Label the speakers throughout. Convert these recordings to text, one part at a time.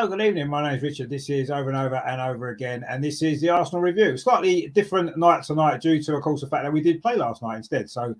Speaker 1: So, good evening. My name is Richard. This is Over and Over and Over Again, and this is the Arsenal Review. Slightly different night tonight due to, of course, the fact that we did play last night instead. So,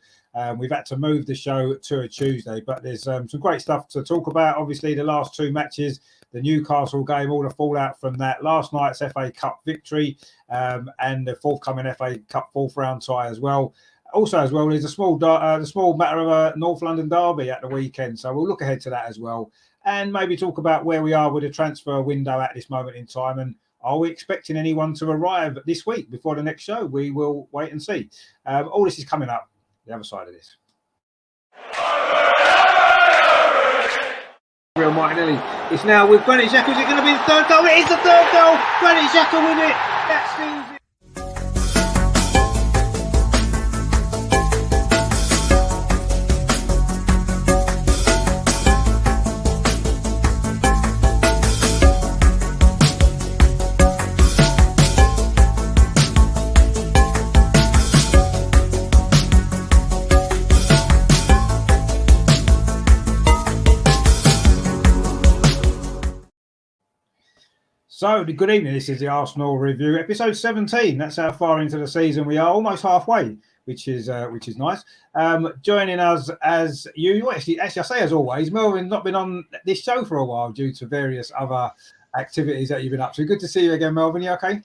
Speaker 1: we've had to move the show to a Tuesday, but there's some great stuff to talk about. Obviously, the last two matches, the Newcastle game, all the fallout from that, last night's FA Cup victory, and the forthcoming FA Cup fourth round tie as well. Also, as well, there's the small matter of a North London derby at the weekend. So we'll look ahead to that as well, and maybe talk about where we are with the transfer window at this moment in time, and are we expecting anyone to arrive this week before the next show? We will wait and see. All this is coming up the other side of this. Real Martinelli. It's now with Granit Xhaka. Is it going to be the third goal? It is the third goal. Granit Xhaka with it. That seals it. So, good evening. This is the Arsenal Review, episode 17. That's how far into the season we are, almost halfway, which is nice. Joining us as usual, actually, I say as always, Melvin's not been on this show for a while due to various other activities that you've been up to. Good to see you again, Melvin. You okay?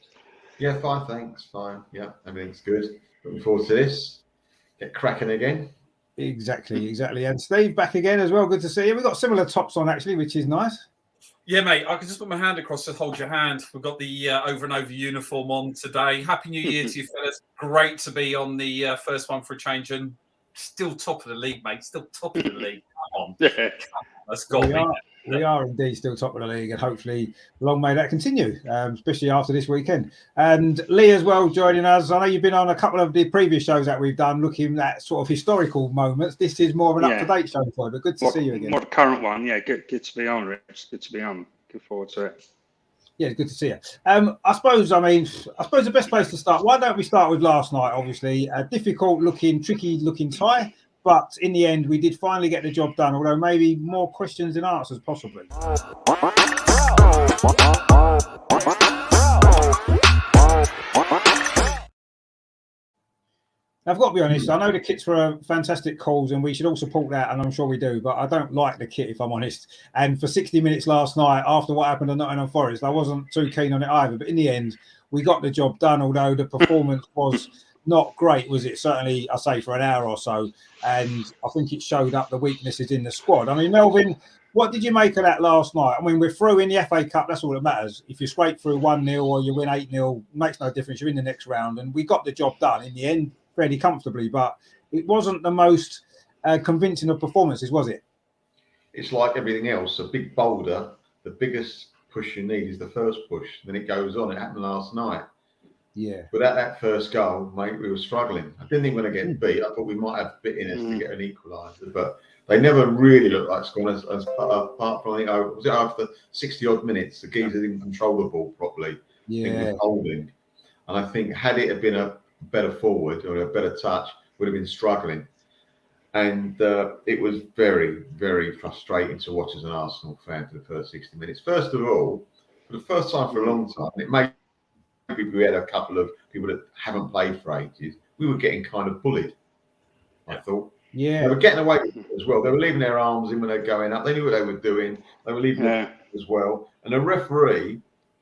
Speaker 2: Yeah, fine, thanks. Fine. Yeah, everything's good. Looking forward to this. Get cracking again.
Speaker 1: Exactly. And Steve back again as well. Good to see you. We've got similar tops on actually, which is nice.
Speaker 3: Yeah, mate, I can just put my hand across to hold your hand. We've got the Over and Over uniform on today. Happy New Year to you, fellas. Great to be on the first one for a change, and still top of the league, mate. Still top of the league. Come on.
Speaker 2: Yeah.
Speaker 3: Let's go.
Speaker 1: We are indeed still top of the league, and hopefully long may that continue, especially after this weekend. And Lee as well joining us. I know you've been on a couple of the previous shows that we've done looking at sort of historical moments. This is more of an up-to-date show for you, but good to see you again.
Speaker 4: More the current one, yeah. Good to be on, Rich. Good to be on. Looking forward to it.
Speaker 1: Yeah, it's good to see you. I suppose the best place to start, why don't we start with last night, obviously. A difficult-looking, tricky-looking tie. But in the end, we did finally get the job done, although maybe more questions than answers, possibly. I've got to be honest, I know the kits were a fantastic cause and we should all support that, and I'm sure we do, but I don't like the kit, if I'm honest. And for 60 minutes last night, after what happened at Nottingham Forest, I wasn't too keen on it either. But in the end, we got the job done, although the performance was not great, was it? Certainly, I say, for an hour or so. And I think it showed up the weaknesses in the squad. I mean, Melvin, what did you make of that last night? I mean, we're through in the FA Cup. That's all that matters. If you scrape through 1-0 or you win 8-0, makes no difference. You're in the next round. And we got the job done in the end fairly comfortably. But it wasn't the most convincing of performances, was it?
Speaker 2: It's like everything else. A big boulder, the biggest push you need is the first push. Then it goes on. It happened last night.
Speaker 1: Yeah.
Speaker 2: Without that first goal, mate, we were struggling. I didn't think we were going to get beat. I thought we might have a bit in us to get an equaliser, but they never really looked like scoring as apart from, I think, was it after 60-odd minutes, the geezer didn't control the ball properly.
Speaker 1: Yeah.
Speaker 2: Holding. And I think had it have been a better forward or a better touch, would have been struggling. And it was very, very frustrating to watch as an Arsenal fan for the first 60 minutes. First of all, for the first time for a long time, it made we had a couple of people that haven't played for ages. We were getting kind of bullied, I thought.
Speaker 1: Yeah.
Speaker 2: They were getting away with it as well. They were leaving their arms in when they were going up. They knew what they were doing. They were leaving it as well. And the referee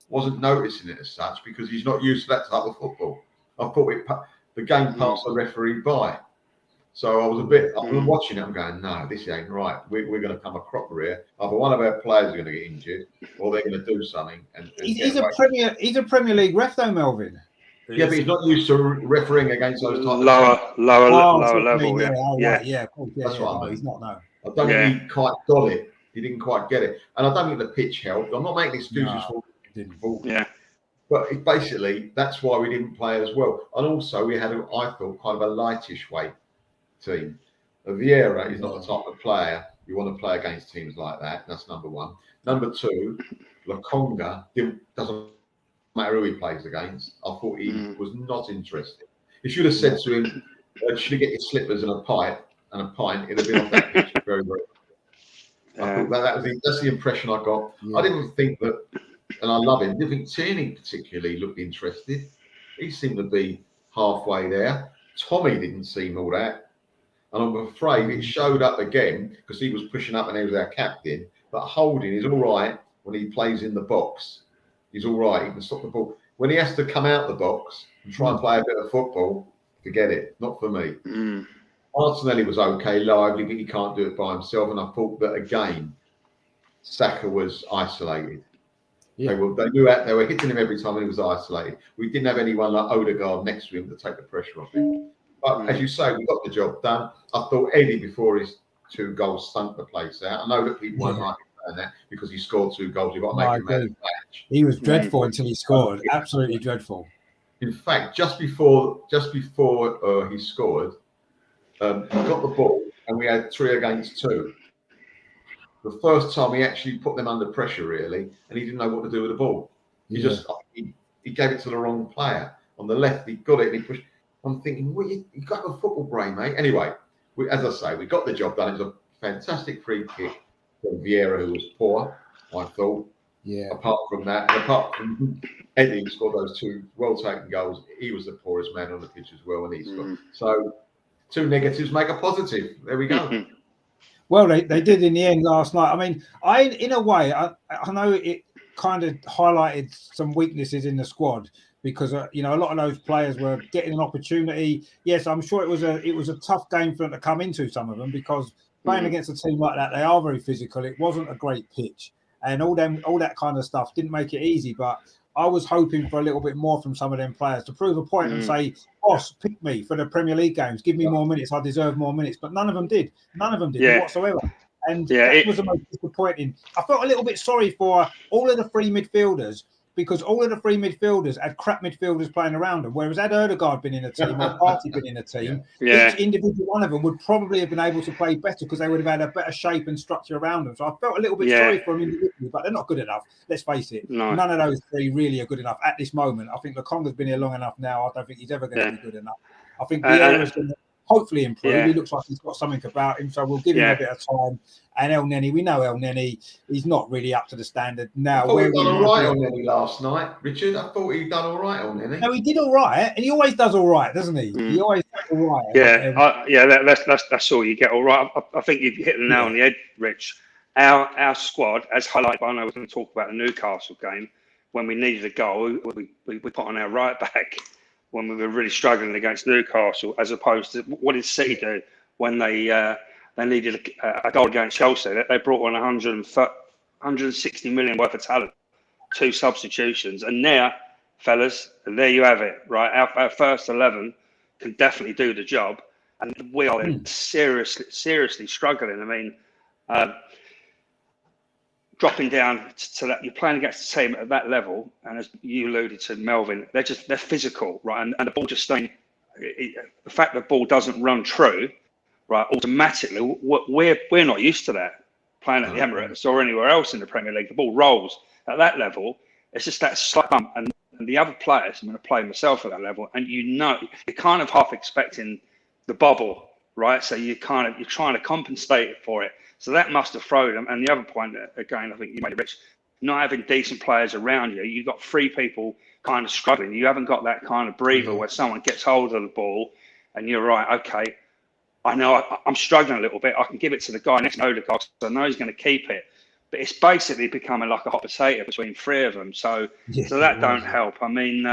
Speaker 2: wasn't noticing it as such because he's not used to that type of football. I thought the game passed the referee by. So I was watching it and going, no, this ain't right. We're going to come a cropper here. Either one of our players are going to get injured or they're going to do something. And
Speaker 1: he's a Premier League ref though, Melvin.
Speaker 2: Yeah, but he's not used to refereeing against those types
Speaker 4: of lower level.
Speaker 1: Yeah, of course.
Speaker 2: That's what I mean.
Speaker 1: He's not, no.
Speaker 2: I don't think he quite got it. He didn't quite get it. And I don't think the pitch helped. I'm not making excuses for it.
Speaker 1: Yeah.
Speaker 2: But basically, that's why we didn't play as well. And also, we had, I thought, kind of a lightish weight team. Vieira is not the type of player you want to play against teams like that. That's number one. Number two, Lokonga doesn't matter who he plays against. I thought he was not interested. You should have said to him, should you get your slippers and a pint, it'd have been off that pitch very, very. I thought that's the impression I got. I didn't think that, and I love him. I didn't think Tierney particularly looked interested. He seemed to be halfway there. Tommy didn't seem all that. And I'm afraid it showed up again because he was pushing up and he was our captain. But Holding is all right when he plays in the box. He's all right. He can stop the ball. When he has to come out the box and try and play a bit of football, forget it. Not for me. Martinelli was okay, lively, but he can't do it by himself. And I thought that again, Saka was isolated. Yeah. They were hitting him every time he was isolated. We didn't have anyone like Odegaard next to him to take the pressure off him. But as you say, we got the job done. I thought Eddie, before his 2 goals, stunk the place out. I know that people won't like that because he scored 2 goals. You've got to make him man of the match.
Speaker 1: He was dreadful until he scored. Absolutely dreadful.
Speaker 2: In fact, just before he scored, he got the ball and we had 3 against 2. The first time he actually put them under pressure, really, and he didn't know what to do with the ball. He gave it to the wrong player. On the left, he got it and he pushed. I'm thinking, well, you got a football brain, mate. Anyway, as I say, we got the job done. It was a fantastic free kick from Vieira, who was poor, I thought. Yeah. Apart from that, and apart from Eddie, who scored those 2 well-taken goals, he was the poorest man on the pitch as well, and he scored. So 2 negatives make a positive. There we go.
Speaker 1: Well, they did in the end last night. I mean, in a way, I know it kind of highlighted some weaknesses in the squad because a lot of those players were getting an opportunity. Yes, I'm sure it was a tough game for them to come into, some of them, because playing against a team like that, they are very physical. It wasn't a great pitch, and all that kind of stuff didn't make it easy. But I was hoping for a little bit more from some of them players to prove a point and say, boss, pick me for the Premier League games. Give me more minutes. I deserve more minutes. But none of them did. None of them did whatsoever. And that was the most disappointing. I felt a little bit sorry for all of the 3 midfielders because all of the 3 midfielders had crap midfielders playing around them. Whereas had Odegaard been in a team or Partey been in a team, each individual one of them would probably have been able to play better because they would have had a better shape and structure around them. So I felt a little bit sorry for them individually, but they're not good enough. Let's face it. No. None of those 3 really are good enough at this moment. I think Lokonga's been here long enough now. I don't think he's ever going to be good enough. I think Vieira's going to hopefully improve. He looks like he's got something about him, so we'll give him a bit of time. And El Neni, we know El Neni, he's not really up to the standard now.
Speaker 2: I thought he done all right, El Neni, last night, Richard. I thought he'd done all right, El Neni.
Speaker 1: No, he did all right, and he always does all right, doesn't he? He always does all right.
Speaker 4: That's all you get all right. I think you've hit the nail on the head, Rich. Our squad, as highlighted, I know we're going to talk about the Newcastle game, when we needed a goal, we put on our right back when we were really struggling against Newcastle, as opposed to what did City do when they needed a goal against Chelsea? They brought on 160 million worth of talent, 2 substitutions, and now, fellas, there you have it. Right, our first 11 can definitely do the job, and we are seriously struggling. I mean, dropping down to that, you're playing against a team at that level, and as you alluded to, Melvin, they're physical, right? And the ball just staying. The fact that the ball doesn't run true, right, automatically, we're not used to that playing at the Emirates or anywhere else in the Premier League. The ball rolls at that level. It's just that slight bump, and the other players. I'm going to play myself at that level, and you're kind of half expecting the bobble, right? So you're trying to compensate for it. So that must have thrown them. And the other point, again, I think you made it, Rich, not having decent players around you. You've got 3 people kind of struggling. You haven't got that kind of breather where someone gets hold of the ball and you're right, okay, I know I'm struggling a little bit. I can give it to the guy next to Odegaard, so I know he's going to keep it. But it's basically becoming like a hot potato between 3 of them. So that don't help. I mean,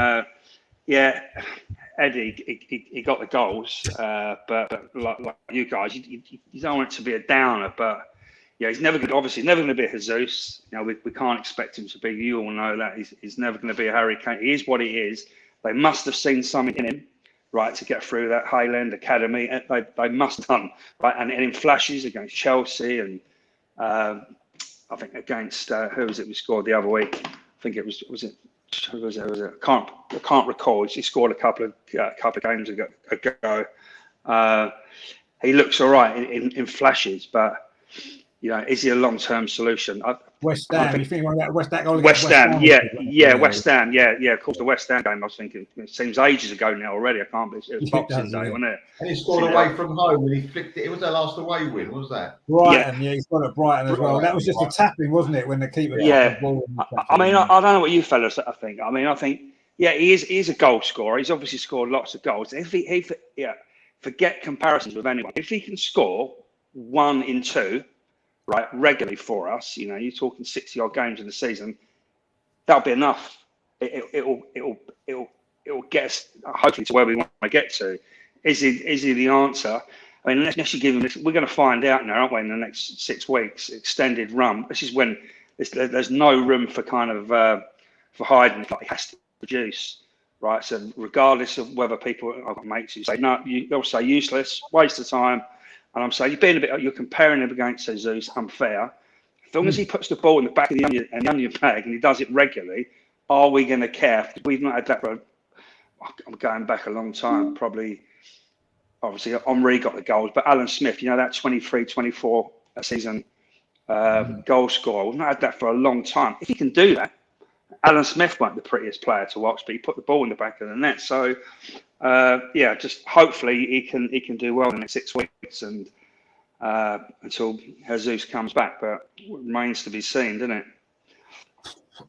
Speaker 4: Eddie, he got the goals, but like you guys, you don't want it to be a downer. But he's never going to be a Jesus. We can't expect him to be. You all know that he's never going to be a Harry Kane. He is what he is. They must have seen something in him, right, to get through that Highland Academy. They must have done, right, and in flashes against Chelsea and I think against who was it? We scored the other week. I think it was it. I can't recall. He scored a couple of games ago. He looks all right in flashes, but is he a long-term solution?
Speaker 1: West Ham. You think about West Ham?
Speaker 4: West Ham, West Ham, Of course, the West Ham game. I was thinking it seems ages ago now already. I can't believe it was Boxing Day, wasn't it?
Speaker 2: And he scored away from home, and he flicked it. It was their last away win, was that?
Speaker 1: Brighton, he scored at Brighton as well. That was just a tapping, wasn't it, when the keeper tapped the ball?
Speaker 4: I mean, I don't know what you fellas think. I mean, I think he is a goal scorer. He's obviously scored lots of goals. If he forget comparisons with anyone. If he can score 1 in 2. Right, regularly for us, you're talking 60-odd games in the season. That'll be enough. It'll get us hopefully to where we want to get to. Is he the answer? I mean, unless you give him this, we're going to find out now, aren't we? In the next 6 weeks, extended run. This is when there's no room for kind of for hiding. Like, he has to produce, right? So regardless of whether people, I've got mates who say no, they'll say useless, waste of time. And I'm saying you're comparing him against Jesus, unfair. As long as he puts the ball in the back of the onion bag and he does it regularly, are we going to care? We've not had that for, I'm going back a long time, probably. Obviously, Henry got the goals, but Alan Smith, that 23, 24 a season goal scorer, we've not had that for a long time. If he can do that, Alan Smith wasn't the prettiest player to watch, but he put the ball in the back of the net. So, just hopefully he can do well in the next 6 weeks and until Jesus comes back. But it remains to be seen, doesn't it?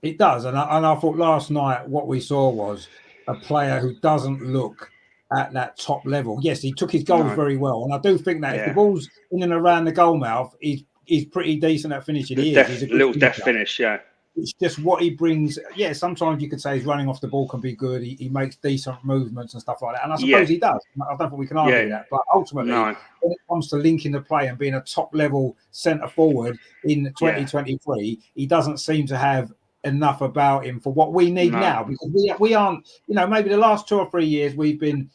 Speaker 1: It does, and I thought last night what we saw was a player who doesn't look at that top level. Yes, he took his goals very well, and I do think that if the ball's in and around the goal mouth, he's pretty decent at finishing. He's a
Speaker 4: little death finish,
Speaker 1: It's just what he brings. Yeah, sometimes you could say his running off the ball can be good. He makes decent movements and stuff like that. And I suppose he does. I don't think we can argue that. But ultimately, when it comes to linking the play and being a top-level centre-forward in 2023, he doesn't seem to have enough about him for what we need now. Because we aren't, maybe the last 2 or 3 years we've been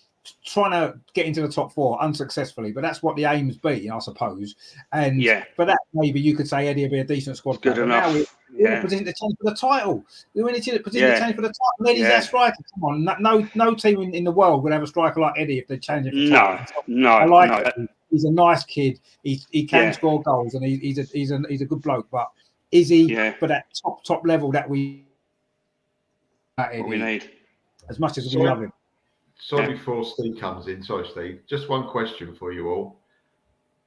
Speaker 1: trying to get into the top 4 unsuccessfully, but that's what the aim's been, I suppose. And for that, maybe you could say Eddie would be a decent squad player.
Speaker 4: Good enough.
Speaker 1: We're in a position to change for the title. We're in a position to change for the title. Eddie's our striker. Come on, no team in the world would have a striker like Eddie if they change it for title.
Speaker 4: No.
Speaker 1: I like Eddie. He's a nice kid. He can score goals, and he's a good bloke. But is he for that top level that we
Speaker 4: need?
Speaker 1: As much as we love him.
Speaker 2: Sorry, before Steve comes in. Sorry, Steve. Just one question for you all.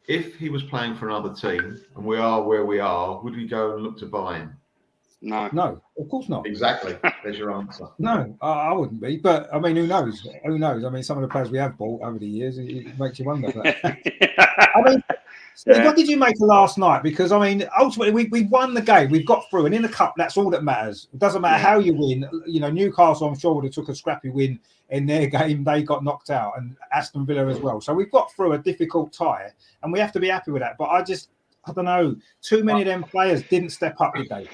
Speaker 2: If he was playing for another team, and we are where we are, would we go and look to buy him?
Speaker 1: No, of course not.
Speaker 2: Exactly. There's your answer.
Speaker 1: No, I wouldn't be. But, I mean, who knows? Who knows? I mean, some of the players we have bought over the years, it makes you wonder. But, I mean, what did you make of last night? Because, I mean, ultimately, we won the game. We've got through. And in the cup, that's all that matters. It doesn't matter how you win. Newcastle, I'm sure, would have took a scrappy win in their game. They got knocked out. And Aston Villa as well. So we've got through a difficult tie. And we have to be happy with that. But I don't know. Too many of them players didn't step up, did they?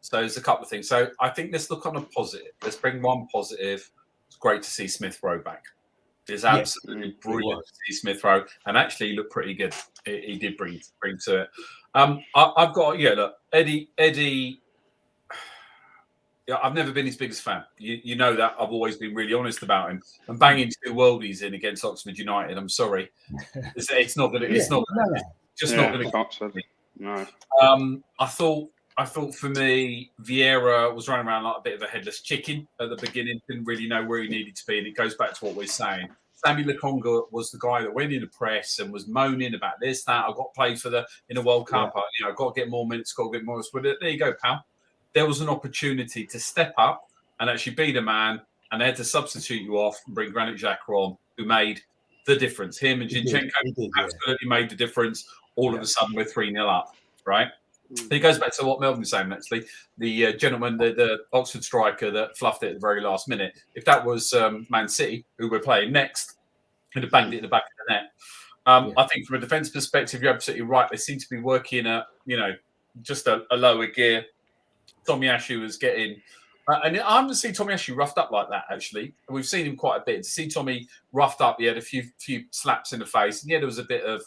Speaker 3: So there's a couple of things. So I think let's look on a positive. Let's bring one positive. It's great to see Smith Rowe back. It's absolutely brilliant to see Smith Rowe, and actually he looked pretty good. He did bring to it. I've got look, Eddie. Yeah, I've never been his biggest fan. You know that. I've always been really honest about him. And banging 2 worldies in against Oxford United. I'm sorry, it's not going to. It's not. It's just not going to.
Speaker 4: No.
Speaker 3: I thought for me, Vieira was running around like a bit of a headless chicken at the beginning. Didn't really know where he needed to be, and it goes back to what we're saying. Sammy Lokonga was the guy that went in the press and was moaning about this, that. I've got to play in the World Cup. I've got to get more minutes, got to get more. But there you go, pal. There was an opportunity to step up and actually be the man, and they had to substitute you off and bring Granit Xhaka on, who made the difference. Him and Zinchenko absolutely made the difference. All of a sudden, we're 3-0 up, right? It goes back to what Melvin was saying, actually. The gentleman, the Oxford striker that fluffed it at the very last minute. If that was Man City, who we're playing next, he'd have banged it in the back of the net. I think from a defence perspective, you're absolutely right. They seem to be working at, just a lower gear. Tomiyasu was getting... and I haven't seen Tomiyasu roughed up like that, actually. We've seen him quite a bit. To see Tommy roughed up, he had a few slaps in the face. And there was a bit of...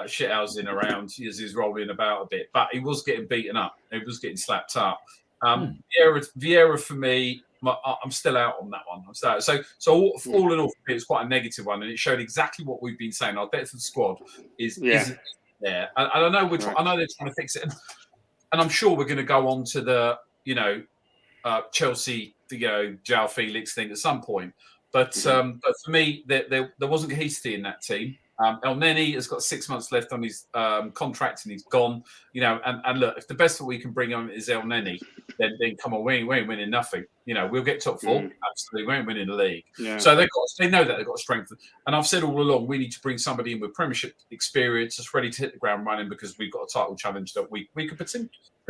Speaker 3: shithousing around as he's rolling about a bit, but he was getting beaten up. He was getting slapped up. Vieira for me, I'm still out on that one. I'm still out. So all in all, it's quite a negative one, and it showed exactly what we've been saying. Our depth of squad is there, and I know I know they're trying to fix it, and I'm sure we're going to go on to the Chelsea, João Felix thing at some point. But for me, there wasn't cohesivity in that team. El Neni has got 6 months left on his contract and he's gone. And look, if the best that we can bring on is El Neni, then come on, we ain't winning nothing. We'll get top four. Absolutely, we ain't winning the league. Yeah. So they know that they've got strength. And I've said all along, we need to bring somebody in with Premiership experience, that's ready to hit the ground running, because we've got a title challenge that we could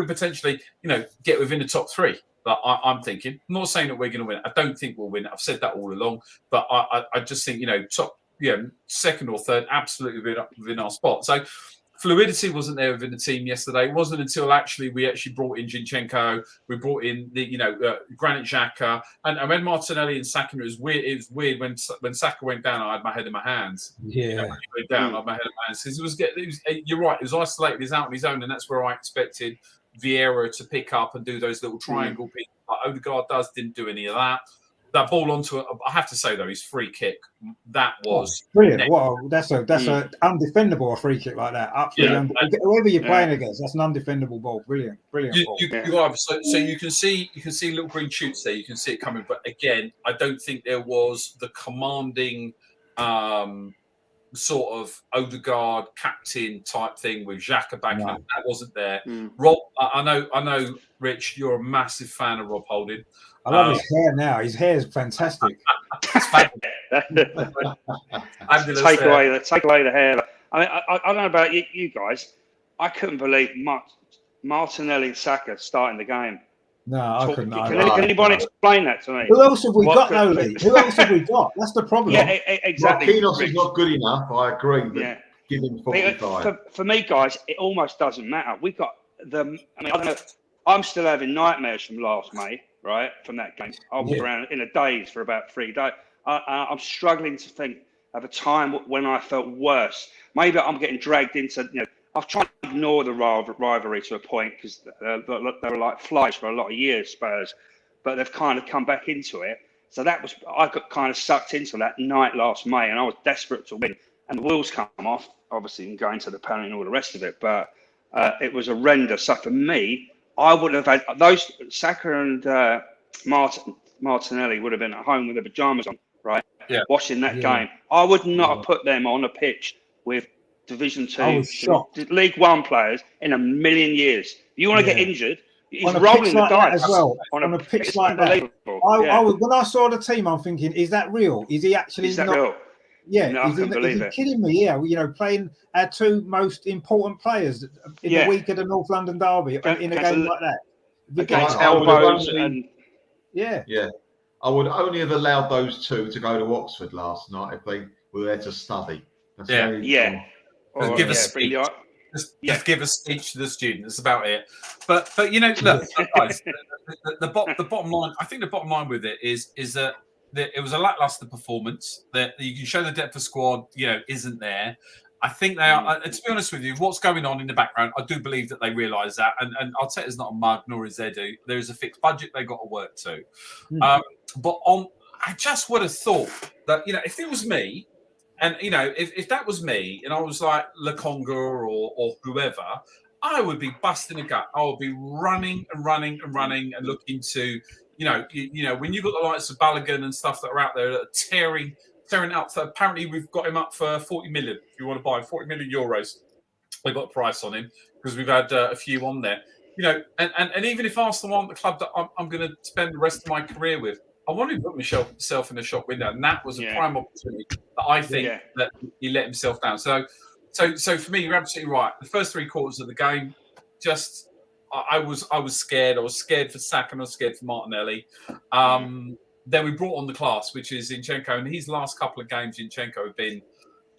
Speaker 3: potentially, get within the top three. But I'm thinking, I'm not saying that we're going to win. I don't think we'll win. I've said that all along. But I just think, top, second or third, absolutely within our spot. So fluidity wasn't there within the team yesterday. It wasn't until we actually brought in Zinchenko, we brought in the Granit Xhaka, and when Martinelli and Saka, it was weird when Saka went down, I had my head in my hands.
Speaker 1: Yeah,
Speaker 3: when he went down, I had my head in my hands. You're right. It was isolated. He's out on his own, and that's where I expected Vieira to pick up and do those little triangle pieces. Like Odegaard didn't do any of that. That ball onto it, I have to say though, his free kick, that was
Speaker 1: brilliant. Wow, that's a undefendable free kick like that. Absolutely, whoever you're playing against, that's an undefendable ball. Brilliant ball.
Speaker 3: You are so you can see little green shoots there. You can see it coming, but again, I don't think there was the commanding sort of Odegaard captain type thing with Xhaka back in. That wasn't there. Rob, I know, Rich, you're a massive fan of Rob Holding.
Speaker 1: I love his hair now. His hair is fantastic.
Speaker 4: Take away the hair. I mean, I don't know about you guys. I couldn't believe Martinelli and Saka starting the game.
Speaker 1: No, I couldn't.
Speaker 4: Can anybody explain that to me?
Speaker 1: Who else have we got, though, Lee? Who else have we got? That's the problem.
Speaker 4: Yeah, exactly.
Speaker 2: Marquinhos is not good enough. I agree. But give him 45.
Speaker 4: For me, guys, it almost doesn't matter. We've got I don't know. I'm still having nightmares from last May, right? From that game. I walked around in a daze for about 3 days. I'm struggling to think of a time when I felt worse. Maybe I'm getting dragged into, I've tried to ignore the rivalry to a point because they were like flies for a lot of years, Spurs, but they've kind of come back into it. So I got kind of sucked into that night last May, and I was desperate to win. And the wheels come off, obviously, and going to the penalty and all the rest of it. But it was horrendous. So for me, I wouldn't have had those. Saka and Martinelli would have been at home with their pajamas on, right? Yeah. Watching that game. I would not have put them on a pitch with Division 2, League 1 players in a million years. If you want to get injured, he's rolling the dice
Speaker 1: as well. On a pitch like that. When I saw the team, I'm thinking, is that real? Is he actually
Speaker 4: real?
Speaker 1: Yeah,
Speaker 4: no, is he
Speaker 1: kidding me? Yeah, playing our two most important players in the week of the North London derby in a game like that.
Speaker 4: Against elbows and
Speaker 2: I would only have allowed those two to go to Oxford last night if they were there to study.
Speaker 3: Give a speech. Just give a speech to the students. That's about it. But look, guys, the bottom line. I think the bottom line with it is that it was a lackluster performance. That you can show the depth of squad, isn't there. I think they are. To be honest with you, what's going on in the background, I do believe that they realise that. And Arteta's not a mug, nor is Edu. There is a fixed budget they got to work to. But I just would have thought that if it was me. And, if that was me and I was like Lakonga or whoever, I would be busting a gut. I would be running and looking to, when you've got the likes of Balogun and stuff that are out there that are tearing up. So apparently we've got him up for 40 million. If you want to buy him, 40 million euros, we've got a price on him because we've had a few on there. And even if Arsenal aren't the club that I'm going to spend the rest of my career with, I wanted to put myself in the shop window, and that was a prime opportunity that I think that he let himself down. So for me, you're absolutely right. The first 3 quarters of the game, I was scared. I was scared for Saka and I was scared for Martinelli. Then we brought on the class, which is Zinchenko, and his last couple of games, Zinchenko have been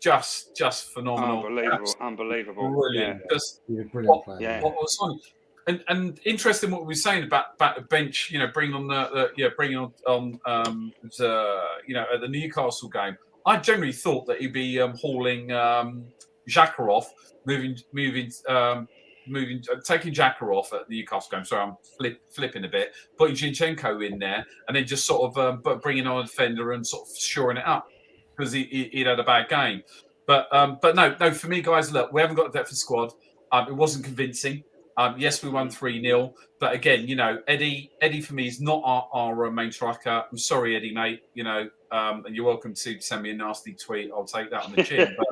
Speaker 3: just phenomenal.
Speaker 4: Unbelievable.
Speaker 3: Brilliant.
Speaker 1: Brilliant player.
Speaker 3: What was funny. And interesting what we were saying about the bench, bringing on at the Newcastle game. I generally thought that he'd be hauling Xhaka off, taking Xhaka off at the Newcastle game. Sorry, I'm flipping a bit, putting Zinchenko in there, and then just sort of bringing on a defender and sort of shoring it up because he'd had a bad game. But no. For me, guys, look, we haven't got a depth of squad. It wasn't convincing. Yes, we won 3-0, but again, Eddie for me is not our main striker. I'm sorry, Eddie, mate. And you're welcome to send me a nasty tweet. I'll take that on the chin. But,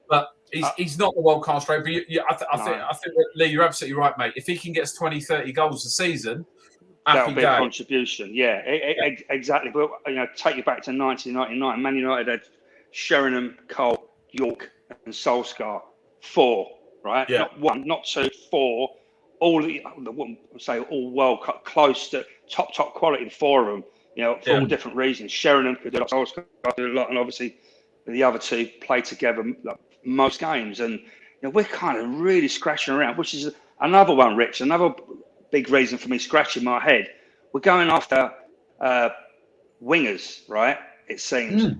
Speaker 3: but he's not a world class striker. I think Lee, you're absolutely right, mate. If he can get us 20, 30 goals a season,
Speaker 4: that'll be a contribution. Yeah, exactly. But take you back to 1999. Man United had Sheringham, Cole, York, and Solskjaer. 4. Right, not 1, not 2, 4. All all well close to top quality. The 4 of them, for all different reasons. Sheringham could do a lot, Solskjaer could do a lot, and obviously the other 2 play together most games. And we're kind of really scratching around, which is another one, Rich. Another big reason for me scratching my head. We're going after wingers, right? It seems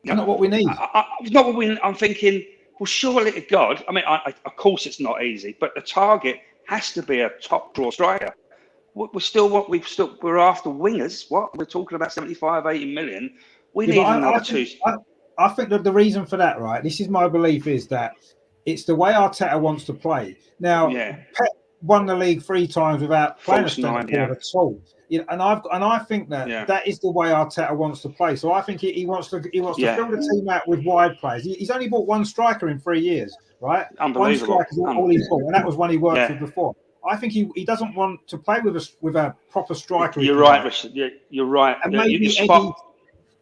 Speaker 1: not what we need.
Speaker 4: Not what we. I'm thinking. Well, surely to God, I mean, of course it's not easy, but the target has to be a top draw striker. We're after wingers. What? We're talking about 75, 80 million. We need another 2.
Speaker 1: I think that the reason for that, right? This is my belief, is that it's the way Arteta wants to play. Now, Pep won the league 3 times without playing a centre forward at all. And I think that is the way Arteta wants to play. So I think he wants to fill the team out with wide players. He's only bought 1 striker in 3 years, right?
Speaker 4: Unbelievable.
Speaker 1: 1 striker is all he's bought, and that was one he worked with before. I think he doesn't want to play with a proper striker.
Speaker 4: You're right, Richard. You're right.
Speaker 1: And maybe Eddie,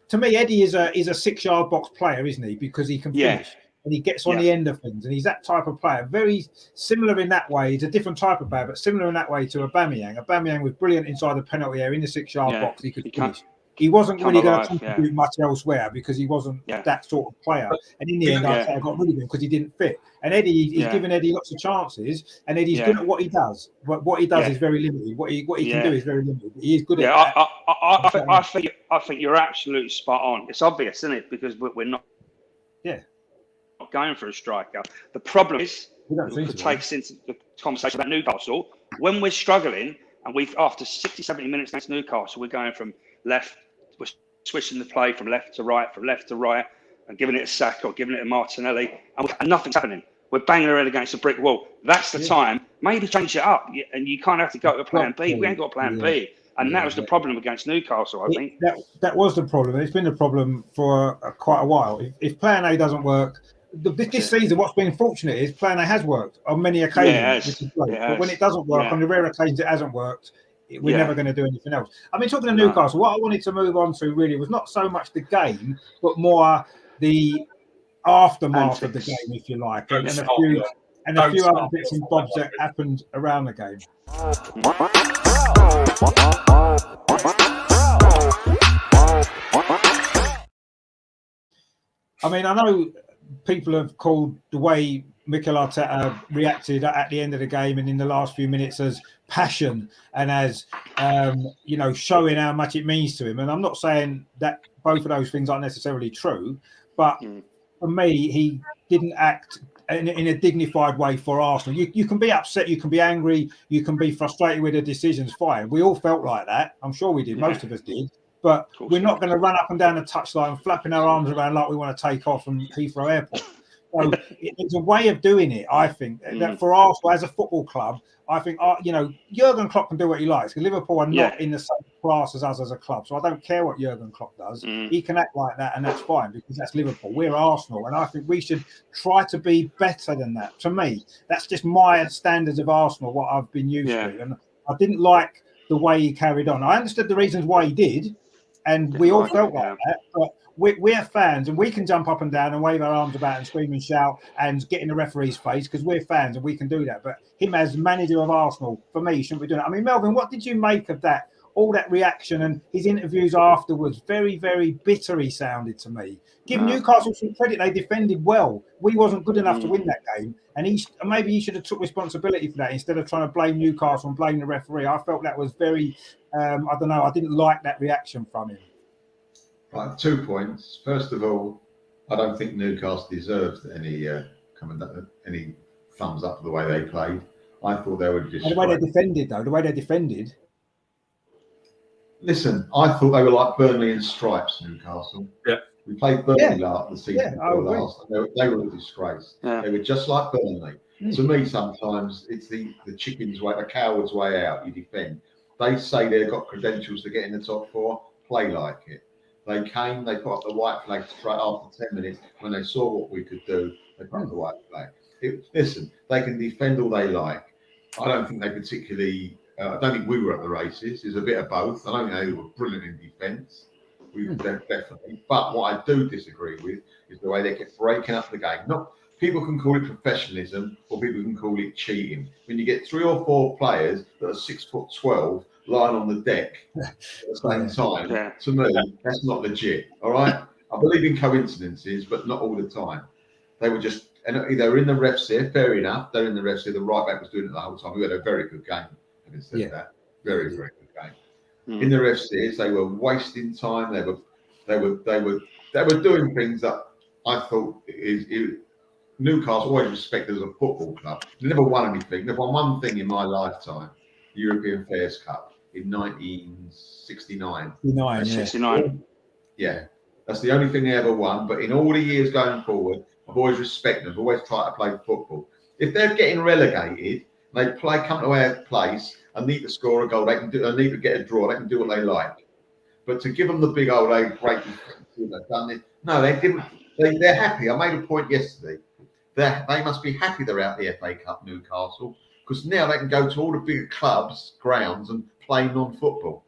Speaker 1: to me, Eddie is a 6-yard box player, isn't he? Because he can finish. And he gets on the end of things, and he's that type of player. Very similar in that way. He's a different type of player, but similar in that way to Aubameyang. Aubameyang was brilliant inside the penalty area in the 6-yard box. He could finish. He wasn't really going to contribute much elsewhere because he wasn't that sort of player. And in the end, I got rid of him because he didn't fit. And Eddie, he's given Eddie lots of chances, and Eddie's good at what he does. But what he does is very limited. What he can do is very limited. He is good at that.
Speaker 4: I think you're absolutely spot on. It's obvious, isn't it? Because we're not. Going for a striker. The problem is, to take since the conversation about Newcastle, when we're struggling and after 60, 70 minutes against Newcastle, we're going from left, we're switching the play from left to right, and giving it a Saka or giving it to Martinelli, and nothing's happening. We're banging our head against a brick wall. That's the time. Maybe change it up, and you can't have to go to plan B. We ain't got plan B. And that was the problem against Newcastle, I think.
Speaker 1: That was the problem. It's been the problem for quite a while. If plan A doesn't work, this season, what's been fortunate is plan A has worked on many occasions, which is great. But when it doesn't work, on the rare occasions it hasn't worked, we're never going to do anything else. I mean, talking to Newcastle, what I wanted to move on to really was not so much the game, but more the aftermath of the game, if you like, and a few other bits and bobs that happened around the game. I mean, I know people have called the way Mikel Arteta reacted at the end of the game and in the last few minutes as passion and as, showing how much it means to him. And I'm not saying that both of those things aren't necessarily true, but for me, he didn't act in a dignified way for Arsenal. You can be upset, you can be angry, you can be frustrated with the decisions, fine. We all felt like that. I'm sure we did. Most of us did. But we're not going to run up and down the touchline flapping our arms around like we want to take off from Heathrow Airport. So it's a way of doing it, I think, that for Arsenal as a football club, I think, Jurgen Klopp can do what he likes. Liverpool are not in the same class as us as a club. So I don't care what Jurgen Klopp does. He can act like that, and that's fine because that's Liverpool. We're Arsenal, and I think we should try to be better than that. To me, that's just my standards of Arsenal, what I've been used to. And I didn't like the way he carried on. I understood the reasons why he did. And we all felt like that, but we're fans and we can jump up and down and wave our arms about and scream and shout and get in the referee's face because we're fans and we can do that. But him as manager of Arsenal, for me, shouldn't be doing it. I mean, Melvin, what did you make of that? All that reaction and his interviews afterwards, very, very bitter he sounded to me. Give Newcastle some credit, they defended well. We wasn't good enough to win that game. And maybe he should have took responsibility for that instead of trying to blame Newcastle and blame the referee. I felt that was very, I don't know, I didn't like that reaction from him.
Speaker 2: Right, 2 points. First of all, I don't think Newcastle deserved any thumbs up for the way they played. I thought they were just...
Speaker 1: The way they defended,
Speaker 2: Listen, I thought they were like Burnley in stripes, Newcastle.
Speaker 3: Yeah.
Speaker 2: We played Burnley the season before last. They were a disgrace.
Speaker 4: Yeah.
Speaker 2: They were just like Burnley. To me, sometimes it's the chicken's way, the coward's way out. You defend. They say they've got credentials to get in the top 4. Play like it. They came. They put up the white flag straight after 10 minutes. When they saw what we could do, they put up the white flag. Listen, they can defend all they like. I don't think they particularly. I don't think we were at the races. There's a bit of both. I don't think they were brilliant in defence. Definitely. But what I do disagree with is the way they kept breaking up the game. People can call it professionalism, or people can call it cheating. When you get 3 or 4 players that are 6'12" lying on the deck at the same time, to me, that's not legit. All right, I believe in coincidences, but not all the time. They were just, and they were in the refs here. Fair enough, they're in the refs here. The right back was doing it the whole time. We had a very good game. Having said that, very good game. In the refs here, they were wasting time. They were doing things that I thought Newcastle always respected as a football club. They never won anything. They've won one thing in my lifetime: the European Fairs Cup in 1969.
Speaker 4: 69.
Speaker 2: Yeah, that's the only thing they ever won. But in all the years going forward, I've always respected them. I've always tried to play football. If they're getting relegated, they come to our place and need to score a goal. They need to get a draw. They can do what they like. But to give them the big old great defense, they've done this. No, they didn't. They're happy. I made a point yesterday. They must be happy they're out the FA Cup, Newcastle, because now they can go to all the bigger clubs, grounds, and play non-football.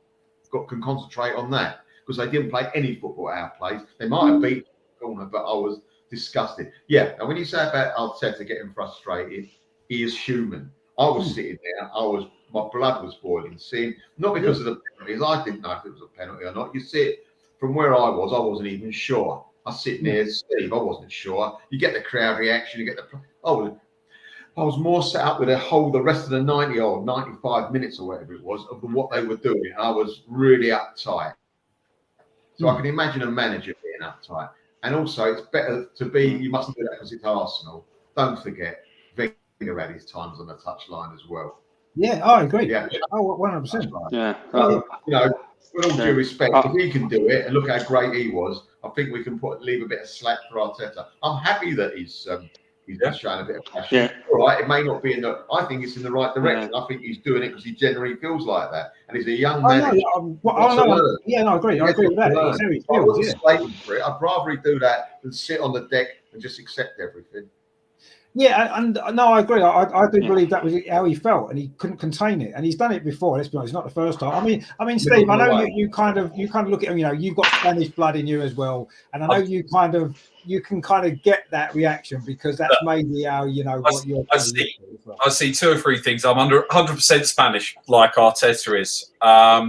Speaker 2: Can concentrate on that, because they didn't play any football at our place. They might have beat the corner, but I was disgusted. Yeah, and when you say about Arteta getting frustrated, he is human. I was sitting there. My blood was boiling, seeing, not because of the penalties. I didn't know if it was a penalty or not. You see it from where I wasn't even sure. I was sitting there, Steve, I wasn't sure. You get the crowd reaction, you get the... I was more set up with the rest of the 90 or 95 minutes or whatever it was of what they were doing. I was really uptight. So I can imagine a manager being uptight. And also, it's better to be... You mustn't do that because it's Arsenal. Don't forget, Wenger had his times on the touchline as well.
Speaker 1: Yeah, I agree.
Speaker 2: Yeah.
Speaker 1: Oh, 100%.
Speaker 4: Yeah.
Speaker 2: With all due respect, if he can do it and look how great he was, I think we can leave a bit of slack for Arteta. I'm happy that he's showing a bit of passion.
Speaker 4: Yeah.
Speaker 2: All right, it may not be I think it's in the right direction. I think he's doing it because he generally feels like that, and he's a young man. I agree. I agree with that. It's how he feels, I wouldn't slate him for it. I'd rather he do that than sit on the deck and just accept everything.
Speaker 1: Yeah, and no, I agree. I do believe that was how he felt, and he couldn't contain it. And he's done it before. Let's be honest, it's not the first time. I mean, Steve, I know you kind of look at him. You know, you've got Spanish blood in you as well, and I know you can kind of get that reaction because that's maybe how what you're.
Speaker 3: I see 2 or 3 things. I'm under 100% Spanish, like Arteta is.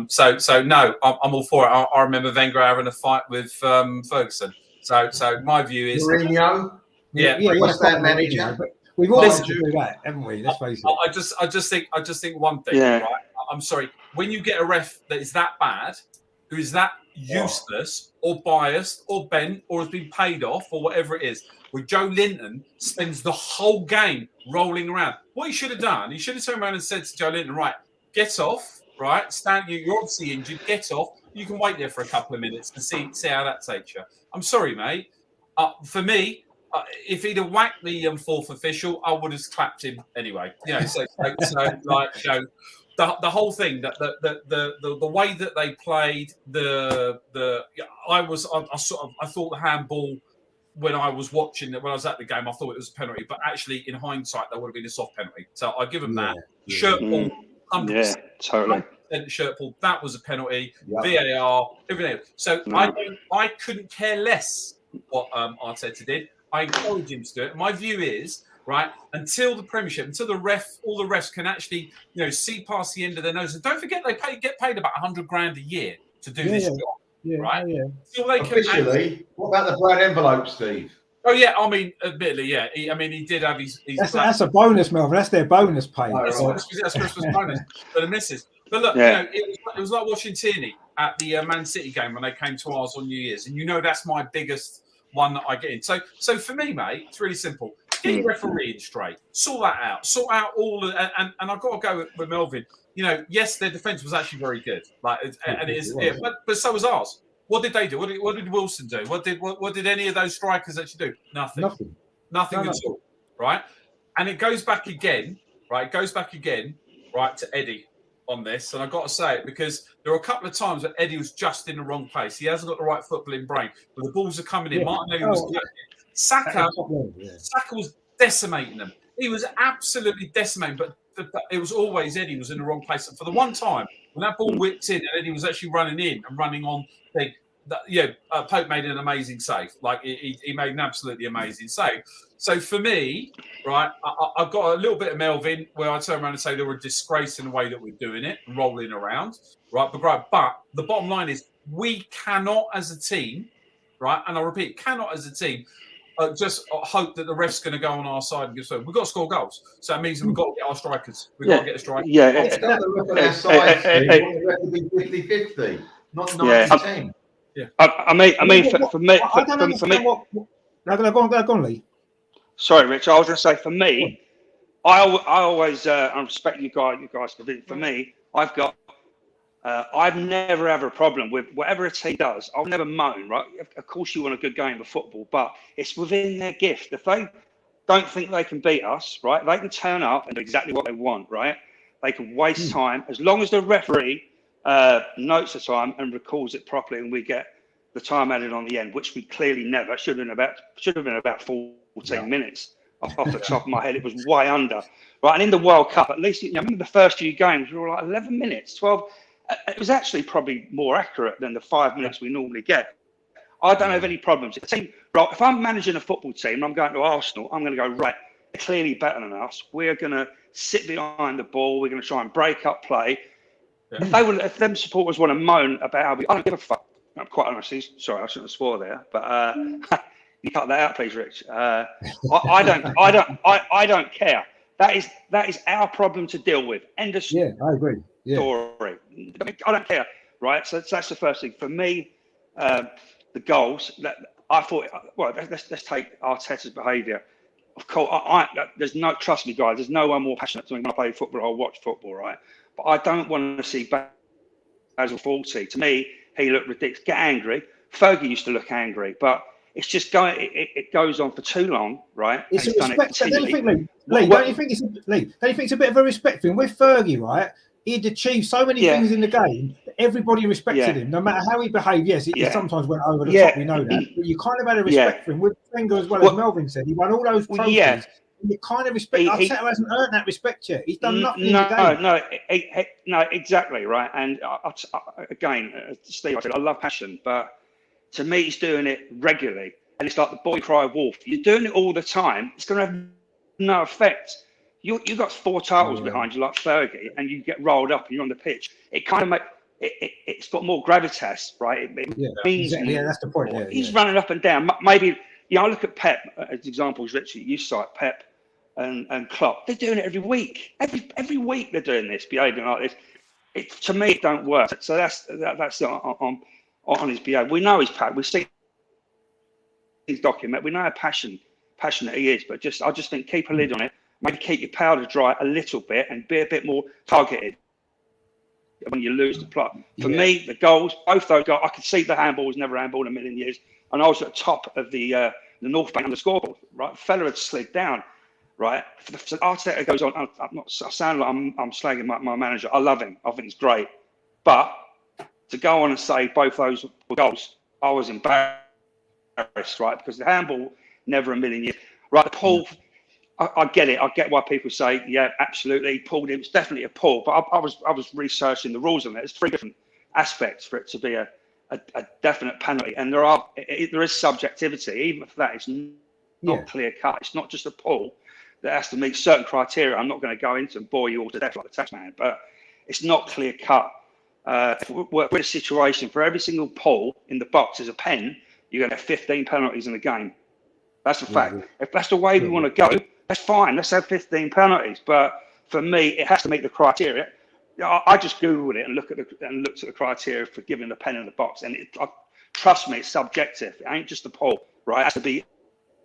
Speaker 3: So no, I'm all for it. I remember Wenger having a fight with Ferguson. So my view is.
Speaker 2: Mourinho.
Speaker 1: Yeah,
Speaker 2: that manager.
Speaker 1: We've all listened to do that, haven't we? Let's face it.
Speaker 3: I just think one thing.
Speaker 4: Yeah.
Speaker 3: Right? I'm sorry. When you get a ref that is that bad, who is that useless or biased or bent or has been paid off or whatever it is, where Joe Linton spends the whole game rolling around. What he should have done, he should have turned around and said to Joe Linton, right, get off, right? You're obviously injured. Get off. You can wait there for a couple of minutes and see how that takes you. I'm sorry, mate. For me. If he'd have whacked the 4th official, I would have clapped him anyway. The whole thing, the way that they played, I thought the handball when I was watching it, when I was at the game, I thought it was a penalty, but actually in hindsight, that would have been a soft penalty. So I give him that. Shirt pull, 100%.
Speaker 4: Totally.
Speaker 3: Shirt pull, that was a penalty. VAR, everything else. So I couldn't care less what Arteta did. I encourage him to do it. My view is, right, until the Premiership, until all the refs can actually, see past the end of their nose. And don't forget, they get paid about $100,000 a year to do this job, right? Yeah. Until they
Speaker 2: Officially, what about the brown envelope, Steve?
Speaker 3: Oh yeah, I mean, admittedly, yeah. He did have his.
Speaker 1: That's a bonus, Melvin. That's their bonus pay.
Speaker 3: That's Christmas bonus for the missus. But look, it was like watching Tierney at the Man City game when they came to ours on New Year's, and that's my biggest one that I get in. So for me, mate, it's really simple. Get your refereeing straight. Sort that out. Sort out all and I've got to go with Melvin. Yes, their defence was actually very good. But so was ours. What did they do? What did Wilson do? What did any of those strikers actually do? Nothing at all, right? And it goes back again, right? It goes back again, right, to Eddie on this. And I've got to say it because there are a couple of times that Eddie was just in the wrong place. He hasn't got the right footballing brain. But the balls are coming in. Martinelli was Saka was decimating them. He was absolutely decimating, but it was always Eddie was in the wrong place. And for the one time when that ball whipped in and Eddie was actually running in and running on, Pope made an amazing save. Like he made an absolutely amazing save. So for me, right, I've got a little bit of Melvin where I turn around and say they were a disgrace in the way that we're doing it, rolling around, right? But the bottom line is we cannot as a team, right? And I repeat, cannot as a team just hope that the ref's going to go on our side and give so. We've got to score goals. So that means we've got to get our strikers. We've got to get the strikers.
Speaker 2: Yeah, it's got to look at our side. We want the ref to be 50-50, not 90-10.
Speaker 3: Yeah.
Speaker 4: I mean, for me,
Speaker 1: Go on, Lee.
Speaker 4: Sorry, Rich. I was going to say for me, I always I respect you guys. For me, I've never ever a problem with whatever a team does. I'll never moan, right? Of course, you want a good game of football, but it's within their gift. If they don't think they can beat us, right, they can turn up and do exactly what they want, right? They can waste time as long as the referee notes the time and recalls it properly, and we get the time added on the end, which we clearly never should have been about 14 minutes off the top of my head. It was way under, right? And in the World Cup, at least, I remember the first few games we were like 11 minutes, 12. It was actually probably more accurate than the 5 minutes we normally get. I don't have any problems. If I'm managing a football team and I'm going to Arsenal, I'm going to go, right, they're clearly better than us. We're going to sit behind the ball. We're going to try and break up play. Yeah. If them supporters want to moan about how I don't give a fuck. Quite honestly, sorry, I shouldn't have swore there, but you cut that out, please, Rich. I don't care. That is our problem to deal with. End of
Speaker 1: story. Yeah, I agree. Yeah.
Speaker 4: Story. I don't care, right? So that's the first thing for me. The goals that I thought. Well, let's take Arteta's behaviour. Of course, trust me, guys. There's no one more passionate to me when I play football or watch football, right? But I don't want to see Basil Fawlty. To me, he looked ridiculous. Get angry. Fergie used to look angry, but it's just going. It goes on for too long, right?
Speaker 1: It's a respect. Don't you think it's a bit of a respect thing with Fergie, right? He'd achieved so many things in the game that everybody respected him, no matter how he behaved. Yes, he sometimes went over the top. We know that, but you kind of had a respect for him. With Wenger as well, as Melvin said, he won all those trophies. You kind of respect. Arteta hasn't earned that respect yet. He's done nothing in the game.
Speaker 4: No, exactly right. And again, Steve, I said I love passion, but to me, he's doing it regularly, and it's like the boy cry wolf. You're doing it all the time. It's going to have no effect. You got 4 titles behind you, like Fergie, and you get rolled up and you're on the pitch. It kind of it's got more gravitas, right? It means
Speaker 1: that's the point.
Speaker 4: He's running up and down. Maybe I look at Pep as examples. Richie, you cite Pep and Klopp. They're doing it every week. Every week they're doing this, behaving like this. To me, it don't work. So that's on his behaviour. We know he's passionate. We've seen his document. We know how passionate he is. But I just think keep a lid on it. Maybe keep your powder dry a little bit and be a bit more targeted when you lose the plot. For me, the goals, both those goals, I could see the handball was never handball in a million years. And I was at the top of the North Bank on the scoreboard, right? Fella had slid down, right? So Arteta goes on. I sound like I'm slagging my manager. I love him. I think he's great. But to go on and say both those were goals, I was embarrassed, right? Because the handball, never a million years. Right, the pull, I get it. I get why people say, yeah, absolutely, he pulled him. It's definitely a pull. But I was researching the rules on it. There's 3 different aspects for it to be a definite penalty. And there is subjectivity. Even if that is not clear cut. It's not just a pull that has to meet certain criteria. I'm not going to go into and bore you all to death like the tax man, but it's not clear cut. If we're in a situation for every single pull in the box is a pen, you're going to have 15 penalties in the game. That's a fact. If that's the way we want to go, that's fine. Let's have 15 penalties. But for me, it has to meet the criteria. I just Googled it and looked at the criteria for giving the pen in the box. And trust me, it's subjective. It ain't just a pull, right? It has to be.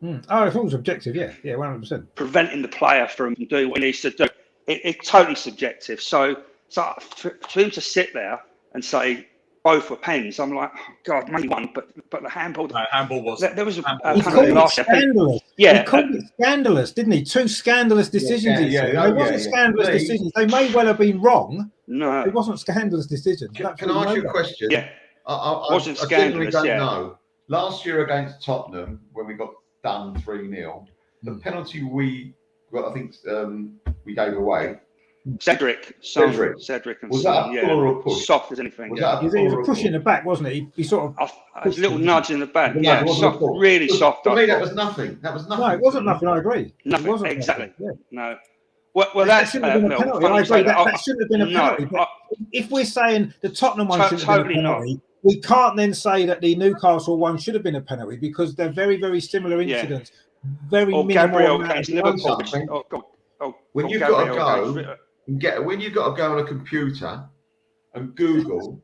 Speaker 1: Oh, it's all subjective. Yeah, 100%.
Speaker 4: Preventing the player from doing what he needs to do. It's totally subjective. So for him to sit there and say, both were pens. I'm like, oh, God, maybe one, but the handball.
Speaker 3: No, handball was.
Speaker 4: There was a
Speaker 1: He
Speaker 4: penalty
Speaker 1: called it
Speaker 4: last year.
Speaker 1: scandalous.
Speaker 4: Yeah,
Speaker 1: He called it scandalous, didn't he? 2 scandalous decisions. He said. They wasn't scandalous decisions. They may well have been wrong.
Speaker 4: No,
Speaker 1: It wasn't scandalous decisions.
Speaker 2: Can I ask you a question?
Speaker 4: Yeah,
Speaker 2: I genuinely don't know. Last year against Tottenham, when we got done 3-0, the penalty we got, I think we gave away.
Speaker 4: Cedric.
Speaker 2: Was that a pull or a push?
Speaker 4: Soft as anything.
Speaker 1: It was a push in the back, wasn't it? He sort of
Speaker 4: a little nudge in the back. Yeah, soft, really soft.
Speaker 2: For me, that was nothing. That was nothing.
Speaker 1: No, it wasn't nothing. I agree.
Speaker 4: Nothing.
Speaker 1: It wasn't
Speaker 4: Exactly.
Speaker 1: Nothing.
Speaker 4: No. Well, that
Speaker 1: shouldn't have been a penalty. I agree. That shouldn't have been a penalty.
Speaker 4: No,
Speaker 1: if we're saying the Tottenham one shouldn't have been a penalty, we can't then say that the Newcastle one should have been a penalty because they're very, very similar incidents. Very minimal.
Speaker 4: Gabriel against Liverpool.
Speaker 2: When you've got to go when you've got to go on a computer and Google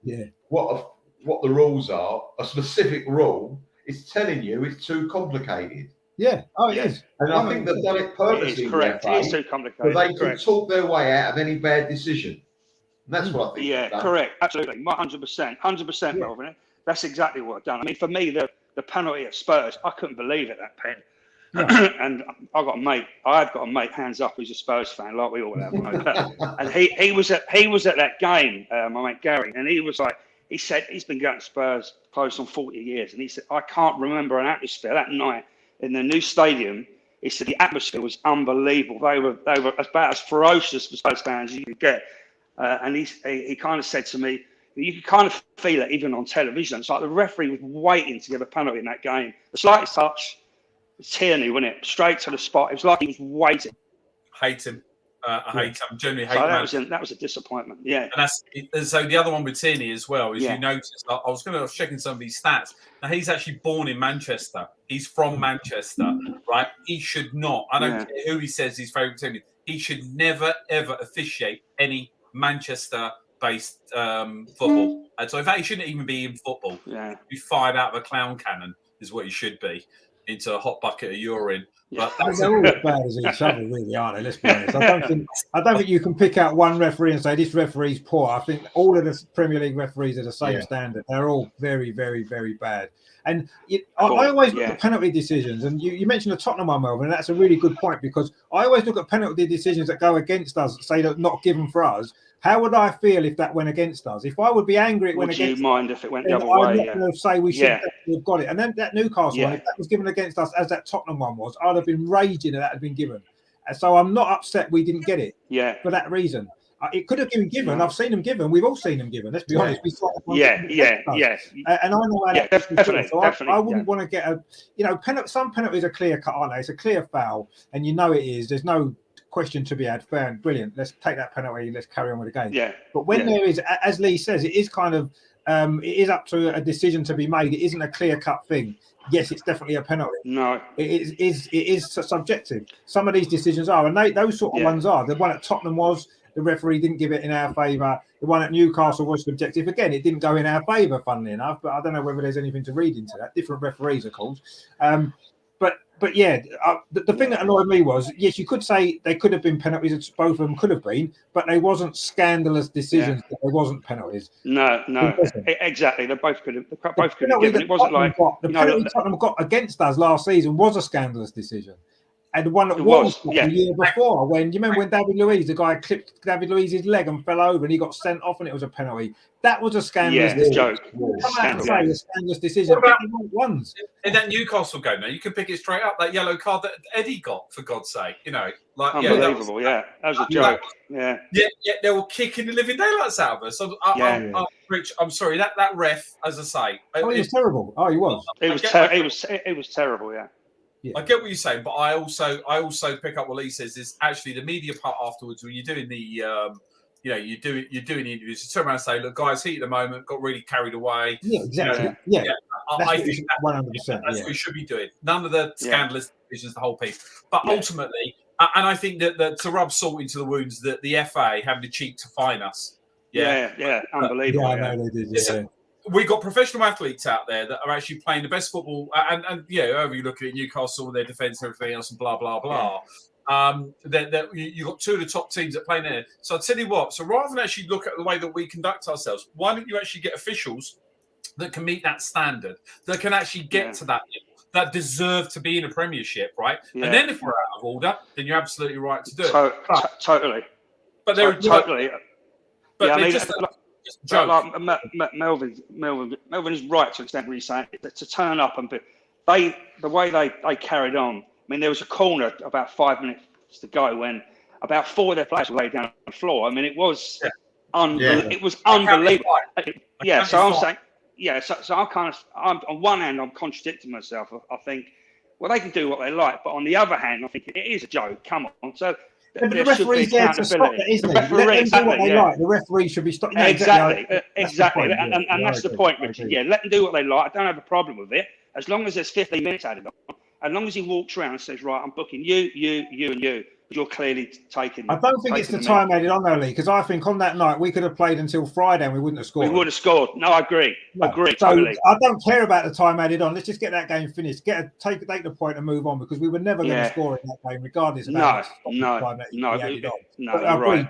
Speaker 2: what the rules are, a specific rule, it's telling you it's too complicated.
Speaker 1: Yeah. Oh, it is.
Speaker 2: And I think they've done it purposely.
Speaker 4: It is correct. It is too complicated.
Speaker 2: So they can talk their way out of any bad decision. And that's what I think.
Speaker 4: Yeah, correct. Absolutely. 100%. 100%, Melvin. That's exactly what I've done. I mean, for me, the penalty at Spurs, I couldn't believe it, that pen. And I've got a mate, hands up, who's a Spurs fan, like we all have. And he was at that game, my mate Gary, and he was like, he said he's been going to Spurs close on 40 years, and he said, I can't remember an atmosphere that night in the new stadium. He said the atmosphere was unbelievable. They were about as ferocious for Spurs fans as you could get. And he kind of said to me, you could kind of feel it even on television. It's like the referee was waiting to give a penalty in that game. The slightest touch, Tierney, wasn't it? Straight to the spot. It was like he was waiting.
Speaker 3: Hate him. I hate him. Generally hate him.
Speaker 4: That was a disappointment. Yeah.
Speaker 3: And so the other one with Tierney as well is you notice. I was checking some of these stats. Now he's actually born in Manchester. He's from Manchester, right? He should not. I don't care who he says his favourite team is. He should never ever officiate any Manchester-based football. And so in fact, he shouldn't even be in football. Yeah. Be fired out of a clown cannon is what he should be. Into a hot bucket of urine.
Speaker 1: Yeah. But they're all as bad as each other, really, aren't they? Let's be honest. I don't think you can pick out one referee and say this referee's poor. I think all of the Premier League referees are the same standard. They're all very, very, very bad. And I always look at penalty decisions, and you mentioned the Tottenham one, Melvin, and that's a really good point because I always look at penalty decisions that go against us, say that not given for us. How would I feel if that went against us? If I would be angry it went against us. Would you
Speaker 4: mind if it went the other way?
Speaker 1: I'm not going to say we should have got it. And then that Newcastle one, if that was given against us as that Tottenham one was, I'd have been raging that had been given. And so I'm not upset we didn't get it for that reason. It could have been given. I've seen them given. We've all seen them given. Let's be honest. And I know how
Speaker 4: definitely.
Speaker 1: So I wouldn't want to get some penalties are clear cut, aren't they? It's a clear foul, and you know it is. There's no question to be had. Fair and brilliant. Let's take that penalty. Let's carry on with the game. Yeah. But when there is, as Lee says, it is kind of it is up to a decision to be made. It isn't a clear cut thing. Yes, it's definitely a penalty.
Speaker 4: No,
Speaker 1: it is subjective. Some of these decisions are, and those sort of ones are. The one at Tottenham was the referee didn't give it in our favour. The one at Newcastle was subjective. Again, it didn't go in our favour, funnily enough. But I don't know whether there's anything to read into that. Different referees, of course. But yeah, the thing that annoyed me was, yes, you could say they could have been penalties, both of them could have been, but they wasn't scandalous decisions. They wasn't penalties.
Speaker 4: No, exactly. They both could have given. It wasn't like
Speaker 1: the penalty Tottenham got against us last season was a scandalous decision. And the one that was the year before, when you remember when David Luiz, the guy clipped David Luiz's leg and fell over, and he got sent off, and it was a penalty. That was a scandalous decision.
Speaker 4: Joke.
Speaker 1: Come out and say a scandalous decision.
Speaker 3: What about ones in that Newcastle game? Now you can pick it straight up. That yellow card that Eddie got, for God's sake, like
Speaker 4: unbelievable. That was a joke. Yeah,
Speaker 3: they were kicking the living daylights out of us. Rich, I'm sorry. That ref, as I say,
Speaker 1: he was terrible. Oh, he was.
Speaker 4: It was terrible. Yeah.
Speaker 3: I get what you're saying, but I also pick up what Lee says is actually the media part afterwards when you're doing the you're doing the interviews. You turn around and say, "Look, guys, heat at the moment, got really carried away."
Speaker 1: Yeah, exactly.
Speaker 3: I think
Speaker 1: 100%.
Speaker 3: That's what we should be doing. None of the scandalous decisions, the whole piece. But ultimately, and I think that to rub salt into the wounds, that the FA have the cheek to fine us.
Speaker 4: Unbelievable.
Speaker 1: I know they did. Yeah.
Speaker 3: We got professional athletes out there that are actually playing the best football, and however you look at it, Newcastle, their defence, and everything else, and blah blah blah. You've got two of the top teams that play there. So I'll tell you what. So rather than actually look at the way that we conduct ourselves, why don't you actually get officials that can meet that standard, that can actually get to that level, that deserve to be in a Premiership, right? And then if we're out of order, then you're absolutely right to do it.
Speaker 4: Totally.
Speaker 3: But they're
Speaker 4: totally.
Speaker 3: But
Speaker 4: I
Speaker 3: they're
Speaker 4: mean,
Speaker 3: just
Speaker 4: Melvin is right to the extent where he's saying to turn up and the way they carried on. I mean, there was a corner about 5 minutes to go when about 4 of their players were laid down on the floor. I mean, it was it was unbelievable. Yeah, so I'm saying, so I'm on one hand, I'm contradicting myself. I think, well, they can do what they like, but on the other hand, I think it is a joke. Come on, so.
Speaker 1: But the referee's there to stop it, isn't he? Let them do what they like. The referee should be stopping.
Speaker 4: Exactly. And that's the point, Richard. Yeah, let them do what they like. I don't have a problem with it. As long as there's 15 minutes added on. As long as he walks around and says, right, I'm booking you, and you. You're clearly taking.
Speaker 1: I don't think it's the time added on, though, Lee, because I think on that night we could have played until Friday and we wouldn't have scored.
Speaker 4: We would have scored. No, I agree.
Speaker 1: No.
Speaker 4: Agree.
Speaker 1: So
Speaker 4: totally.
Speaker 1: I don't care about the time added on. Let's just get that game finished. Take the point and move on, because we were never going to score in that game, regardless of how much time that added on.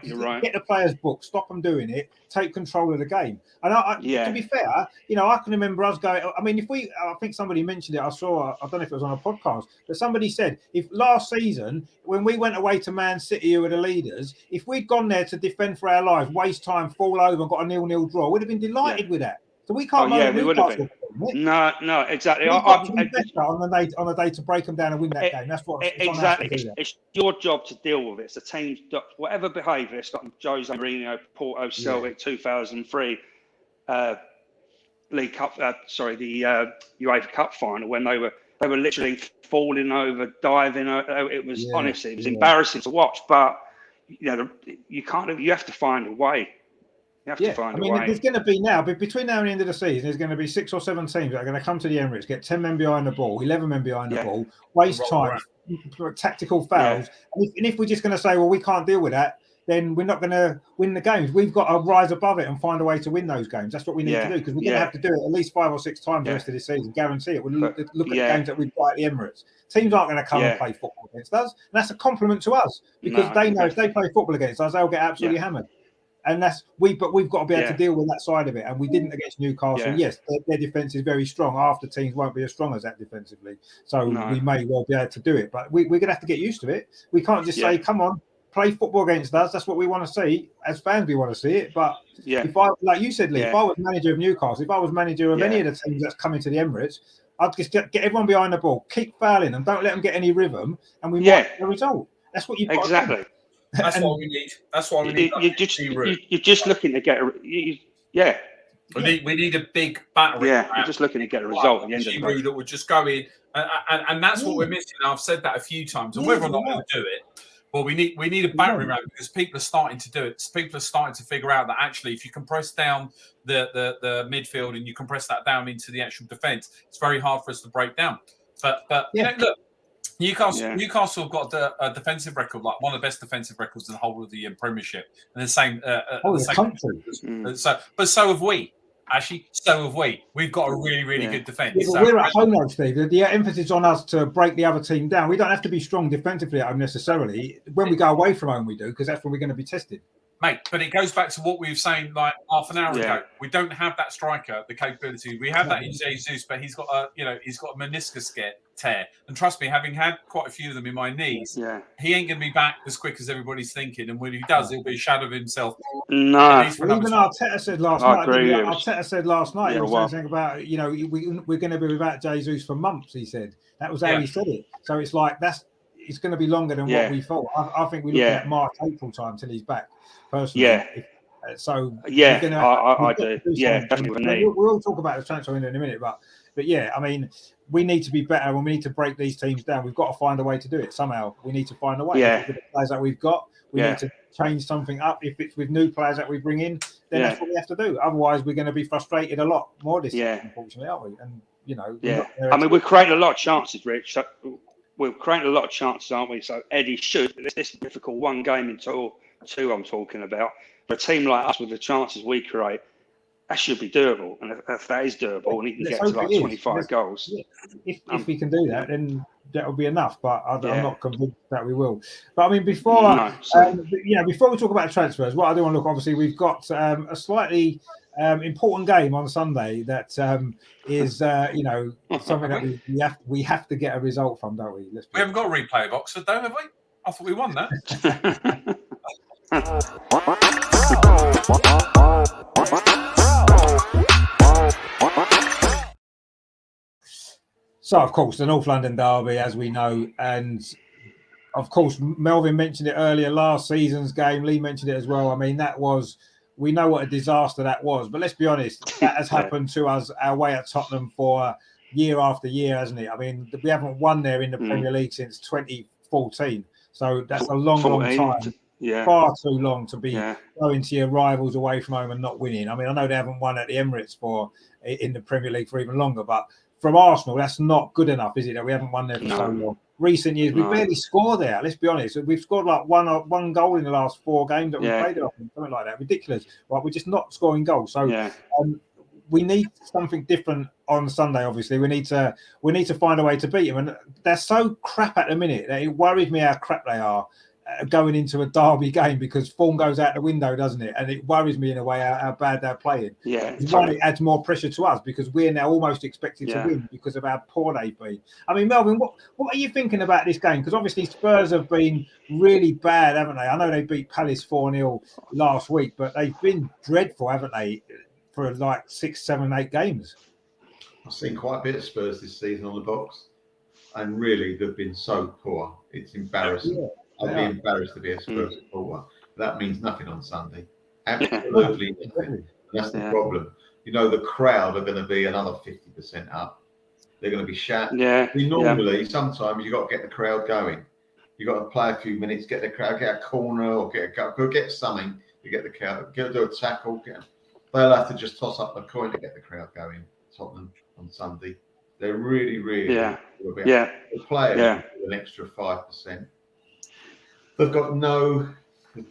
Speaker 4: You're right.
Speaker 1: Get the players booked. Stop them doing it. Take control of the game. And to be fair, I can remember us going. I mean, I think somebody mentioned it. I don't know if it was on a podcast, but somebody said if last season when we went away to Man City, who were the leaders, if we'd gone there to defend for our lives, waste time, fall over, and got a 0-0 draw, we'd have been delighted with that. So we can't.
Speaker 4: We would have been. No, exactly.
Speaker 1: We've got to be better on the day to break them down and win that game. That's what
Speaker 4: exactly. It's your job to deal with it. It's the team's whatever behaviour. It's like Jose Mourinho, Porto, Celtic, 2003 League Cup. The UEFA Cup final when they were literally falling over, diving. It was honestly, it was embarrassing to watch. But you have to find a way. You have to find a way.
Speaker 1: There's going to be now, but between now and the end of the season, there's going to be 6 or 7 teams that are going to come to the Emirates, get 10 men behind the ball, 11 men behind the ball, waste time, tactical fouls. And if we're just going to say, well, we can't deal with that, then we're not going to win the games. We've got to rise above it and find a way to win those games. That's what we need to do, because we're going to have to do it at least 5 or 6 times the rest of this season. Guarantee it. We'll look at the games that we've got at the Emirates. Teams aren't going to come and play football against us. And that's a compliment to us, because they know if they play football against us, they'll get absolutely hammered. And we've got to be able to deal with that side of it. And we didn't against Newcastle. Yes, their defence is very strong. Half the teams won't be as strong as that defensively. So we may well be able to do it. But we're going to have to get used to it. We can't just say, come on, play football against us. That's what we want to see. As fans, we want to see it. But if I, like you said, Lee, if I was manager of Newcastle, if I was manager of any of the teams that's coming to the Emirates, I'd just get everyone behind the ball, keep fouling them, don't let them get any rhythm, and we might get a result. That's what you've got to do.
Speaker 3: That's what we need. That's what we need.
Speaker 4: You're just looking to get
Speaker 3: we need a big battery.
Speaker 4: You're just looking to get a result at the end of the day.
Speaker 3: That would just go in, and that's what we're missing. I've said that a few times, and whether or not we'll do it, well, we need a battery round, because people are starting to do it. People are starting to figure out that actually, if you compress down the midfield and you compress that down into the actual defence, it's very hard for us to break down. But look. Newcastle have got a defensive record, like one of the best defensive records in the whole of the Premiership, and the same. But so have we. Actually, so have we. We've got a really, really good defence.
Speaker 1: Yeah, we're at home now, Steve. The emphasis on us to break the other team down. We don't have to be strong defensively at home necessarily. When we go away from home, we do, because that's when we're going to be tested.
Speaker 3: Mate, but it goes back to what we were saying like half an hour ago. We don't have that striker, the capability. We have that in Jesus, but he's got a meniscus tear. And trust me, having had quite a few of them in my knees, he ain't going to be back as quick as everybody's thinking. And when he does, he'll be a shadow of himself.
Speaker 4: No,
Speaker 1: even Arteta said last night. Arteta said last night. He was saying about we're going to be without Jesus for months. He said that was how he said it. So it's like it's going to be longer than what we thought. I think we're looking at March, April time till he's back. Personally, I do. Definitely. We'll talk about the transfer window in a minute, but I mean, we need to be better and we need to break these teams down. We've got to find a way to do it somehow. We need to find a way. With the players that we've got, we need to change something up. If it's with new players that we bring in, then that's what we have to do. Otherwise, we're going to be frustrated a lot more this season, unfortunately, aren't we? And
Speaker 4: I mean, we're creating a lot of chances, Rich. So we're creating a lot of chances, aren't we? So Eddie should. This difficult one game into 2 I'm talking about. For a team like us with the chances we create, that should be doable. And if that is doable, and he can get to like 25 goals.
Speaker 1: If we can do that, then that will be enough. But I'm
Speaker 4: Yeah.
Speaker 1: not convinced that we will. But I mean, before we talk about transfers, what I do want to look, obviously, we've got a slightly important game on Sunday that is something that we have to get a result from, don't we?
Speaker 3: We haven't got a replay box, so don't have we? I thought we won that.
Speaker 1: So, of course, the North London derby, as we know, and of course, Melvin mentioned it earlier, last season's game. Lee mentioned it as well. I mean, we know what a disaster that was. But let's be honest, that has happened to us our way at Tottenham for year after year, hasn't it? I mean, we haven't won there in the Premier League since 2014. So that's a long time.
Speaker 4: Yeah.
Speaker 1: Far too long to be going to your rivals away from home and not winning. I mean, I know they haven't won at the Emirates in the Premier League for even longer, but from Arsenal, that's not good enough, is it? That we haven't won there for so long. Recent years, we barely score there. Let's be honest. We've scored like one goal in the last 4 games that we played off, something like that. Ridiculous. Right? We're just not scoring goals. So we need something different on Sunday. Obviously, we need to find a way to beat them. And they're so crap at the minute that it worries me how crap they are going into a derby game, because form goes out the window, doesn't it? And it worries me in a way how bad they're playing.
Speaker 4: Yeah,
Speaker 1: it adds more pressure to us because we're now almost expected to win because of how poor they've been. I mean, Melvin, what are you thinking about this game? Because obviously Spurs have been really bad, haven't they? I know they beat Palace 4-0 last week, but they've been dreadful, haven't they, for like 6, 7, 8 games?
Speaker 2: I've seen quite a bit of Spurs this season on the box, and really they've been so poor. It's embarrassing.
Speaker 1: Yeah.
Speaker 2: I'd be embarrassed to be a Spurs supporter. That means nothing on Sunday. Absolutely nothing. That's the problem. You know, the crowd are going to be another 50% up. They're going to be shouting. Sometimes you've got to get the crowd going. You've got to play a few minutes, get the crowd, get a corner or get something to get the crowd, do a tackle. They'll have to just toss up the coin to get the crowd going. Tottenham on Sunday. They're really the players with an extra 5%. They've got no.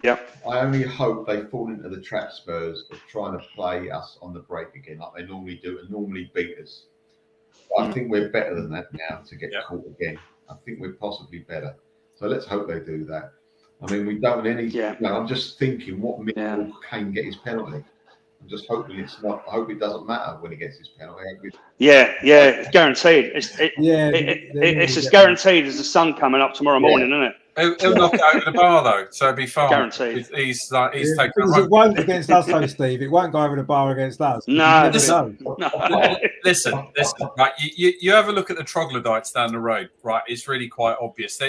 Speaker 2: I only hope they fall into the trap, Spurs, of trying to play us on the break again, like they normally do, and normally beat us. I think we're better than that now to get caught again. I think we're possibly better. So let's hope they do that. I mean, we don't any. I'm just thinking, what minute Kane get his penalty? I'm just hoping it's not. I hope it doesn't matter when he gets his penalty.
Speaker 4: It's guaranteed. It's as guaranteed as the sun coming up tomorrow morning, isn't it?
Speaker 3: He'll knock it over the bar though, so it'll be fine.
Speaker 4: Guaranteed.
Speaker 3: He's taking.
Speaker 1: It won't against us, though, Steve. It won't go over the bar against us.
Speaker 4: No.
Speaker 3: Listen. Right, you have a look at the troglodytes down the road. Right, it's really quite obvious.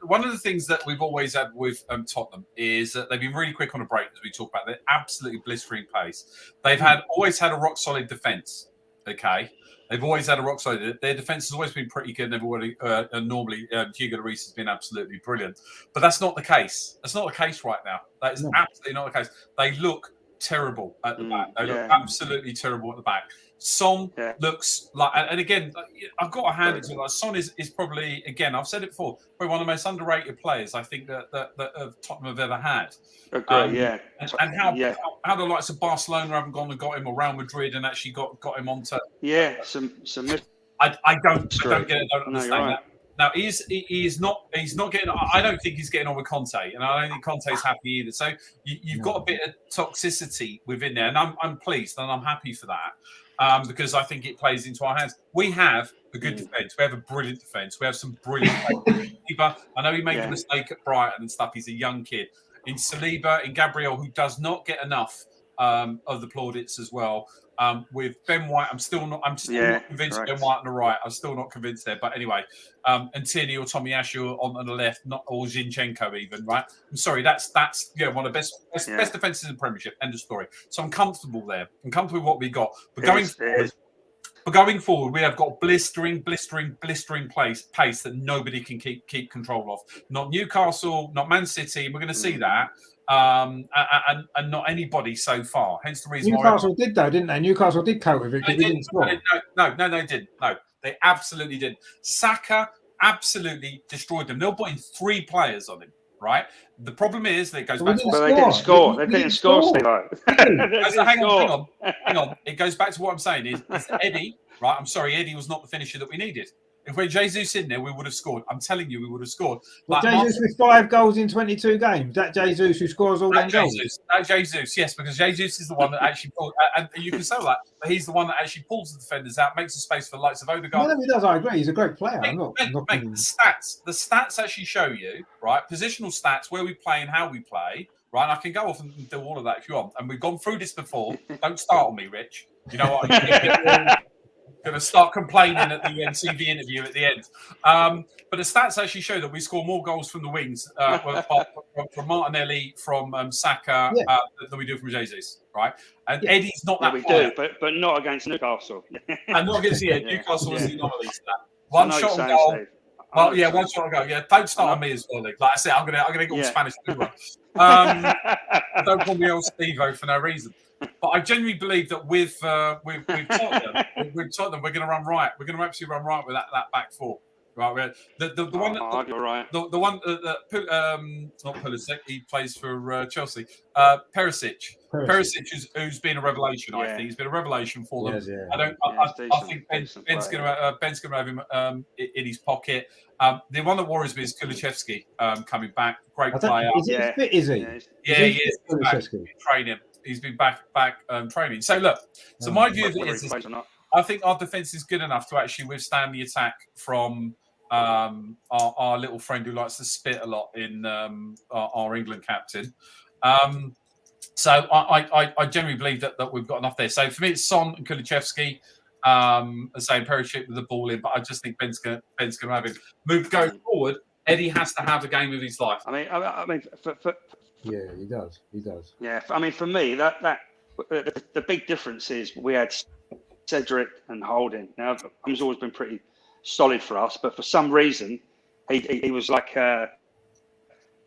Speaker 3: One of the things that we've always had with Tottenham is that they've been really quick on a break, as we talk about. They're absolutely blistering pace. They've always had a rock solid defence. Okay. They've always had a rock solid. Their defence has always been pretty good. They've already normally Hugo Lloris has been absolutely brilliant, but that's not the case. That's not the case right now. That is absolutely not the case. They look terrible at the back. They look absolutely terrible at the back. Son looks like, and again, I've got to hand it to him. Like, Son is probably, again, I've said it before, probably one of the most underrated players I think that Tottenham have ever had. And how the likes of Barcelona haven't gone and got him, or Real Madrid and actually got him onto. I don't get it. I don't understand that. Now he's not getting. I don't think he's getting on with Conte, and I don't think Conte's happy either. So you've got a bit of toxicity within there, and I'm pleased and I'm happy for that. Because I think it plays into our hands. We have a good defence. We have a brilliant defence. We have some brilliant Saliba. I know he made a mistake at Brighton and stuff. He's a young kid. In Saliba, in Gabriel, who does not get enough of the plaudits as well. With Ben White, I'm still not convinced. Correct. Ben White on the right, I'm still not convinced there. But anyway, and Tierney or Tomiyasu on the left, or Zinchenko even, right? I'm sorry, that's one of the best defenses in the Premiership. End of story. So I'm comfortable there. I'm comfortable with what we got. But going forward, we have got blistering pace that nobody can keep control of. Not Newcastle, not Man City. We're going to see that. And not anybody so far. Hence the reason
Speaker 1: Newcastle did, though, didn't they? Newcastle did cope with it.
Speaker 3: They didn't score. No, they didn't. No, they absolutely did. Saka absolutely destroyed them. They were putting 3 players on him. Right. The problem is that it goes back to
Speaker 4: they didn't score. They didn't score.
Speaker 3: Hang on. It goes back to what I'm saying. Is Eddie, right? I'm sorry, Eddie was not the finisher that we needed. If we had Jesus in there, we would have scored. I'm telling you, we would have scored.
Speaker 1: But Jesus with 5 goals in 22 games. That Jesus who scores all them goals.
Speaker 3: That Jesus, yes, because Jesus is the one that actually pulls, and you can say that, but he's the one that actually pulls the defenders out, makes a space for the likes of Odegaard.
Speaker 1: No, he does. I agree. He's a great player.
Speaker 3: The stats actually show you, right? Positional stats, where we play and how we play, right? And I can go off and do all of that if you want. And we've gone through this before. Don't start on me, Rich. You know what? I'm going to start complaining at the TV interview at the end. But the stats actually show that we score more goals from the wings, from Martinelli, from Saka, than we do from Jesus, right? And Eddie's not that player.
Speaker 4: We do, but not against Newcastle.
Speaker 3: And not against Newcastle is the anomaly to that. One shot on goal. Well, yeah, one shot on goal. Yeah, don't start on me as well, Luke. Like I said, I'm gonna get all Spanish. Don't call me old Steve-O for no reason. But I genuinely believe that with Tottenham, we're going to run right. We're going to absolutely run right with that back four. Right, the one that
Speaker 4: you're right.
Speaker 3: The one not Pulisic. He plays for Chelsea. Perisic, who's been a revelation. I think he's been a revelation for them.
Speaker 1: Yes, yeah.
Speaker 3: I think Ben's going to have him in his pocket. The one that worries me is Kulusevski coming back. Great player.
Speaker 1: Is he fit? Is he?
Speaker 3: Yeah, he is. Training. He's been back training. So look. So my view of it is I think our defence is good enough to actually withstand the attack from our little friend who likes to spit a lot in our England captain. So I generally believe that we've got enough there. So for me, it's Son and Kulusevski. Saying Perisic with the ball in, but I just think Ben's going to have him. Going forward, Eddie has to have a game of his life.
Speaker 4: I mean,
Speaker 1: yeah, he does.
Speaker 4: Yeah, I mean, for me, the big difference is we had Cedric and Holding. Now, he's always been pretty solid for us, but for some reason, he was like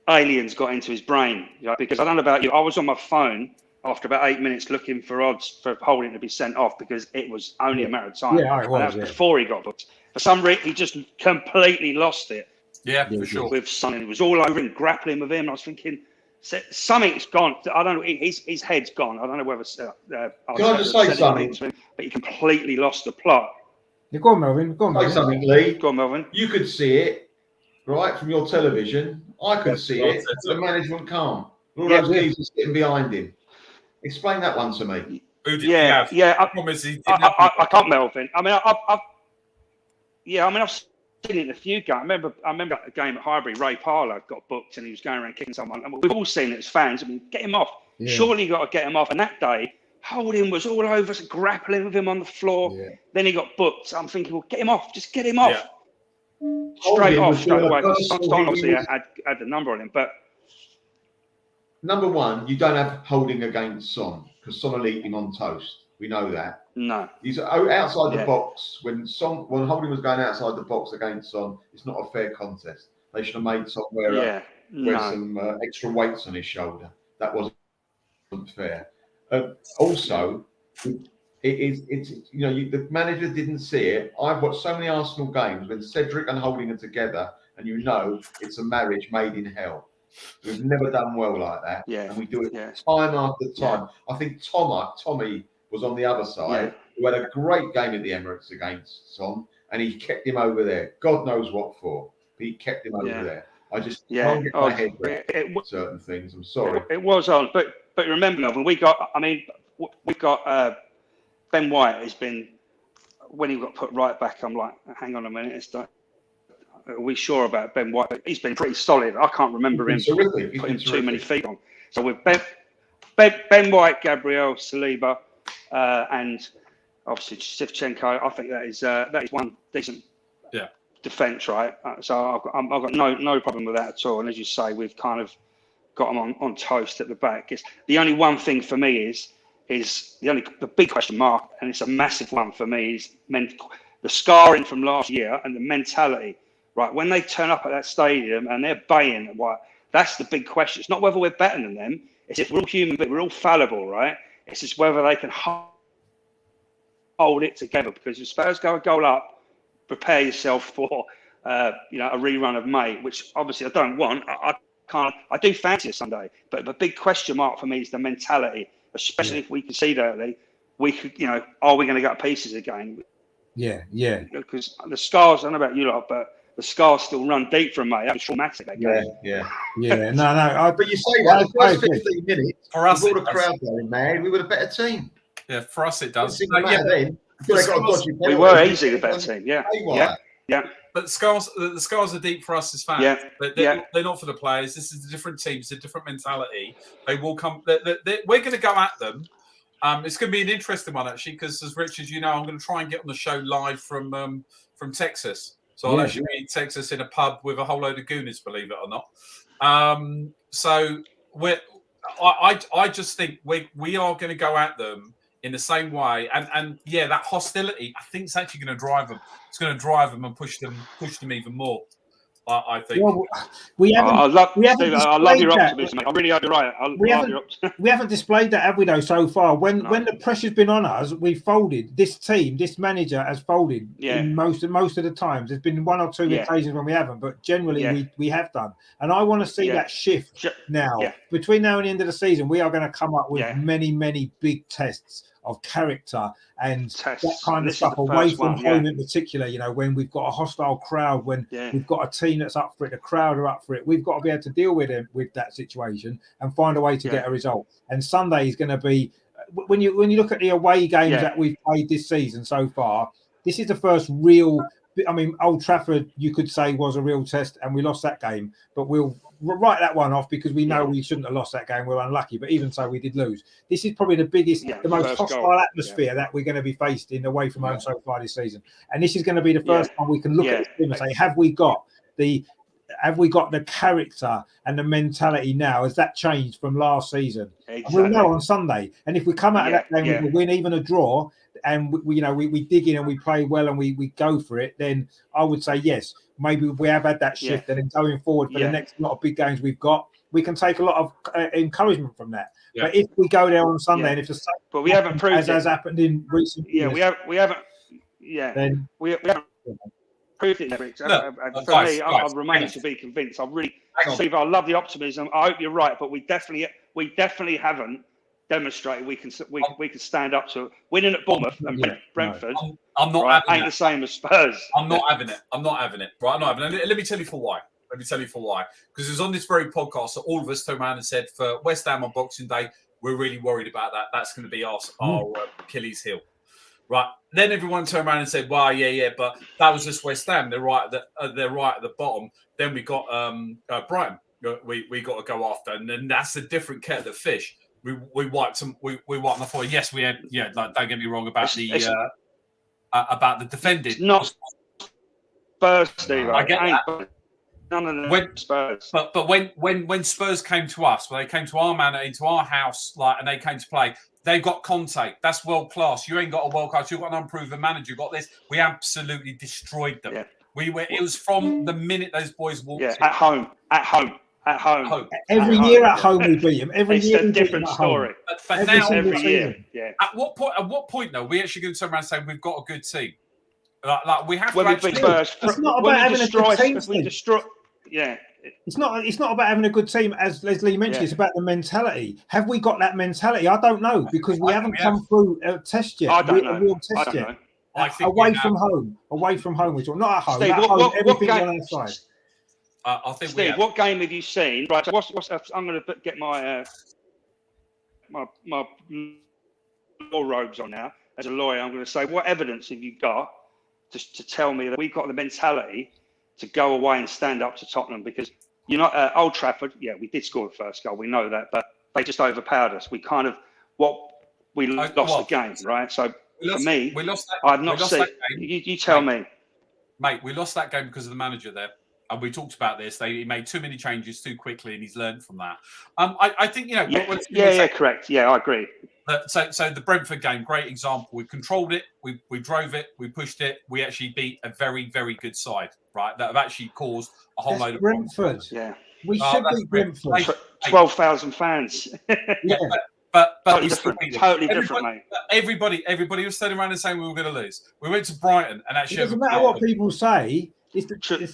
Speaker 4: aliens got into his brain. Because I don't know about you, I was on my phone after about 8 minutes looking for odds for Holding to be sent off because it was only a matter of time.
Speaker 1: Yeah, it was.
Speaker 4: Before he got booked. For some reason, he just completely lost it.
Speaker 3: Yeah, for sure.
Speaker 4: With Son, it was all over him, grappling with him. I was thinking, something's gone. I don't know. His head's gone. I don't know whether.
Speaker 2: Can I just say something?
Speaker 4: But he completely lost the plot.
Speaker 1: Yeah, go on, Melvin.
Speaker 2: Say something, Lee.
Speaker 4: Go on, Melvin.
Speaker 2: You could see it, right, from your television. I could see it. The management can't. All those guys are sitting behind him. Explain that one to me.
Speaker 3: Who did he have?
Speaker 4: Yeah.
Speaker 3: I promise he didn't
Speaker 4: I can't, Melvin. I mean, I've seen it in a few games. I remember a game at Highbury. Ray Parlour got booked and he was going around kicking someone. And we've all seen it as fans. I mean, get him off. Yeah. Surely you got to get him off. And that day, Holding was all over us, grappling with him on the floor. Yeah. Then he got booked. I'm thinking, well, get him off. Just get him off. Yeah. Straight away. Obviously, I had the number on him. But
Speaker 2: number one, you don't have Holding against Son because Son will eat him on toast. We know that.
Speaker 4: No.
Speaker 2: He's outside the box. When Holding was going outside the box against Son, it's not a fair contest. They should have made Son wear some extra weights on his shoulder. That wasn't fair. Also, the manager didn't see it. I've watched so many Arsenal games when Cedric and Holding are together, and it's a marriage made in hell. We've never done well like that, and we do it time after time. I think Tommy was on the other side, who had a great game at the Emirates against Son, and he kept him over there. God knows what for, but he kept him over there. I just can't get my head around certain things. I'm sorry.
Speaker 4: It was on, but remember, Melvin, we've got Ben White has been, when he got put right back, I'm like, hang on a minute, are we sure about Ben White? He's been pretty solid. I can't remember him putting too many feet on. So with Ben White, Gabriel, Saliba, and obviously Shevchenko, I think that is one decent defence, right? So I've got no problem with that at all. And as you say, we've kind of got them on toast at the back. The only one thing for me is the big question mark, and it's a massive one for me, is the scarring from last year and the mentality. Right, when they turn up at that stadium and they're baying, that's the big question. It's not whether we're better than them. It's if we're all human, but we're all fallible, right? It's just whether they can hold it together. Because if Spurs go a goal up, prepare yourself for a rerun of May, which obviously I don't want. I can't. I do fancy a Sunday, but the big question mark for me is the mentality. Especially if we can see that we could, are we going to get pieces again?
Speaker 1: Yeah.
Speaker 4: Because the Scars, I don't know about you lot, but the Scars still run deep from me. That was traumatic. That game.
Speaker 2: Yeah.
Speaker 1: No.
Speaker 2: But you say that the first 15 minutes,
Speaker 3: for us,
Speaker 2: with all the crowd going mad, we were a better team.
Speaker 3: Yeah, for us it does.
Speaker 2: It didn't matter then. They got a dodgy
Speaker 4: We were easily the better team. Yeah.
Speaker 3: But the scars are deep for us as fans.
Speaker 4: Yeah.
Speaker 3: They're not for the players. This is a different team. It's a different mentality. They will come. We're going to go at them. It's going to be an interesting one actually, because as Rich, as you know, I'm going to try and get on the show live from Texas. So I'll actually be in Texas in a pub with a whole load of gooners, believe it or not. So I just think we are going to go at them in the same way, and that hostility, I think, is actually going to drive them. It's going to drive them and push them even more. I think.
Speaker 1: Well, I love
Speaker 4: your optimism, mate. I really hope you're right.
Speaker 1: We haven't displayed that, have we, though, so far? When the pressure's been on us, we've folded. This team, this manager has folded in most of the times. There's been one or two occasions when we haven't, but generally we have done. And I want to see that shift now. Between now and the end of the season, we are going to come up with many, many big tests of character and that kind of stuff away from home in particular, when we've got a hostile crowd, when we've got a team that's up for it, the crowd are up for it, we've got to be able to deal with that situation and find a way to get a result. And Sunday is going to be, when you look at the away games that we've played this season so far, this is the first real, Old Trafford, you could say, was a real test and we lost that game, but we'll write that one off because we know we shouldn't have lost that game. We're unlucky, but even so, we did lose. This is probably the biggest, the most hostile atmosphere that we're going to be faced in away from home so far this season. And this is going to be the first time we can look at the team and say, have we got the character and the mentality now? Has that changed from last season? Exactly. We'll know on Sunday. And if we come out of that game with a win, even a draw, and we dig in and we play well and we go for it, then I would say yes, maybe we have had that shift, and then going forward for the next lot of big games we've got, we can take a lot of encouragement from that. But if we go there on Sunday and if the same,
Speaker 4: but we haven't proved
Speaker 1: as has happened in recent years,
Speaker 4: we haven't proved it. For me, I remain to be convinced. Steve, I love the optimism. I hope you're right, but we definitely haven't demonstrated we can stand up to winning at Bournemouth and Brentford.
Speaker 3: I'm not
Speaker 4: ain't the same as Spurs.
Speaker 3: I'm not having it. Right, I'm not having it. Let me tell you for why. Because it was on this very podcast that all of us turned around and said, for West Ham on Boxing Day, we're really worried about that. That's going to be our Achilles heel. Right. Then everyone turned around and said, well, but that was just West Ham. They're right at the bottom. Then we got Brighton. We got to go after, and then that's a different kettle of fish. We wiped them. We wiped them before. Yes, we had. Don't get me wrong about the defending.
Speaker 4: It's not Spurs, Steve.
Speaker 3: I get that.
Speaker 4: None of them Spurs.
Speaker 3: But when Spurs came to us, when they came to our manor, into our house, and they came to play, they've got Conte. That's world class. You ain't got a world class. You've got an unproven manager. You've got this. We absolutely destroyed them. Yeah. It was from the minute those boys walked in.
Speaker 4: At home.
Speaker 1: Every year at home we beat them. Every year
Speaker 4: it's a different story.
Speaker 3: But now,
Speaker 4: every year. Yeah.
Speaker 3: At what point though, we actually going to turn around and say we've got a good team? Like we have
Speaker 4: when
Speaker 3: to.
Speaker 1: It's not about having a good team. It's not about having a good team, as Leslie mentioned. It's about the mentality. Have we got that mentality? I don't know, because we haven't come through a test yet.
Speaker 4: I don't know.
Speaker 3: I think
Speaker 1: away from home, we're talking, not at home.
Speaker 4: Steve,
Speaker 1: at home, everything's on our side.
Speaker 3: I think
Speaker 4: Steve, what game have you seen? Right, so I'm going to get my my law robes on now. As a lawyer, I'm going to say, what evidence have you got to tell me that we've got the mentality to go away and stand up to Tottenham? Because you're not at Old Trafford. Yeah, we did score the first goal. We know that, but they just overpowered us. We lost the game, right? So for me, I've not seen. You tell me,
Speaker 3: mate. We lost that game because of the manager there. And we talked about this. He made too many changes too quickly, and he's learned from that. I think
Speaker 4: correct. Yeah, I agree.
Speaker 3: So the Brentford game, great example. We controlled it, we drove it, we pushed it. We actually beat a very, very good side, right? That have actually caused a whole load of
Speaker 1: Brentford.
Speaker 3: Problems.
Speaker 4: Yeah,
Speaker 1: we should beat Brentford.
Speaker 4: 12,000 fans.
Speaker 3: Yeah. But
Speaker 4: totally different, mate.
Speaker 3: Everybody was standing around and saying we were going to lose. We went to Brighton and actually.
Speaker 1: It doesn't matter what people say.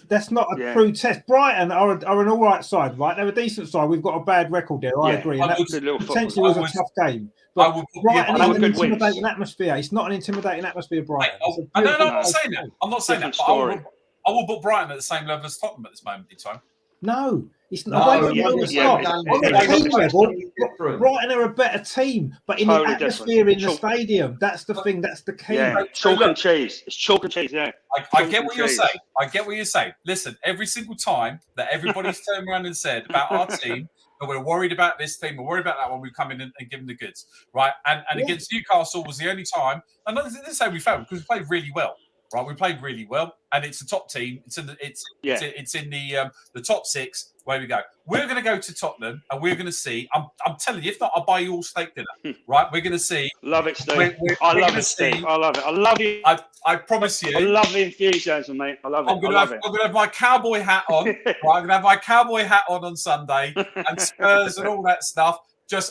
Speaker 1: That's not a true test. Brighton are an all right side, right? They're a decent side. We've got a bad record there. I agree. And that potentially was a tough game. But Brighton is an intimidating atmosphere. It's not an intimidating atmosphere, Brighton.
Speaker 3: I'm not saying that. I'm not saying that. But I will put Brighton at the same level as Tottenham at this moment in time.
Speaker 1: No, it's not. On the team level, Brighton are a better team, but in the atmosphere in the stadium, that's the thing. That's the key.
Speaker 4: Yeah, chalk and cheese. It's chalk and cheese. Yeah,
Speaker 3: I get what you're saying. I get what you're saying. Listen, every single time that everybody's turned around and said about our team that we're worried about this team, we're worried about that one, we come in and give them the goods, right? And against Newcastle was the only time. And I didn't say we failed because we played really well. Right, we played really well, and it's a top team. It's in the top 6. Where we go, we're going to go to Tottenham, and we're going to see. I'm telling you, if not, I'll buy you all steak dinner. Right, we're going to see.
Speaker 4: Love it, Steve. I love it, Steve. I love it. I love you.
Speaker 3: I promise you.
Speaker 4: I love the enthusiasm, mate. I love it.
Speaker 3: I'm going to have my cowboy hat on. Right, I'm going to have my cowboy hat on Sunday, and Spurs and all that stuff.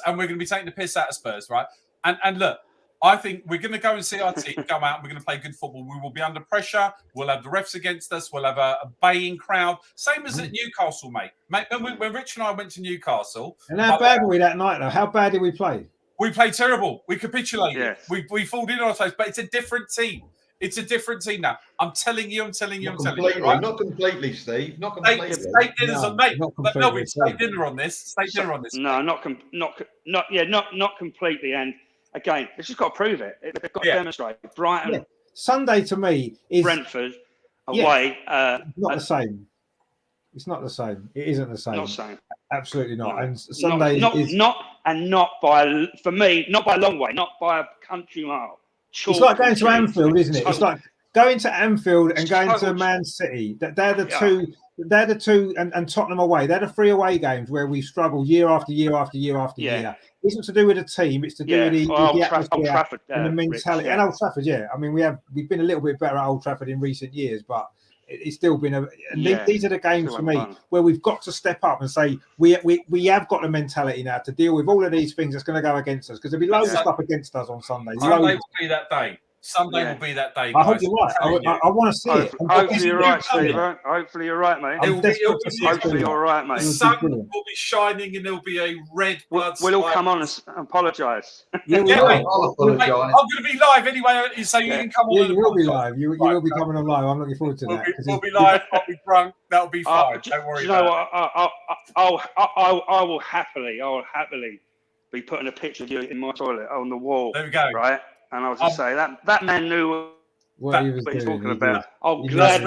Speaker 3: And we're going to be taking the piss out of Spurs, right? And look. I think we're going to go and see our team come out and we're going to play good football. We will be under pressure. We'll have the refs against us. We'll have a baying crowd. Same as at Newcastle, mate. When Rich and I went to Newcastle.
Speaker 1: And how bad were we that night, though? How bad did we play?
Speaker 3: We played terrible. We capitulated. Yes. We falled in on our toes, but it's a different team. It's a different team now. I'm telling you. Right?
Speaker 2: Not completely, Steve. Not completely.
Speaker 3: Steak dinners on mate. Melvin, steak dinner on this. Steak dinner on this.
Speaker 4: No, not completely. And again, they've just got to prove it. They've got to demonstrate. Brighton.
Speaker 1: Yeah. Sunday to me is
Speaker 4: Brentford away.
Speaker 1: Not the same. It's not the same. It isn't the same.
Speaker 4: Not the same.
Speaker 1: Absolutely not.
Speaker 4: No.
Speaker 1: And Sunday
Speaker 4: not by a long way, not by a country mile.
Speaker 1: It's like going to Anfield, isn't it? It's like going to Anfield and going to Man City. They're the two. They're the two, and Tottenham away. They're the 3 away games where we struggle year after year after year after year. It isn't to do with the team; it's to do with the atmosphere and the mentality. And Old Trafford, I mean, we've been a little bit better at Old Trafford in recent years, but it's still been these are the games for me where we've got to step up and say we have got the mentality now to deal with all of these things that's going to go against us, because there'll be loads of stuff against us on Sunday.
Speaker 3: Sunday will be that day. Sunday will be that day.
Speaker 1: I hope you're right. I want to see it.
Speaker 4: Hopefully you're right, Steve. Hopefully you're right, mate. Hopefully you're right, mate.
Speaker 3: The sun will be shining and there'll be a red blood.
Speaker 4: We'll all come on and apologise.
Speaker 1: Yeah,
Speaker 2: I'll apologise.
Speaker 3: I'm going to be live anyway, so you can come on.
Speaker 1: Yeah, you will be live. You will be coming on live. I'm looking forward to that.
Speaker 3: We'll be live. I'll be drunk. That'll be fine. Don't worry.
Speaker 4: You know what? I will happily be putting a picture of you in my toilet on the wall.
Speaker 3: There we go.
Speaker 4: Right. And I was just say that man knew
Speaker 1: what he was
Speaker 4: talking about. I'm glad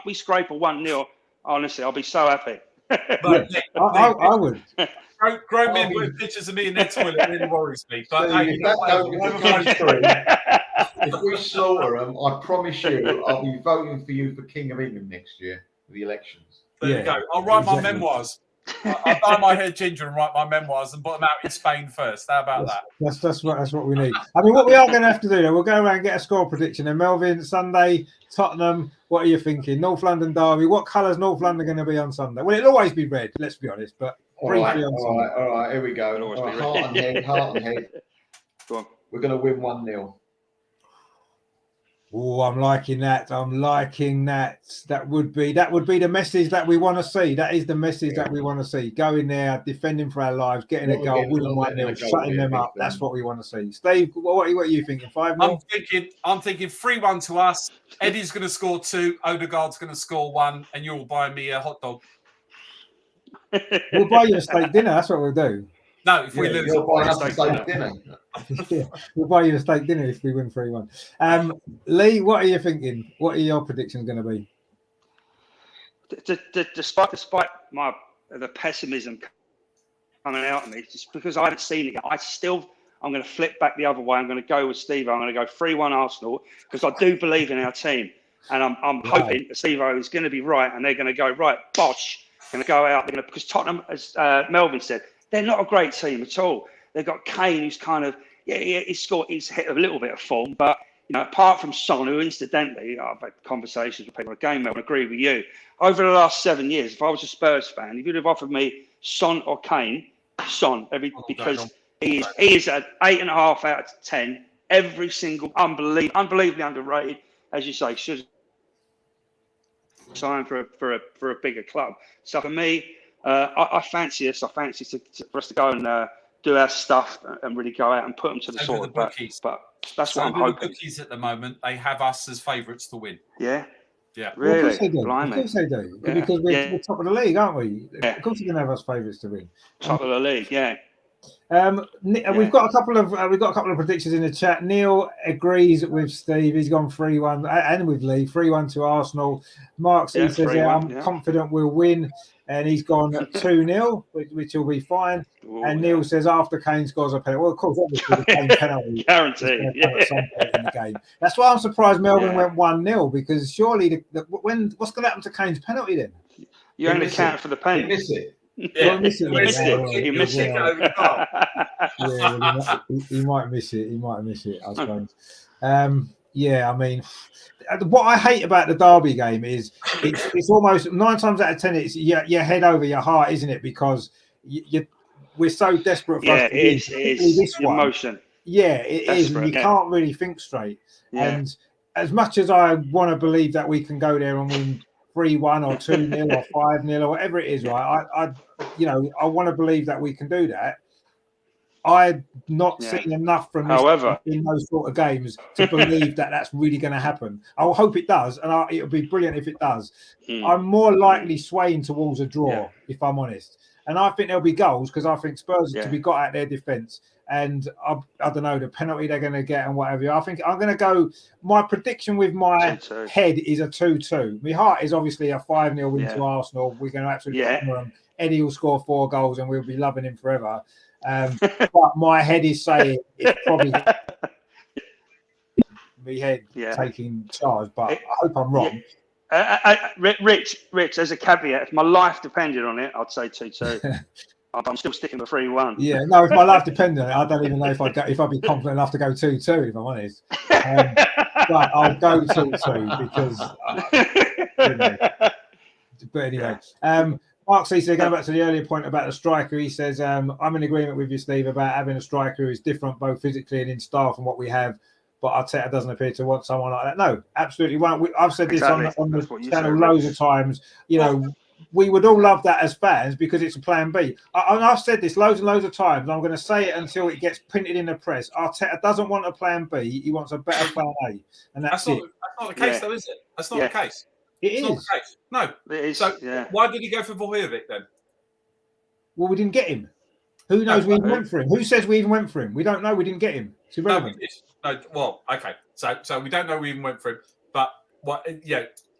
Speaker 4: we scrape a 1-0. Honestly, I'll be so happy.
Speaker 1: I would.
Speaker 3: Grown men with pictures of me in their toilet really worries me. But
Speaker 2: if we slaughter them, I promise you, I'll be voting for you for King of England next year for the elections.
Speaker 3: There you go. I'll write my memoirs. I'll dye my hair ginger and write my memoirs and put them out in Spain first. How about that?
Speaker 1: That's what we need. I mean, what we are going to have to do, though, we'll go around and get a score prediction. And Melvin, Sunday, Tottenham, what are you thinking? North London derby. What colours North London going to be on Sunday? Well, it'll always be red, let's be honest. But briefly on Sunday.
Speaker 2: All right, here we go. Heart and head.
Speaker 4: Go on.
Speaker 2: We're going to win 1-0.
Speaker 1: Oh, I'm liking that. That would be the message that we want to see. That is the message that we want to see. Going there, defending for our lives, getting a goal, winning 1-0, shutting them up. That's what we want to see. Steve, what are you thinking? 5-0?
Speaker 3: I'm thinking 3-1 to us. Eddie's going to score 2. Odegaard's going to score 1, and you're all buying me a hot dog.
Speaker 1: We'll buy you a steak dinner. That's what we'll do.
Speaker 3: No, if we lose,
Speaker 2: we'll buy us a steak dinner.
Speaker 1: We'll buy you a steak dinner if we win 3-1. Lee, what are you thinking? What are your predictions going to be?
Speaker 4: Despite the pessimism coming out of me, just because I haven't seen it yet, I'm going to flip back the other way. I'm going to go with Steve. I'm going to go 3-1 Arsenal because I do believe in our team, and I'm hoping that Steve is going to be right, and they're going to go right. Bosh, going to go out. Because Tottenham, as Melvin said, they're not a great team at all. They've got Kane, who's kind of he's hit a little bit of form, but apart from Son, who incidentally I've had conversations with people again, Mel, and agree with you. Over the last 7 years, if I was a Spurs fan, if you'd have offered me Son or Kane, Son, because he is at 8.5 out of 10. Every single unbelievably underrated, as you say, sign for a bigger club. So for me, I fancy us. I fancy for us to go and do our stuff and really go out and put them to the sword. But that's what I'm hoping.
Speaker 3: The bookies at the moment, they have us as favourites to win.
Speaker 4: Yeah.
Speaker 3: Yeah.
Speaker 4: Really?
Speaker 1: Well, of course they do.
Speaker 4: Blimey.
Speaker 1: Of course they do.
Speaker 4: Yeah.
Speaker 1: Because we're top of the league, aren't we?
Speaker 4: Yeah.
Speaker 1: Of course they're going to have us favourites to win.
Speaker 4: Top of the league, yeah.
Speaker 1: We've got a couple of predictions in the chat. Neil agrees with Steve. He's gone 3-1, and with Lee 3-1 to Arsenal. Mark says, "I'm confident we'll win," and he's gone 2-0, which will be fine.
Speaker 4: Ooh,
Speaker 1: and Neil says after Kane scores a penalty. Well, of course, obviously the Kane penalty
Speaker 4: guaranteed.
Speaker 1: At some point in the game. That's why I'm surprised Melbourne went 1-0, because surely what's going to happen to Kane's penalty then?
Speaker 4: You only count for the pain.
Speaker 2: You miss it.
Speaker 3: Yeah,
Speaker 1: he miss it.
Speaker 3: You miss it.
Speaker 1: He might miss it. He might miss it, I suppose. I mean, what I hate about the derby game is it's almost 9 times out of 10 it's your head over your heart, isn't it? Because we're so desperate for us to win.
Speaker 4: It is
Speaker 1: this one.
Speaker 4: Emotion.
Speaker 1: Yeah, it is. And you can't really think straight. Yeah. And as much as I want to believe that we can go there and win 3-1 or 2-0 or 5-0 or whatever it is, right? I want to believe that we can do that. I've not seen enough from this in those sort of games to believe that that's really going to happen. I hope it does, and it'll be brilliant if it does. I'm more likely swaying towards a draw, if I'm honest. And I think there'll be goals because I think Spurs are to be got out their defence. And I don't know, the penalty they're going to get and whatever. I think I'm going to go. My prediction with my 2-2. Head is a 2-2. My heart is obviously a 5-0 win to Arsenal. We're going to absolutely hammer them. Eddie will score 4 goals and we'll be loving him forever. But my head is saying it's probably my head taking charge. But I hope I'm wrong.
Speaker 4: Rich, there's a caveat. If my life depended on it, I'd say 2-2. I'm still sticking with 3-1.
Speaker 1: Yeah, no, if my life depended on it, I don't even know if I'd be confident enough to go 2-2, if I'm honest. But I'll go 2-2 because, but anyway. Mark C said, going back to the earlier point about the striker, he says, I'm in agreement with you, Steve, about having a striker who is different both physically and in style from what we have. But Arteta doesn't appear to want someone like that. No, absolutely won't. I've said this on the channel loads of times. We would all love that as fans because it's a plan B. I've said this loads and loads of times. And I'm going to say it until it gets printed in the press. Arteta doesn't want a plan B. He wants a better plan A. And that's it.
Speaker 3: That's not the case, though, is it? That's not the case.
Speaker 1: It is.
Speaker 3: Not the case. No.
Speaker 4: It is.
Speaker 3: So why did he go for Vojovic then?
Speaker 1: Well, we didn't get him. Who knows we even went for him? Who says we even went for him? We don't know. We didn't get him. It's irrelevant.
Speaker 3: Okay. So we don't know we even went for him. But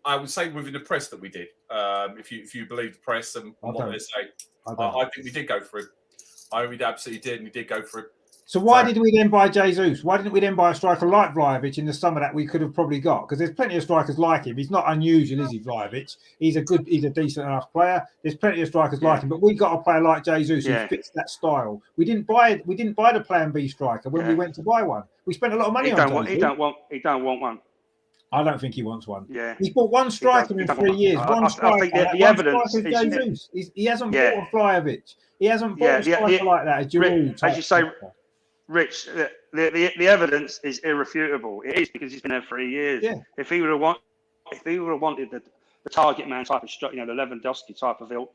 Speaker 3: I would say within the press that we did. If you believe the press and what they say, I think we did go for him. We absolutely did, and we did go for him.
Speaker 1: So why did we then buy Jesus? Why didn't we then buy a striker like Vlahovic in the summer that we could have probably got? Because there's plenty of strikers like him. He's not unusual, is he, Vlahovic? He's a decent enough player. There's plenty of strikers like him, but we got a player like Jesus who fits that style. We didn't buy the plan B striker when we went to buy one. We spent a lot of money on Jesus. He don't want one. I don't think he wants one.
Speaker 4: Yeah,
Speaker 1: he's bought one striker in 3 years. I think the evidence is Jesus. He hasn't bought a Vlahovic. He hasn't bought a striker like that.
Speaker 4: As you say, Rich, the evidence is irrefutable. It is because he's been there 3 years.
Speaker 1: Yeah.
Speaker 4: If he would have wanted the target man type of the Lewandowski type of ilk,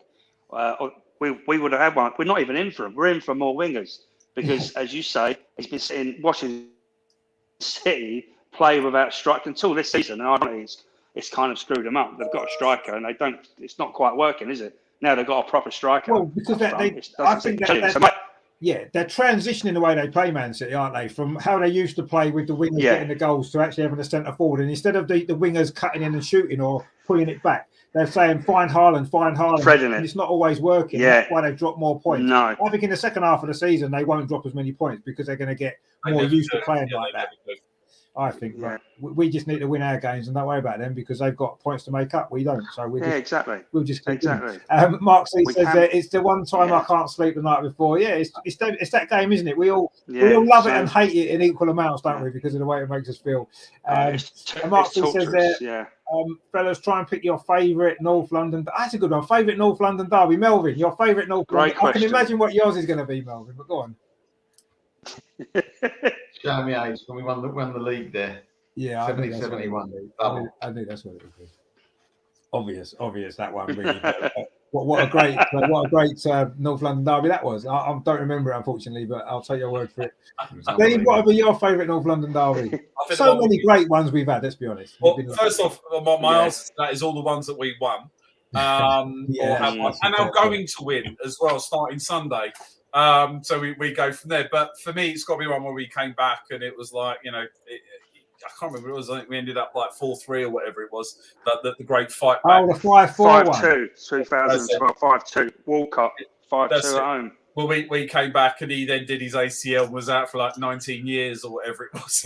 Speaker 4: we would have had one. We're not even in for him. We're in for more wingers because, as you say, he's been sitting watching City play without striker until this season, and ironically, it's kind of screwed them up. They've got a striker, and they don't. It's not quite working, is it? Now they've got a proper striker.
Speaker 1: Well, because they're transitioning the way they play, Man City, aren't they? From how they used to play with the wingers getting the goals to actually having a centre forward, and instead of the wingers cutting in and shooting or pulling it back, they're saying find Haaland, and it's not always working.
Speaker 4: Yeah.
Speaker 1: That's why they've dropped more points.
Speaker 4: No.
Speaker 1: I think in the second half of the season they won't drop as many points because they're going to get more used to playing like that. I think we just need to win our games and don't worry about them because they've got points to make up. We don't, so we'll just keep
Speaker 4: exactly.
Speaker 1: Mark C says it's the one time I can't sleep the night before. Yeah, it's that game, isn't it? We all love it and hate it in equal amounts, don't we? Because of the way it makes us feel. And Mark C says fellas, try and pick your favourite North London. That's a good one. Favourite North London derby, Melvin. Your favourite North London. I can imagine what yours is going to be, Melvin. But go on.
Speaker 2: Show me age when we won the league there.
Speaker 1: Yeah,
Speaker 2: 71.
Speaker 1: I think that's what it would be. Obvious that one really. What a great North London derby that was. I don't remember it, unfortunately, but I'll take your word for it. Steve, what would be your favourite North London derby? So many great ones we've had. Let's be honest.
Speaker 3: Well, first off, my answer to that is all the ones that we won, or have won, and are going to win as well, starting Sunday. So we go from there. But for me, it's got to be one where we came back and it was like, you know, I can't remember. It was like we ended up like 4-3 or whatever it was. The great fight back.
Speaker 1: Oh, the 5-4
Speaker 4: 5-2, 2012, 5-2. Walcott, 5-2 at home.
Speaker 3: Well, we came back and he then did his ACL and was out for like 19 years or whatever it was.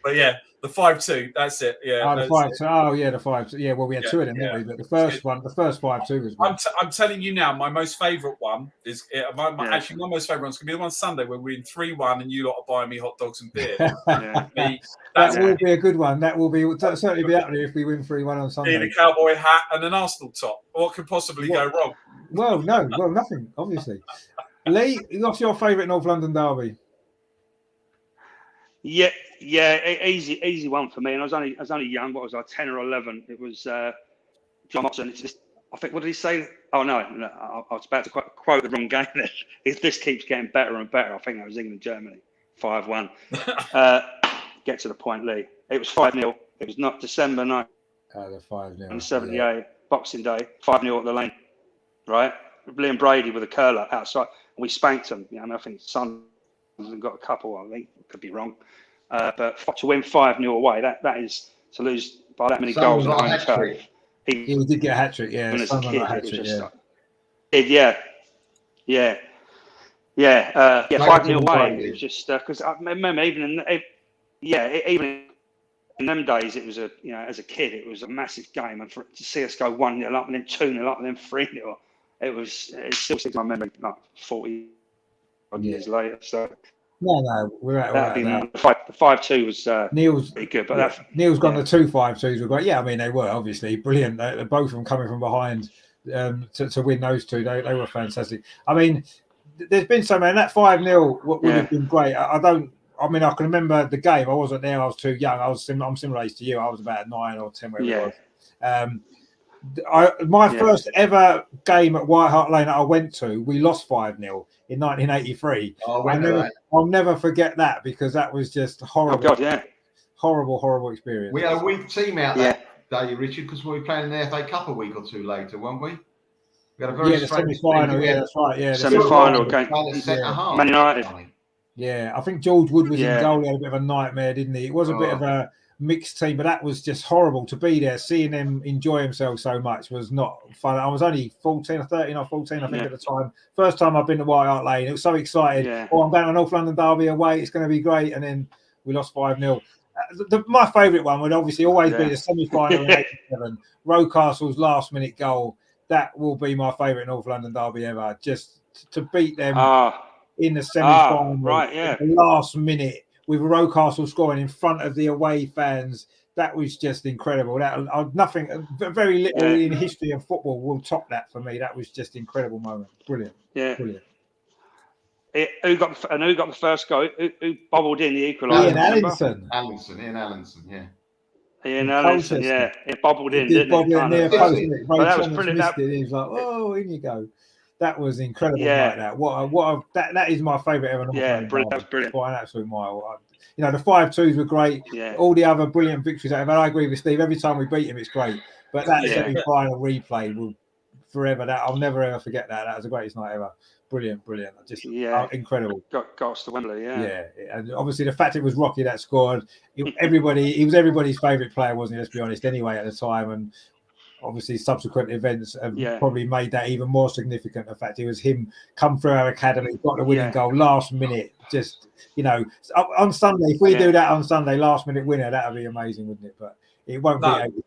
Speaker 3: But yeah, the 5-2. That's it. Yeah.
Speaker 1: The 5-2. Oh yeah, the 5-2. Yeah. Well, we had two of them, didn't we? But the first 5-2 was.
Speaker 3: I'm telling you now, my most favourite one is actually my most favourite one's gonna be the one Sunday where we win 3-1 and you lot are buying me hot dogs and beer.
Speaker 1: That will be a good one. That will certainly be up there if we win 3-1 on Sunday.
Speaker 3: In a cowboy hat and an Arsenal top. What could possibly go wrong?
Speaker 1: Well, nothing, obviously. Lee, what's your favourite North London derby?
Speaker 4: Yeah, easy one for me. And I was only young. What was I, 10 or 11? It was John Watson. I think, what did he say? Oh no, I was about to quote the wrong game. If this keeps getting better and better, I think that was England Germany, 5-1. Get to the point, Lee. It was 5-0. It was not December 9th.
Speaker 1: The 5-0.
Speaker 4: And 78, Boxing Day, 5-0 at the Lane. Right, Liam Brady with a curler outside, and we spanked them. I think Sun got a couple. I think could be wrong, but to win 5-0 away, that is to lose by that many goals at home turf.
Speaker 1: He did get a hat trick, yeah.
Speaker 4: As a kid, it was just 5-0 away. It was just because I remember even in them days, it was as a kid, it was a massive game, and to see us go 1-0 up and then 2-0 up and then 3-0. It's still sticks in my memory, like 40 odd years later. So
Speaker 1: no, we're at
Speaker 4: that. The 5-2 was
Speaker 1: Neil's
Speaker 4: pretty good, but
Speaker 1: Neil's gone the 2 5-2s were great. Yeah, I mean they were obviously brilliant. Both of them coming from behind to win those two. They were fantastic. I mean, there's been so many. That 5-0 would have been great. I can remember the game. I wasn't there. I was too young. I'm similar age to you. I was about 9 or 10 where it was. My first ever game at White Hart Lane that I went to, we lost 5-0 in 1983. I'll never forget that because that was just horrible.
Speaker 4: Oh God, yeah.
Speaker 1: Horrible experience.
Speaker 2: We had a weak team out that day, Richard, because we were playing in the FA Cup a week or two later, weren't we? We had a very
Speaker 1: the semi-final. Yeah, that's right. Yeah,
Speaker 4: semi-final game. Man United.
Speaker 1: Yeah, I think George Wood was in goal. He had a bit of a nightmare, didn't he? It was a bit of a mixed team, but that was just horrible to be there. Seeing them enjoy themselves so much was not fun. I was only 14 or 13 or 14, I think, at the time. First time I've been to White Hart Lane. It was so excited. Yeah. I'm going to North London derby away. It's going to be great. And then we lost 5-0. My favourite one would obviously always be the semi-final in 87. Rocastle's last-minute goal. That will be my favourite North London derby ever. Just to beat them in the semi-final, the last minute, with Rocastle scoring in front of the away fans. That was just incredible. Very little in history of football will top that for me. That was just an incredible moment. Brilliant. Yeah. Brilliant.
Speaker 4: Who got the first goal? Who bobbled in the equaliser?
Speaker 2: Ian Allinson, yeah.
Speaker 4: Ian Allinson, yeah. It bobbled in, didn't it?
Speaker 1: That was brilliant. He was like, oh, in you go. That was incredible like that. That is my favourite ever.
Speaker 4: Yeah, brilliant. That was brilliant.
Speaker 1: Quite an absolute mile. The 5-2s were great. Yeah. All the other brilliant victories. I agree with Steve. Every time we beat him, it's great. But that semi-final replay will forever. I'll never ever forget that. That was the greatest night ever. Brilliant. Just incredible.
Speaker 4: Got us to Wembley. Yeah.
Speaker 1: And obviously the fact it was Rocky that scored. He was everybody's favourite player, wasn't he? Let's be honest. Anyway, at the time and. Obviously, subsequent events have probably made that even more significant. The fact it was him come through our academy, got the winning goal last minute. Just on Sunday, if we do that on Sunday, last minute winner, that would be amazing, wouldn't it? But it won't be.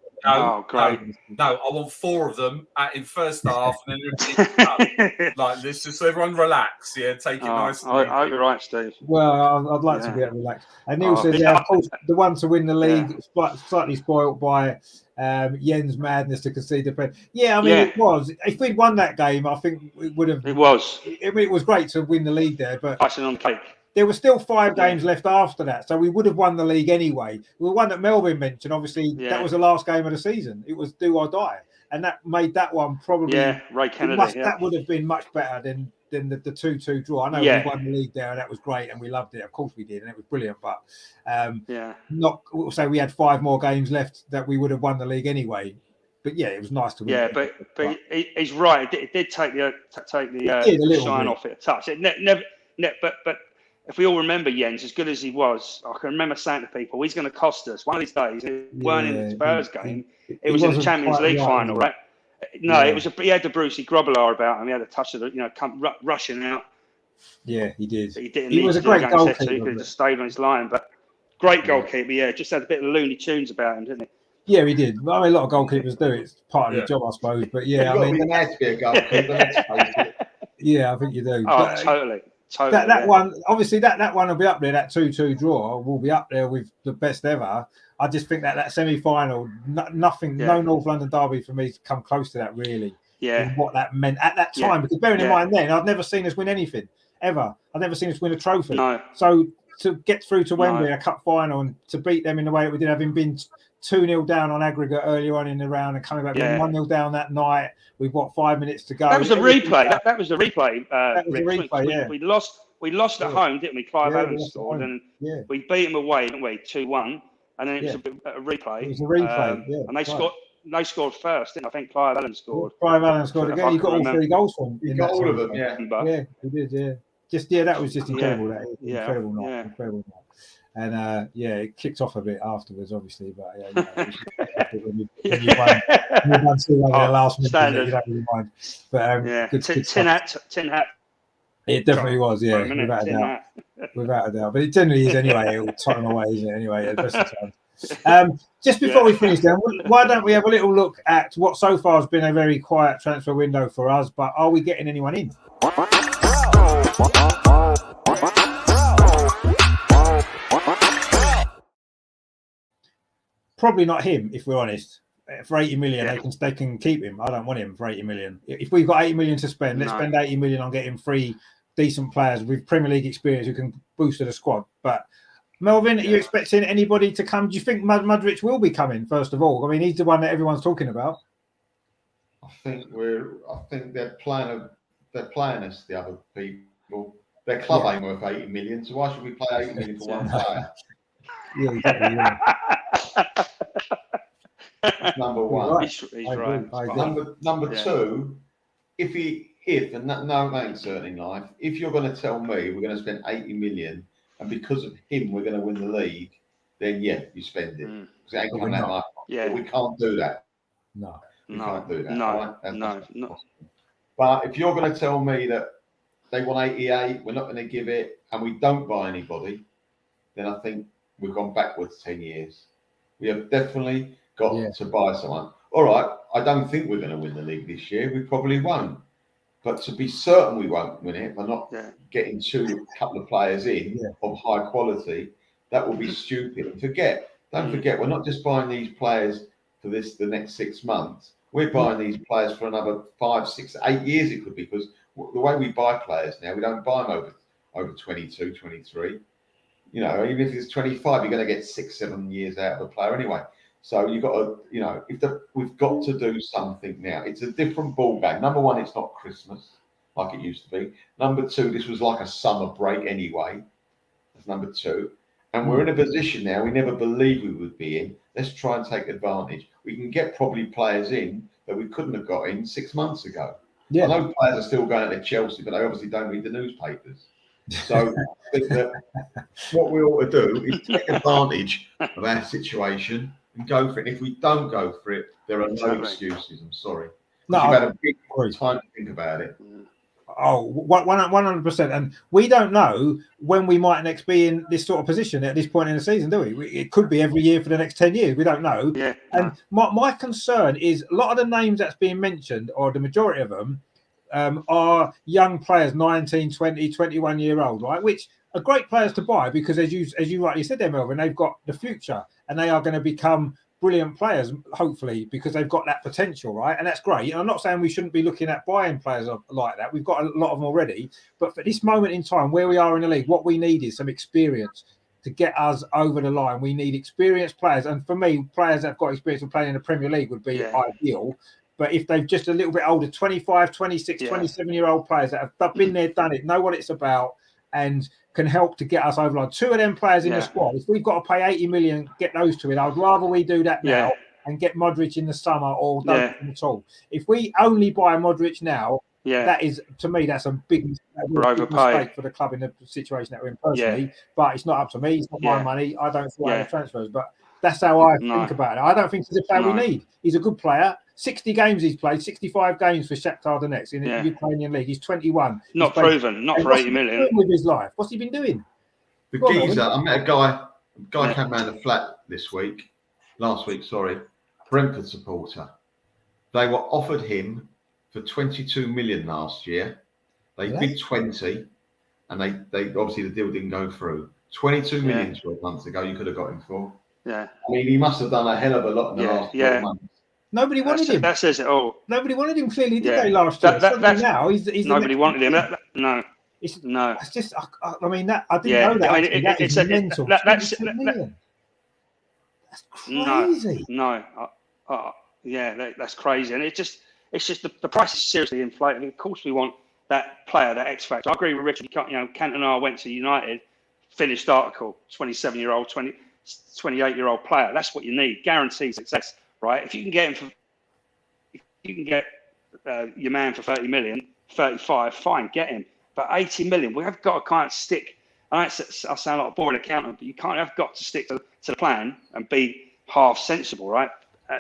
Speaker 4: Great.
Speaker 3: No, I want 4 of them in first half, and then like this, just so everyone relax. Yeah, take it nice.
Speaker 4: I hope you're right, Steve.
Speaker 1: Well, I'd like to be able to relax. And Neil says, of course, the one to win the league, slightly spoilt by Jens' madness to concede the pen. Yeah, I mean, it was. If we'd won that game, I think it would have.
Speaker 4: It was.
Speaker 1: I mean, it was great to win the league there, but
Speaker 4: icing on cake.
Speaker 1: there were still 5 games left after that, so we would have won the league anyway. The one that Melvin mentioned, obviously, that was the last game of the season. It was do or die, and that made that one probably.
Speaker 4: Yeah, Ray Kennedy.
Speaker 1: That would have been much better than the 2-2 draw. I know we won the league there, and that was great, and we loved it. Of course, we did, and it was brilliant. But not so we had 5 more games left that we would have won the league anyway. But yeah, it was nice to win.
Speaker 4: Yeah, but he's right. It did take the shine off it a touch. It never. But if we all remember Jens, as good as he was, I can remember saying to people, he's going to cost us one of these days. It weren't in the Spurs game. It was in the Champions League final, right? No, it was. He had the Brucey Grobbelaar about him. He had a touch of the, come rushing out.
Speaker 1: Yeah, he did.
Speaker 4: He didn't.
Speaker 1: He was a great goalkeeper.
Speaker 4: He could have just stayed on his line, but great goalkeeper. Yeah, just had a bit of Looney Tunes about him, didn't he?
Speaker 1: Yeah, he did. I mean, a lot of goalkeepers do. It's part of the job, I suppose. But yeah, I mean,
Speaker 2: you've got to be a goalkeeper.
Speaker 1: Yeah, I think you do.
Speaker 4: Oh, but, totally.
Speaker 1: That one, obviously, that one will be up there. That 2-2 draw will be up there with the best ever. I just think that semi-final, nothing, no North London derby for me to come close to that, really.
Speaker 4: Yeah.
Speaker 1: What that meant at that time. Because bearing in mind then, I'd never seen us win anything, ever. I'd never seen us win a trophy.
Speaker 4: No.
Speaker 1: So to get through to Wembley, a cup final, and to beat them in the way that we did, having been 2-0 down on aggregate earlier on in the round and coming back 1-0 down that night. We've got 5 minutes to go.
Speaker 4: That was the replay. That was the replay.
Speaker 1: That was the replay,
Speaker 4: We lost at home, didn't we? Clive Allen scored, and we beat them away, didn't we? 2-1, and then it was a replay.
Speaker 1: It was a replay,
Speaker 4: and they scored. They scored first, didn't I? think Clive Allen scored.
Speaker 1: Clive Allen scored again. He got all 3 goals from.
Speaker 2: He got all of them. Yeah,
Speaker 1: he did. Yeah, that was just incredible. Incredible night. Incredible night. And it kicked off a bit afterwards, obviously. But when you won 2-1 in the last minute, you don't really mind. But good
Speaker 4: tin hat.
Speaker 1: It definitely was, without a doubt. But it generally is anyway. It will time away, isn't it? Anyway, at the best of times. Just before we finish, then, why don't we have a little look at what so far has been a very quiet transfer window for us? But are we getting anyone in? Probably not him, if we're honest. For 80 million, they can keep him. I don't want him for 80 million. If we've got 80 million to spend, let's spend 80 million on getting 3 decent players with Premier League experience who can boost the squad. But Melvin, are you expecting anybody to come? Do you think Mudryk will be coming, first of all? I mean, he's the one that everyone's talking about.
Speaker 2: I think they're playing us, the other people. Their club ain't worth 80 million, so why should we pay 80 million for one player?
Speaker 1: Yeah, exactly.
Speaker 2: That's number one.
Speaker 4: He's right.
Speaker 2: Number two, and no ain't certain in life, if you're going to tell me we're going to spend 80 million and because of him we're going to win the league, then you spend it. Because it ain't coming that much.
Speaker 4: Yeah.
Speaker 2: But we can't do that.
Speaker 1: No.
Speaker 2: We can't do that.
Speaker 4: No.
Speaker 2: Right?
Speaker 4: No.
Speaker 2: But if you're going to tell me that they want 88, we're not going to give it, and we don't buy anybody, then I think we've gone backwards 10 years. We have definitely got to buy someone. All right, I don't think we're going to win the league this year. We probably won't. But to be certain we won't win it by not getting a couple of players in of high quality, that will be stupid. And don't forget, we're not just buying these players for the next 6 months. We're buying these players for another 5, 6, 8 years. It could be, because the way we buy players now, we don't buy them over 22, 23. Even if it's 25, you're going to get 6, 7 years out of a player anyway. So you've got to, we've got to do something now. It's a different ball game. Number one, it's not Christmas like it used to be. Number two, this was like a summer break anyway. That's number two. And we're in a position now we never believed we would be in. Let's try and take advantage. We can get probably players in that we couldn't have got in 6 months ago. Yeah. I know players are still going to Chelsea, but they obviously don't read the newspapers. So I think that what we ought to do is take advantage of our situation and go for it. And if we don't go for it, there are no excuses. I'm sorry. No, you've had a big time to think about it.
Speaker 1: Oh, 100%. And we don't know when we might next be in this sort of position at this point in the season, do we? It could be every year for the next 10 years. We don't know.
Speaker 4: Yeah.
Speaker 1: And my concern is a lot of the names that's being mentioned, or the majority of them, are young players, 19, 20, 21-year-old, right? Which are great players to buy because, as you rightly said there, Melvin, they've got the future and they are going to become brilliant players, hopefully, because they've got that potential, right? And that's great. And I'm not saying we shouldn't be looking at buying players like that. We've got a lot of them already. But for this moment in time, where we are in the league, what we need is some experience to get us over the line. We need experienced players. And for me, players that have got experience of playing in the Premier League would be ideal. But if they're just a little bit older, 25, 26, 27-year-old players that have been there, done it, know what it's about, and can help to get us over the line. Two of them players in the squad, if we've got to pay 80 million, get those two in. I'd rather we do that now and get Modric in the summer or don't at all. If we only buy Modric now, that is, to me, that's a big mistake for the club in the situation that we're in personally. But it's not up to me. It's not my money. I don't fly the transfers. But that's how I think about it. I don't think he's a player we need. He's a good player. 60 games he's played, 65 games for Shakhtar Donetsk in the Ukrainian league. He's 21.
Speaker 4: Not proven, not for 80 million.
Speaker 1: With his life, what's he been doing?
Speaker 2: The geezer, I met a guy came round the flat last week, Brentford supporter. They were offered him for 22 million last year. They bid 20, and they obviously the deal didn't go through. 22 million 12 months ago, you could have got him for.
Speaker 4: Yeah.
Speaker 2: I mean, he must have done a hell of a lot in the last 12 months.
Speaker 1: Nobody wanted him.
Speaker 4: That says it all.
Speaker 1: Nobody wanted him, clearly, did they, last year? Now he's
Speaker 4: nobody wanted him. No.
Speaker 1: It's just, I mean, that I didn't know that.
Speaker 4: I mean,
Speaker 1: it's mental. That's crazy.
Speaker 4: That's crazy. And it's just the price is seriously inflated. Of course, we want that player, that X factor. I agree with Richard. Cantona went to United, finished article, 27-year-old, 28-year-old player. That's what you need. Guaranteed success. Right, if you can get him your man for 30 million, 35, fine, get him. But 80 million, we have got to kind of stick. I sound like a boring accountant, but you have got to stick to the plan and be half sensible, right?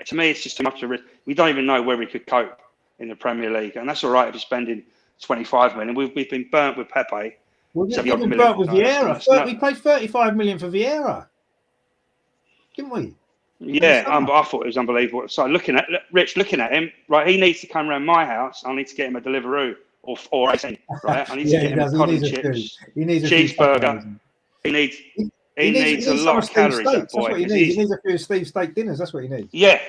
Speaker 4: To me, it's just too much of a risk. We don't even know where we could cope in the Premier League, and that's all right if you're spending 25 million. We've been burnt with Pepe.
Speaker 1: We've been burnt with Vieira. We paid 35 million for Vieira, didn't we?
Speaker 4: Yeah, I thought it was unbelievable. So looking at him, right? He needs to come around my house. I need to get him a Deliveroo or 18, right? I need to get him a cod and chips, cheeseburger. He needs a lot of calories. That boy.
Speaker 1: That's what he needs. He needs a few Steve steak dinners. That's what he needs.
Speaker 4: Yeah.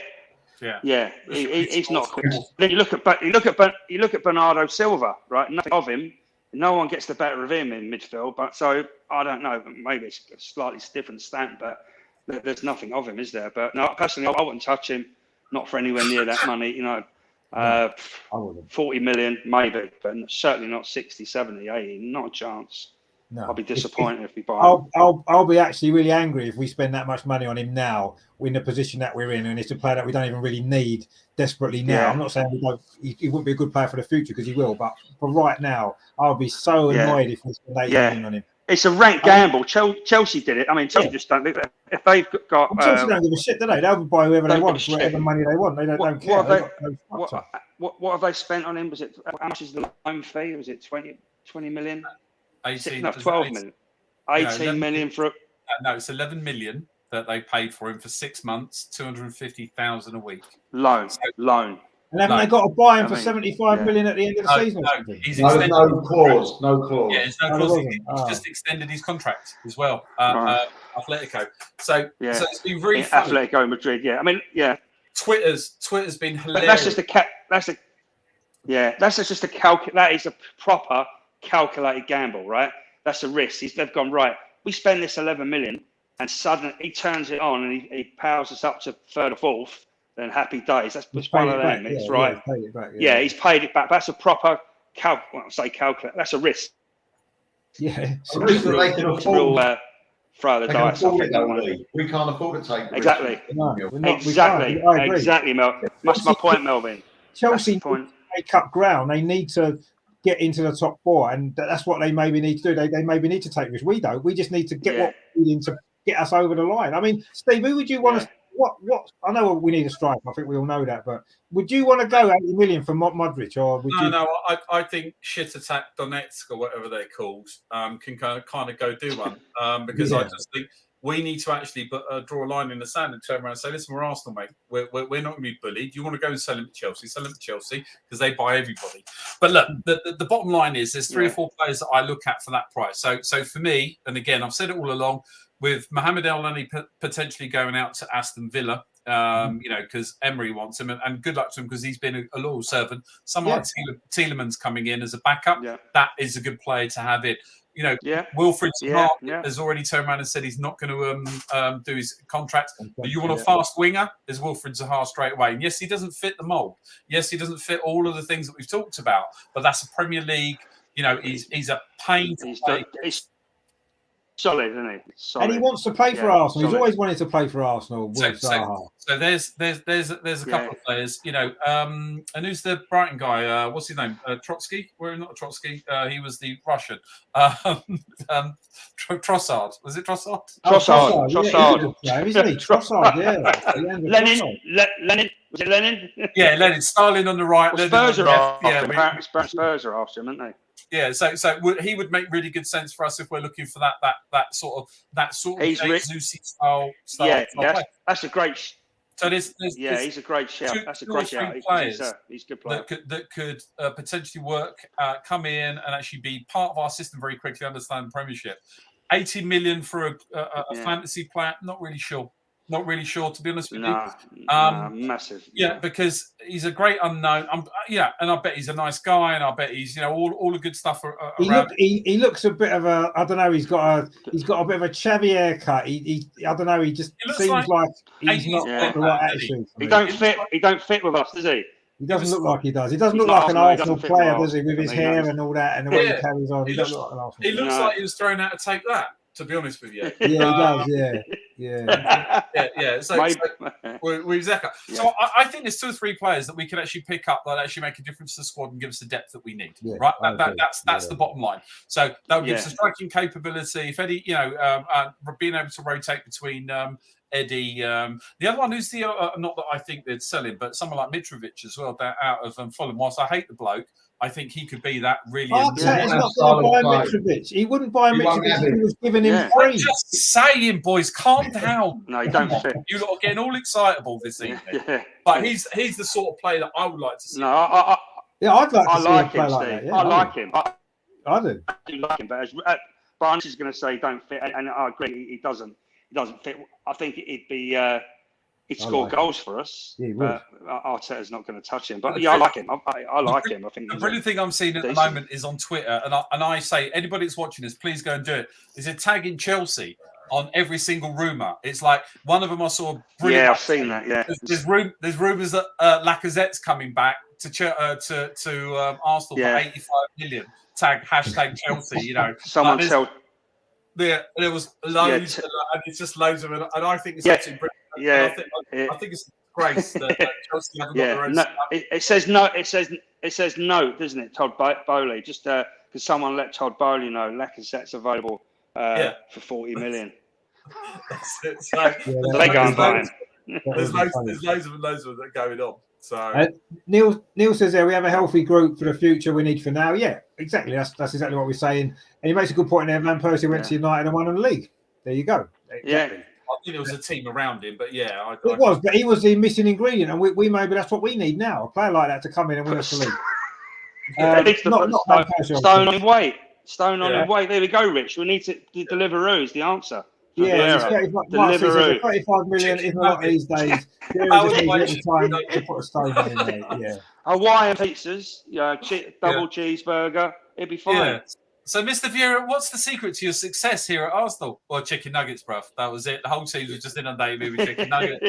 Speaker 4: He's not quick. Then you look at Bernardo Silva, right? Nothing of him. No one gets the better of him in midfield. But so I don't know. Maybe it's a slightly different stamp, but. There's nothing of him, is there? But no, personally, I wouldn't touch him. Not for anywhere near that money, 40 million, maybe, but certainly not 60, 70, 80. Not a chance. No. I'll be disappointed if we buy him.
Speaker 1: I'll be actually really angry if we spend that much money on him now, in the position that we're in, and it's a player that we don't even really need desperately now. Yeah. I'm not saying he wouldn't be a good player for the future, because he will, but for right now, I'll be so annoyed if we spend 80 million on him.
Speaker 4: It's a rank gamble. Chelsea did it. I mean, Chelsea just don't. If they've got,
Speaker 1: Chelsea don't give a shit, do they? They'll buy whoever they want for whatever money they want. They don't care.
Speaker 4: What have they spent on him? Was it, how much is the loan fee? Was it 20 million?
Speaker 3: 18.
Speaker 4: No, 12 million. 18 million for.
Speaker 3: No, it's 11 million that they paid for him for 6 months, 250,000 a week.
Speaker 4: Loan.
Speaker 1: And haven't they got to buy him for 75 million at the end of the season?
Speaker 2: No clause.
Speaker 3: Yeah, there's no clause. He's just extended his contract as well. Atletico. So it's been really funny.
Speaker 4: Atletico Madrid. Yeah, I mean, yeah.
Speaker 3: Twitter's been hilarious.
Speaker 4: But that's just that is a proper calculated gamble, right? That's a risk. They've gone, right, we spend this 11 million, and suddenly he turns it on and he powers us up to third or fourth. Then happy days. That's one of them. It's right. He's paid it back. That's a proper calculate. That's a risk.
Speaker 1: Yeah,
Speaker 2: a risk that they can afford.
Speaker 4: Throw the dice.
Speaker 2: We can't afford to take
Speaker 4: exactly. Exactly, Mel. That's my point, Melvin.
Speaker 1: Chelsea make up ground. They need to get into the top four, and that's what they maybe need to do. They maybe need to take risks. We don't. We just need to get what we need to get us over the line. I mean, Steve, who would you want to? What? I know we need a striker. I think we all know that. But would you want to go 80 million for Modric, or would you?
Speaker 3: No. I think shit attack Donetsk or whatever they're called can kind of go do one because I just think we need to actually draw a line in the sand and turn around and say, listen, we're Arsenal, mate. We're not going to be bullied. You want to go and sell him to Chelsea? Sell him to Chelsea because they buy everybody. But look, the bottom line is there's 3 or 4 players that I look at for that price. So for me, and again, I've said it all along. With Mohamed El-Nani potentially going out to Aston Villa, because Emery wants him, and good luck to him because he's been a loyal servant. Someone like Tielemans coming in as a backup, that is a good player to have it. Wilfried Zaha has already turned around and said he's not going to do his contract. But you want a fast winger? There's Wilfried Zaha straight away. And yes, he doesn't fit the mould. Yes, he doesn't fit all of the things that we've talked about. But that's a Premier League. He's a pain to play.
Speaker 4: He's solid, isn't he? Solid.
Speaker 1: And he wants to play for Arsenal. Solid. He's always wanted to play for Arsenal.
Speaker 3: So there's a couple of players, and who's the Brighton guy? What's his name? Trotsky? Well, not Trotsky. He was the Russian. Trossard. Was it Trossard?
Speaker 4: Trossard.
Speaker 1: Isn't he? Trossard,
Speaker 4: Lenin. Was it Lenin?
Speaker 3: Yeah, Lenin. Stalin on the right.
Speaker 4: Well, Spurs are after Spurs are after him, aren't they?
Speaker 3: Yeah, so he would make really good sense for us if we're looking for that sort of Jesus style. That's a great. So
Speaker 4: he's a great shout. That's a great shout. He's a good player
Speaker 3: that could potentially work, come in and actually be part of our system very quickly. Understand the Premiership. 80 million for a fantasy player. Not really sure. Not really sure, to be honest with you.
Speaker 4: Massive.
Speaker 3: Yeah, because he's a great unknown. And I bet he's a nice guy, and I bet he's all the good stuff around.
Speaker 1: He looks a bit of a. I don't know. He's got a bit of a chavvy haircut. I don't know. He just seems like he's not got the right attitude.
Speaker 4: He don't fit with us, does he?
Speaker 1: He doesn't look like he does. He doesn't look like an Arsenal player, does he? With his hair and all that, and the way he carries on, he doesn't look like an Arsenal player.
Speaker 3: He looks like he was thrown out to take that. To be honest with you,
Speaker 1: yeah, he does. Yeah.
Speaker 3: So we're exactly. So I think there's 2 or 3 players that we can actually pick up that actually make a difference to the squad and give us the depth that we need. Yeah, right, that's the bottom line. So that would give us a striking capability. If Eddie, being able to rotate between Eddie, the other one who's the not that I think they'd sell him, but someone like Mitrovic as well, out of Fulham. Whilst I hate the bloke, I think he could be that really.
Speaker 1: Arteta's not going to buy Mitrovic. He wouldn't buy Mitrovic if he was giving him free.
Speaker 3: I'm just saying, boys, calm down.
Speaker 4: No, he don't fit.
Speaker 3: You lot are getting all excitable this evening. But he's the sort of player that I would like to see.
Speaker 4: No, I'd like
Speaker 1: to see him
Speaker 4: play
Speaker 1: like that. Yeah,
Speaker 4: I like him.
Speaker 1: I do.
Speaker 4: I do like him, but Barnes is going to say he don't fit, and I agree, he doesn't fit. I think it'd be. He'd score goals for us.
Speaker 1: Yeah, he would.
Speaker 4: Arteta's not going to touch him. But I like him. I like him. I think
Speaker 3: the brilliant thing I'm seeing at the moment is on Twitter, and I say anybody that's watching this, please go and do it. Is it tagging Chelsea on every single rumour? It's like one of them I saw.
Speaker 4: Yeah, I've seen that. Yeah,
Speaker 3: there's rumours that Lacazette's coming back to Arsenal for 85 million. Tag #Chelsea.
Speaker 4: Someone tell.
Speaker 3: There was loads, and it's just loads of it, and I think it's absolutely brilliant.
Speaker 4: Yeah,
Speaker 3: I think it's great that Chelsea haven't got their own.
Speaker 4: No, it says no. It says no, doesn't it? Todd Bowley, just because someone let Todd Bowley know Lacazette's available for 40 million. They go and buy him.
Speaker 3: There's loads of that going on. So
Speaker 1: Neil says there we have a healthy group for the future we need for now. Yeah, exactly. That's exactly what we're saying. And he makes a good point there. Van Persie went to United and won the league. There you go. Exactly.
Speaker 4: Yeah.
Speaker 3: I think there was a team around him, but
Speaker 1: it was. But he was the missing ingredient, and we maybe that's what we need now. A player like that to come in and win us the league.
Speaker 4: Stone on weight. Stone on his weight. There we go, Rich. We need to deliver is the answer.
Speaker 1: Yeah, 35 million isn't a lot these days. To put a stone in there. Yeah.
Speaker 4: Hawaiian pizzas, double cheeseburger, it'd be fine. Yeah.
Speaker 3: So, Mr. Vieira, what's the secret to your success here at Arsenal? Well, chicken nuggets, bruv. That was it. The whole team was just inundated me with chicken nuggets.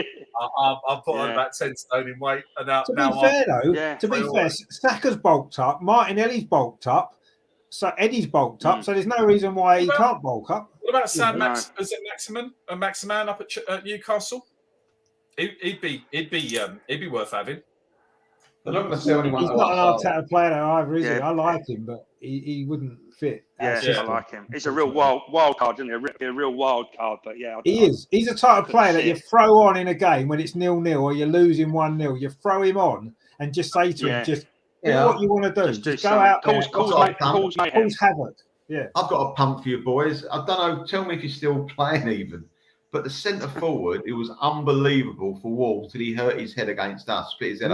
Speaker 3: I've put on about 10 stone in weight. And
Speaker 1: to be fair, Saka's bulked up, Martinelli's bulked up, so Eddie's bulked up, so there's no reason why he can't bulk up.
Speaker 3: What about Sam Is it Maximan up at Newcastle? He'd be worth having.
Speaker 2: They're not going to sell anyone.
Speaker 1: He's not an Arteta player either, is he? I like him, but he wouldn't fit.
Speaker 4: Yeah, I like him. He's a real wild card, isn't he? A real wild card, but
Speaker 1: he is. He's a type of player that you throw on in a game when it's 0-0 or you're losing 1-0. You throw him on and just say to him, do what you want to do. Just go out there, cause havoc. Yeah,
Speaker 2: I've got a pump for you boys. I don't know. Tell me if you're still playing even. But the centre forward, it was unbelievable for Wall till he hurt his head against us, split his head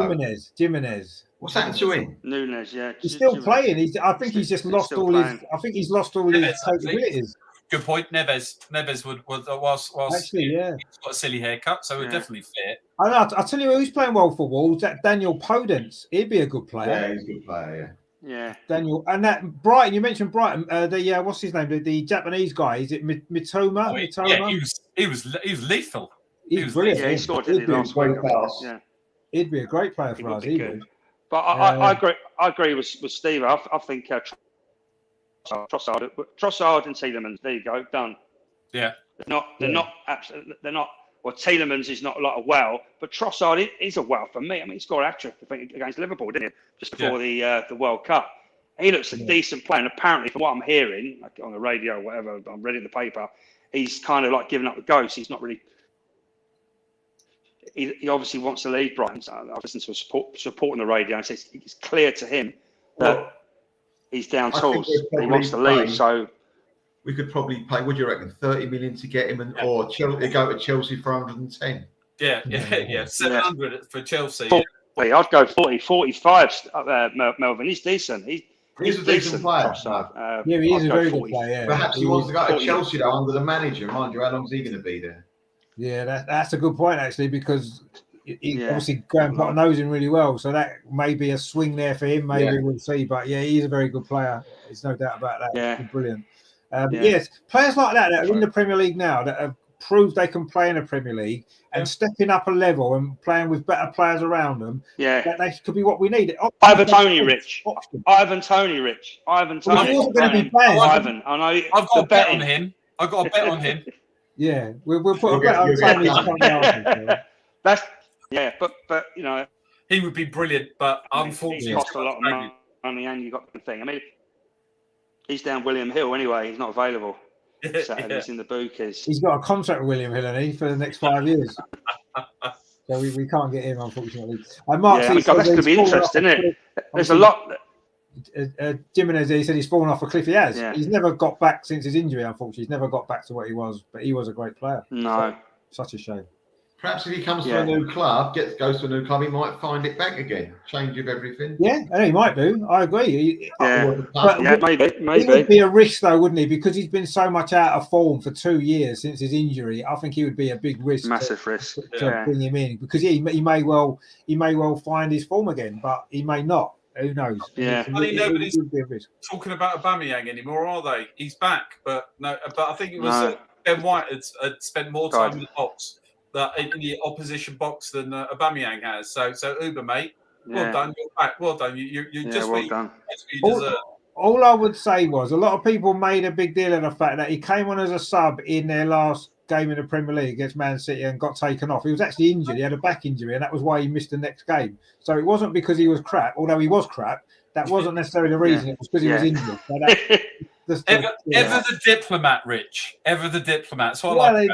Speaker 1: Jimenez.
Speaker 2: What's happened to him?
Speaker 4: Nunes,
Speaker 1: he's still playing. I think he's just lost all his. I think he's lost all his capabilities.
Speaker 3: Good point. Neves would whilst
Speaker 1: Actually, yeah,
Speaker 3: he's got a silly haircut, so it would definitely fit.
Speaker 1: I'll tell you who's playing well for Wolves. That Daniel Podence. He'd be a good player.
Speaker 2: Yeah, he's a good player.
Speaker 4: Yeah.
Speaker 1: Daniel, and that Brighton. You mentioned Brighton. What's his name? The Japanese guy. Is it Mitoma? Mitoma?
Speaker 3: Yeah, he was lethal.
Speaker 1: He's brilliant.
Speaker 4: Yeah, he scored last week. Yeah,
Speaker 1: he'd be a great player for us. He would.
Speaker 4: But I agree with Steve. I think Trossard and Tielemans. There you go, done.
Speaker 3: Yeah,
Speaker 4: they're not absolutely. They're not. Well, Tielemans is not like a wow, but Trossard is a wow for me. I mean, he scored a hat-trick, I think, against Liverpool, didn't he? Just before the World Cup. He looks a decent player, and apparently, from what I'm hearing, like on the radio or whatever, I'm reading the paper, he's kind of like giving up the ghost. He's not really. He obviously wants to leave Brighton. So I've listened to a support on the radio, and it's clear to him that he's down tools. He wants to leave. So
Speaker 2: we could probably pay. What do you reckon? 30 million to get him, or Chelsea go to Chelsea for 110.
Speaker 3: Yeah. 700 for Chelsea.
Speaker 4: 40, I'd go 40, 45. Melvin, he's decent.
Speaker 2: He's a decent player.
Speaker 1: He is a very good player.
Speaker 2: Perhaps he wants to go to Chelsea though under the manager. Mind you, how long is he going to be there?
Speaker 1: Yeah, that's a good point actually, because obviously Graham Potter knows him really well, so that may be a swing there for him. Maybe we'll see, but he's a very good player. There's no doubt about that.
Speaker 4: Yeah,
Speaker 1: he's brilliant. Yes, players like that are in the Premier League now that have proved they can play in the Premier League and stepping up a level and playing with better players around them.
Speaker 4: Yeah,
Speaker 1: that they could be what we need.
Speaker 4: Ivan Toney, Rich. Ivan Toney.
Speaker 1: Ivan. I
Speaker 3: know. I've got a bet on him. Yeah,
Speaker 1: we'll put a bet on Tony.
Speaker 4: That's but you know
Speaker 3: he would be brilliant, but unfortunately,
Speaker 4: he cost a lot of money, and you got the thing. I mean, he's down William Hill anyway. He's not available. He's in the Bookies.
Speaker 1: He's got a contract with William Hill, hasn't he, for the next 5 years. So we can't get him, unfortunately. Mark,
Speaker 4: that's going to be interesting, isn't it? There's a lot.
Speaker 1: Jimenez, he said he's fallen off a cliff. He has. Yeah. He's never got back since his injury, unfortunately. He's never got back to what he was, but he was a great player.
Speaker 4: No.
Speaker 1: So, such a shame.
Speaker 2: Perhaps if he comes to a new club, goes to a new club, he might find it back again. Change of everything.
Speaker 1: Yeah, and he might do. I agree.
Speaker 4: Maybe.
Speaker 1: He would be a risk, though, wouldn't he? Because he's been so much out of form for 2 years since his injury. I think he would be a big risk.
Speaker 4: Massive risk
Speaker 1: to bring him in, because he may well find his form again, but he may not. Who knows?
Speaker 3: Yeah. Nobody's talking about Aubameyang anymore, are they? He's back, but I think it was Ben White had spent more time in the box, in the opposition box than Aubameyang has. So Uber, mate, well done. You're back. Well done. You just
Speaker 4: well done.
Speaker 3: You deserve.
Speaker 1: All I would say was a lot of people made a big deal of the fact that he came on as a sub in their last game in the Premier League against Man City and got taken off. He was actually injured. He had a back injury, and that was why he missed the next game. So it wasn't because he was crap, although he was crap. That wasn't necessarily the reason. It was because he was injured. So
Speaker 3: ever the diplomat, Rich. Ever the diplomat. So I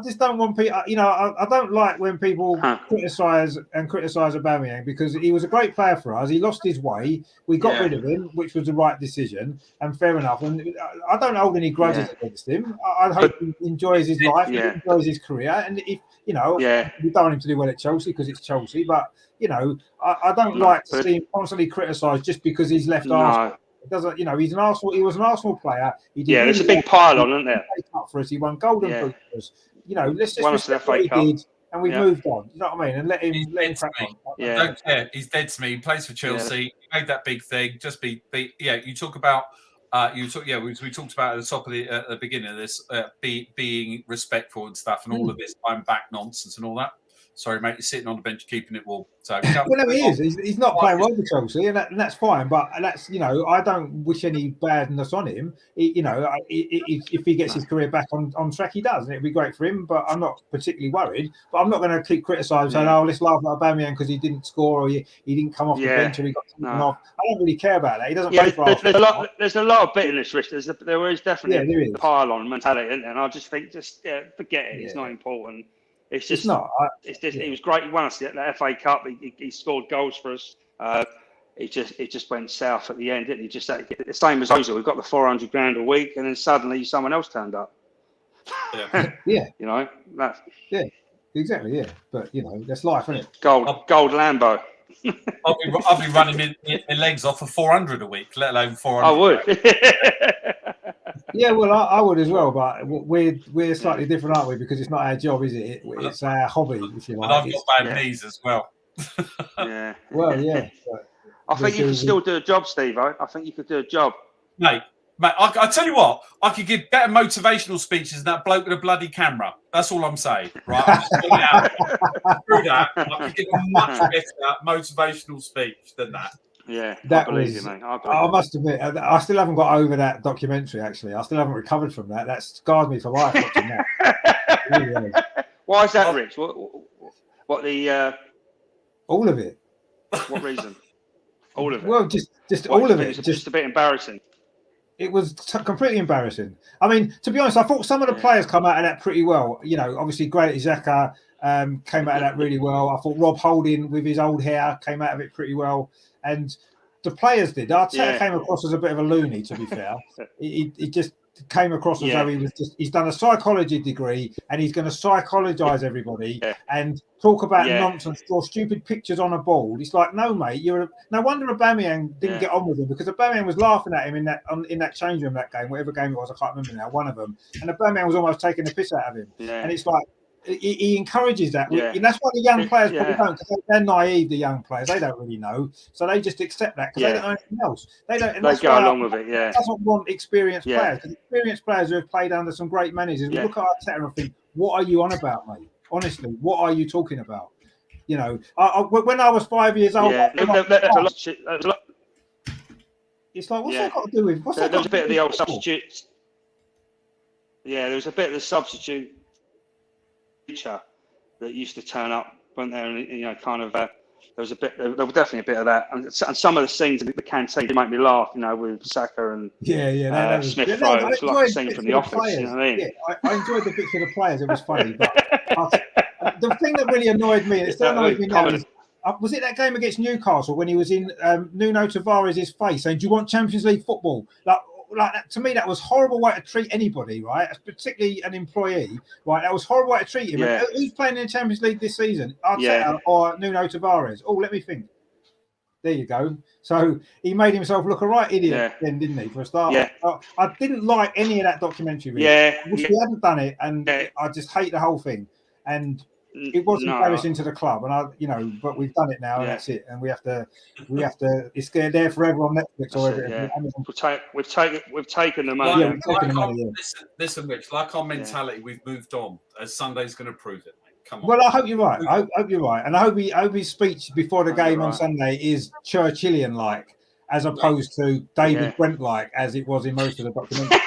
Speaker 1: just don't want people. I don't like when people criticise Aubameyang, because he was a great player for us. He lost his way. We got rid of him, which was the right decision, and fair enough. And I don't hold any grudges against him. I hope he enjoys his life, he enjoys his career, and if we don't want him to do well at Chelsea because it's Chelsea, but I don't like to see him constantly criticised just because he's left Arsenal. It doesn't, he's an Arsenal. He was an Arsenal player. He did
Speaker 4: there's a big pile on, isn't there?
Speaker 1: For us, he won Golden Boot for us. Let's just respect what he did, and we've moved on. You know what I mean? And let him crack on.
Speaker 3: I don't care. He's dead to me. He plays for Chelsea. He made that big thing. Just be. You talk about. We talked about at the top of at the beginning of this, being respectful and stuff, and all of this I'm back nonsense and all that. Sorry, mate, you're sitting on the bench keeping it warm. So
Speaker 1: no, he is. He's not playing well for Chelsea, and that's fine. But that's I don't wish any badness on him. If he gets his career back on track, he does, and it'd be great for him. But I'm not particularly worried. But I'm not going to keep criticising, saying, "Oh, let's laugh at Aubameyang because he didn't score or he didn't come off the bench or he got taken off." I don't really care about that. He doesn't play for Arsenal.
Speaker 4: There's a lot of bitterness, Rich. There is definitely a pile-on mentality, isn't there? And I just think, forget it. It's not important. It's just not. He was great. He won us the FA Cup. He scored goals for us. It just went south at the end, didn't he? Just the same as Ozil. We've got the 400 grand a week, and then suddenly someone else turned up.
Speaker 1: Yeah.
Speaker 4: That's
Speaker 1: exactly. Yeah, but that's life, isn't it?
Speaker 4: Gold Lambo.
Speaker 3: I'll be running my legs off for 400 a week, let alone 400.
Speaker 4: I would.
Speaker 1: Yeah, well, I would as well, but we're slightly different, aren't we? Because it's not our job, is it? It's our hobby, if you like.
Speaker 3: And I've got bad knees as well.
Speaker 4: Yeah.
Speaker 1: Well, yeah.
Speaker 4: I think you could still do a job, Steve. I think you could do a job.
Speaker 3: Mate, I tell you what, I could give better motivational speeches than that bloke with a bloody camera. That's all I'm saying, right? I'm just putting it out through that. I could give a much better motivational speech than that.
Speaker 4: Yeah,
Speaker 1: That
Speaker 4: I believe
Speaker 1: was,
Speaker 4: you, mate.
Speaker 1: I must admit, I still haven't got over that documentary, actually. I still haven't recovered from that. That scarred me for life watching that. Really is.
Speaker 4: Why is that, Rich? What the...
Speaker 1: All of it.
Speaker 4: What reason? All of it?
Speaker 1: Well, just all of it.
Speaker 4: Just a bit embarrassing.
Speaker 1: It was completely embarrassing. I mean, to be honest, I thought some of the players come out of that pretty well. You know, obviously, Granit Xhaka came out of that really well. I thought Rob Holding, with his old hair, came out of it pretty well. And the players did. Arteta came across as a bit of a loony, to be fair. He just came across as though he was he's done a psychology degree and he's going to psychologize everybody and talk about nonsense, draw stupid pictures on a board. It's like, no, mate, no wonder Aubameyang didn't get on with him, because Aubameyang was laughing at him in that change room that game, whatever game it was, I can't remember now, one of them, and Aubameyang was almost taking the piss out of him. And it's like, he encourages that, and that's why the young players probably don't, because they're naive. The young players, they don't really know, so they just accept that because they don't know anything else. They don't. And
Speaker 4: they go along with it.
Speaker 1: Doesn't want experienced players. Because experienced players who have played under some great managers. We look at Arteta and think, what are you on about, mate? Honestly, what are you talking about? You know, when I was 5 years old, it's like, what's that got to do with? There
Speaker 4: was a bit of the old substitute. Yeah, there was a bit of the substitute teacher that used to turn up, weren't there? And you know, kind of there was definitely a bit of that, and some of the scenes in the canteen did make me laugh. You know, with Saka and Smith Rowe. It's like a scene from The Office. You know what I mean?
Speaker 1: Yeah, I enjoyed the bits of the players. It was funny, but the thing that really annoyed me, and it still annoys me now, is, was it that game against Newcastle when he was in Nuno Tavares' face saying, "Do you want Champions League football?" Like that, to me, that was a horrible way to treat anybody, right? Particularly an employee, right? That was a horrible way to treat him. Yeah. Who's playing in the Champions League this season? Arteta or Nuno Tavares? Oh, let me think. There you go. So he made himself look a right idiot then, didn't he, for a start? Yeah. I didn't like any of that documentary. Really.
Speaker 4: Yeah.
Speaker 1: I wish he hadn't done it, and I just hate the whole thing. And it was embarrassing to the club, and but we've done it now, and that's it. And we have to. It's there forever on Netflix or whatever.
Speaker 4: We've taken the money.
Speaker 1: We've taken the money.
Speaker 3: Listen, Rich. Like our mentality, we've moved on. As Sunday's going to prove it. Come on.
Speaker 1: Well, I hope you're right. I hope you're right, and I hope his speech before the game on Sunday is Churchillian-like, as opposed to David Brent-like, as it was in most of the documentary.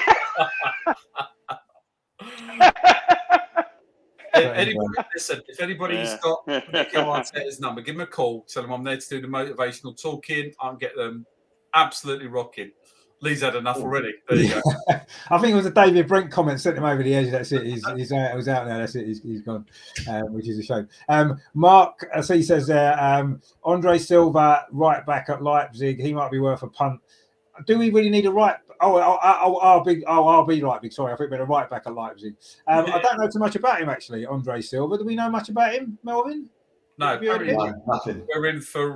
Speaker 3: If anybody's got Mikel Arteta's number, give him a call. Tell him I'm there to do the motivational talking. I'll get them absolutely rocking. Lee's had enough already. There you go.
Speaker 1: I think it was a David Brent comment sent him over the edge. That's it. He's was out there. That's it. He's gone, which is a shame. Mark, as he says there, Andre Silva, right back at Leipzig. He might be worth a punt. Do we really need a right? I'll be Leipzig. Sorry, I think we're a right back at Leipzig. I don't know too much about him actually, Andre Silva. Do we know much about him, Melvin?
Speaker 3: No,
Speaker 2: nothing.
Speaker 3: We're in for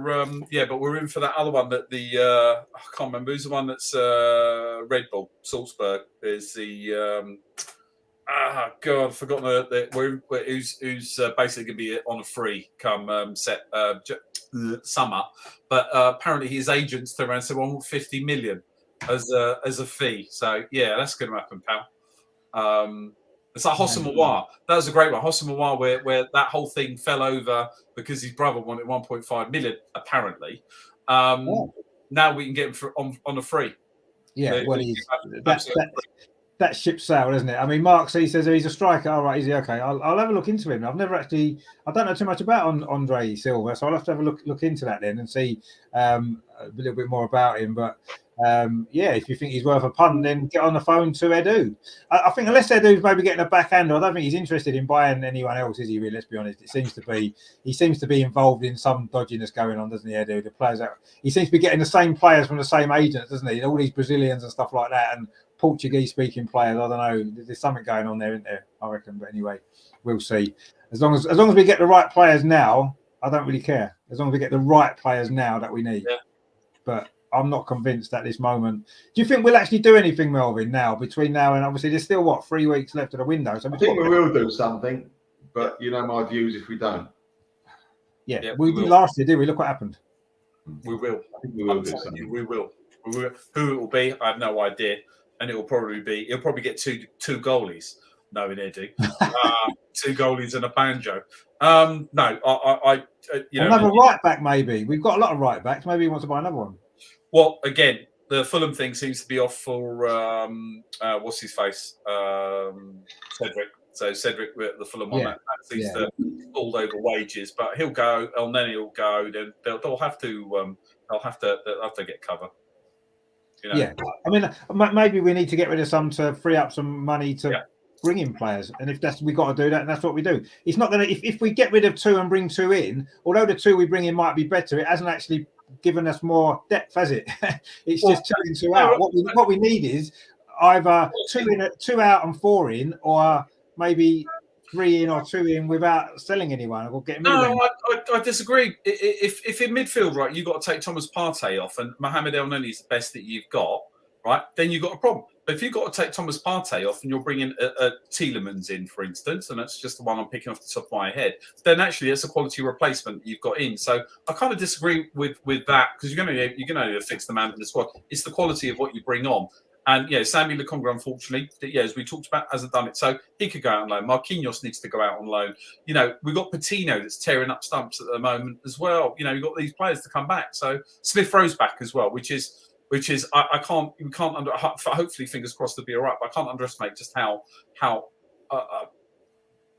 Speaker 3: but we're in for that other one that I can't remember who's the one that's Red Bull Salzburg is the God, I've forgotten who's basically going to be on a free come summer, but apparently his agents turned around and said, "I want 50 million as a fee." So yeah, that's going to happen, pal. It's like Hossam Aouar. That was a great one. Hossam Aouar, where that whole thing fell over because his brother wanted 1.5 million, apparently. Now we can get him on a free.
Speaker 1: Yeah, that ship sailed, isn't it? I mean, Mark C says he's a striker. All right, is he? Okay, I'll have a look into him. I don't know too much about Andre Silva, so I'll have to have a look into that then and see a little bit more about him. But if you think he's worth a punt, then get on the phone to Edu. I think unless Edu's maybe getting a backhand, I don't think he's interested in buying anyone else, is he? Really, let's be honest. He seems to be involved in some dodginess going on, doesn't he, Edu? The players he seems to be getting the same players from the same agents, doesn't he? All these Brazilians and stuff like that, and Portuguese-speaking players. I don't know. There's something going on there, isn't there? I reckon. But anyway, we'll see. As long as we get the right players now, I don't really care. As long as we get the right players now that we need. Yeah. But I'm not convinced at this moment. Do you think we'll actually do anything, Melvin, now between now and obviously there's still 3 weeks left of the window? So
Speaker 2: I think we will do something, but you know my views if we don't.
Speaker 1: Yeah, we did last year, did we? Look what happened.
Speaker 3: We will.
Speaker 2: I think we will do something.
Speaker 3: We will. Who it will be, I have no idea, and he'll probably get two goalies, knowing Eddie, 2 goalies and a banjo. No,
Speaker 1: another right back maybe. We've got a lot of right backs. Maybe he wants to buy another one.
Speaker 3: Well, again, the Fulham thing seems to be off for what's his face, Cedric. So Cedric, the Fulham one, that seems to hold over wages, but he'll go. El Neni will go. Then they'll have to get cover. You know?
Speaker 1: Yeah, I mean, maybe we need to get rid of some to free up some money to bring in players, and if we got to do that, and that's what we do. It's not going to if we get rid of 2 and bring 2 in, although the 2 we bring in might be better, it hasn't actually given us more depth, has it? It's just 2 in 2 out. What we need is either 2 out and 4 in, or maybe 3 in or 2 in without selling anyone or getting rid of them.
Speaker 3: I disagree. If in midfield, right, you've got to take Thomas Partey off and Mohamed El Neni is the best that you've got, right, then you've got a problem. But if you've got to take Thomas Partey off and you're bringing a Tielemans in, for instance, and that's just the one I'm picking off the top of my head, then actually it's a quality replacement that you've got in. So I kind of disagree with that, because you're going to fix the man in the squad. It's the quality of what you bring on. And Sammy Lokonga, unfortunately, as we talked about, hasn't done it. So he could go out on loan. Marquinhos needs to go out on loan. We've got Patino that's tearing up stumps at the moment as well. You've got these players to come back. So Smith Rowe's back as well, which is hopefully fingers crossed to be all right. But I can't underestimate just how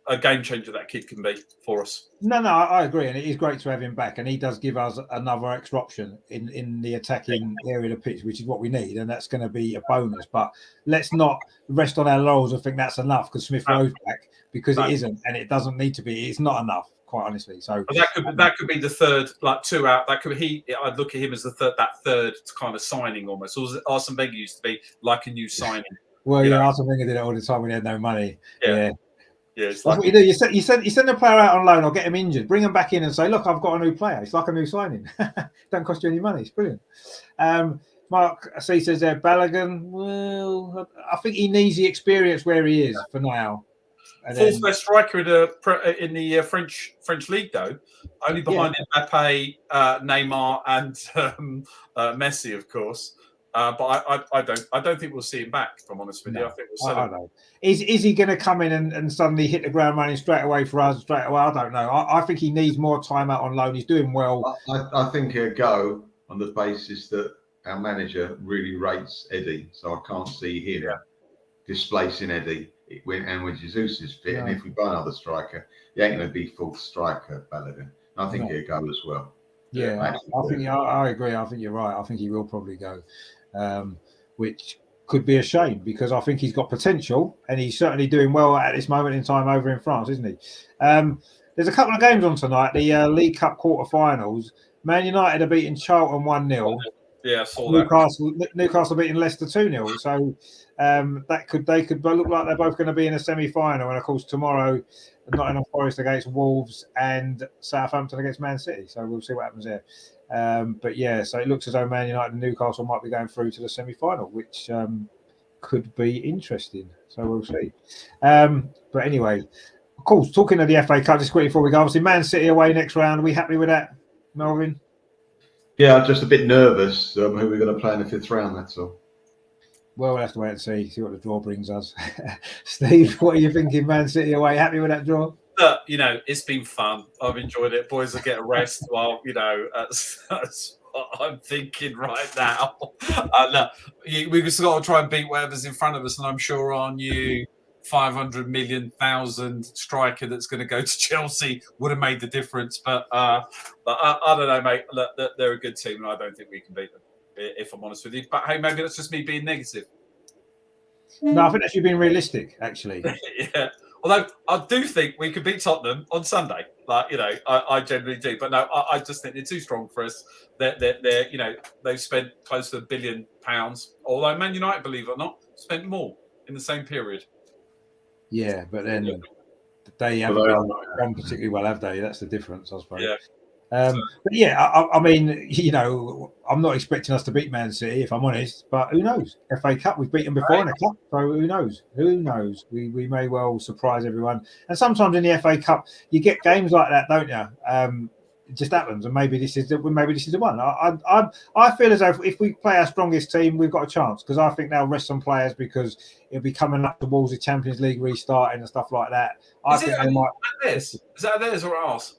Speaker 3: a game changer that kid can be for us.
Speaker 1: No, I agree, and it is great to have him back, and he does give us another extra option in the attacking area of the pitch, which is what we need, and that's going to be a bonus. But let's not rest on our laurels and think that's enough because Smith Rowe's back, because it isn't, and it doesn't need to be. It's not enough, quite honestly. So
Speaker 3: that could be the third, like 2 out. That could be I'd look at him as that third kind of signing almost. Arsene Wenger used to be like a new signing.
Speaker 1: Well, Arsene Wenger did it all the time when he had no money. Yeah.
Speaker 3: Yeah,
Speaker 1: that's what you do. You send a player out on loan or get him injured, bring him back in and say, look, I've got a new player. It's like a new signing. Don't cost you any money. It's brilliant. Mark C says there, Balogun. Well, I think he needs the experience where he is for now. And
Speaker 3: 4th best striker in the French league, though, only behind Mbappe, Neymar, and Messi, of course. But I don't think we'll see him back, if I'm honest with you. I think we'll sell him.
Speaker 1: Is he going to come in and suddenly hit the ground running straight away for us straight away? I don't know. I think he needs more time out on loan. He's doing well.
Speaker 2: I think he'll go on the basis that our manager really rates Eddie, so I can't see him displacing Eddie when Jesus is fit. And if we buy another striker, he ain't going to be full striker, Balogun. I think he'll go as well.
Speaker 1: Yeah, I agree. I think you're right. I think he will probably go, which could be a shame because I think he's got potential and he's certainly doing well at this moment in time over in France, isn't he? There's a couple of games on tonight. The League Cup quarterfinals. Man United are beating Charlton 1-0.
Speaker 3: Yeah, I saw
Speaker 1: that. Newcastle beating Leicester 2-0. So they could look like they're both going to be in a semi-final. And of course tomorrow, Nottingham Forest against Wolves and Southampton against Man City. So we'll see what happens there. So it looks as though Man United and Newcastle might be going through to the semi-final, which could be interesting. So we'll see. But anyway, of course, talking of the FA Cup, just quickly before we go, obviously Man City away next round. Are we happy with that, Melvin?
Speaker 2: Yeah, I'm just a bit nervous who we're going to play in the 5th round, that's all.
Speaker 1: Well, we'll have to wait and see what the draw brings us. Steve, what are you thinking, Man City away? Happy with that draw?
Speaker 3: It's been fun. I've enjoyed it. Boys will get a rest while, that's what I'm thinking right now. We've just got to try and beat whatever's in front of us, and I'm sure our new 500 million striker that's going to go to Chelsea would have made the difference. But I don't know, mate. Look, they're a good team, and I don't think we can beat them, if I'm honest with you. But hey, maybe that's just me being negative.
Speaker 1: No, I think that's you being realistic, actually.
Speaker 3: Yeah. Although I do think we could beat Tottenham on Sunday. I generally do. But no, I just think they're too strong for us. They've spent close to £1 billion. Although Man United, believe it or not, spent more in the same period.
Speaker 1: Yeah, but then they haven't done particularly well, have they? That's the difference, I suppose.
Speaker 3: Yeah.
Speaker 1: But yeah, I mean, you know, I'm not expecting us to beat Man City, if I'm honest. But who knows? FA Cup, we've beaten before in a cup, so who knows? Who knows? We may well surprise everyone. And sometimes in the FA Cup, you get games like that, don't you? It just happens, and maybe this is the one. I feel as though if we play our strongest team, we've got a chance, because I think they'll rest some players because it'll be coming up towards the Champions League restarting and stuff like that. I think they might.
Speaker 3: Is that theirs or ours?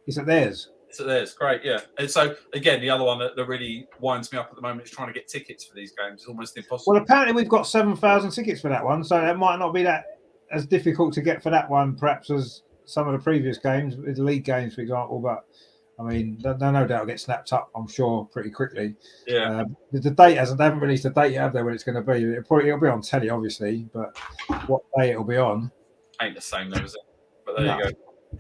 Speaker 1: Is it theirs?
Speaker 3: It's theirs, great, yeah. And so again, the other one that really winds me up at the moment is trying to get tickets for these games. It's almost impossible.
Speaker 1: Well, apparently we've got 7,000 tickets for that one, so it might not be that as difficult to get for that one, perhaps as some of the previous games, the league games, for example. But I mean, no doubt it'll get snapped up, I'm sure, pretty quickly.
Speaker 3: Yeah.
Speaker 1: The date hasn't. They haven't released the date yet, have they? When it's going to be? It'll be on telly, obviously, but what day it'll be on
Speaker 3: ain't the same, though, is it? But there you go.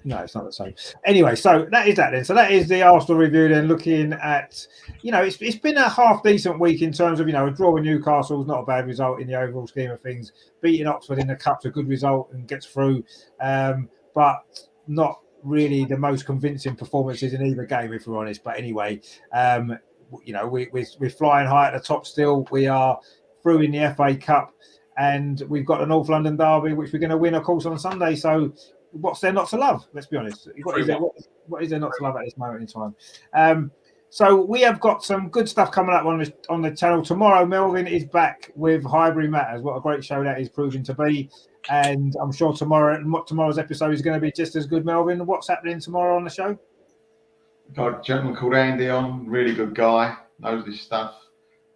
Speaker 1: No, it's not the same. Anyway, so that is that then. So that is the Arsenal review then, looking at, you know, it's been a half decent week in terms of, you know, a draw with Newcastle is not a bad result in the overall scheme of things. Beating Oxford in the Cup's a good result and gets through, but not really the most convincing performances in either game, if we're honest. But anyway, you know, we're flying high at the top still. We are through in the FA Cup, and we've got the North London derby, which we're going to win, of course, on Sunday. So what's there not to love? Let's be honest. What is there not to love at this moment in time? So we have got some good stuff coming up on the channel tomorrow. Melvin is back with Highbury Matters. What a great show that is proving to be, and I'm sure tomorrow's episode is going to be just as good. Melvin, what's happening tomorrow on the show?
Speaker 2: Got a gentleman called Andy on, really good guy, knows this stuff.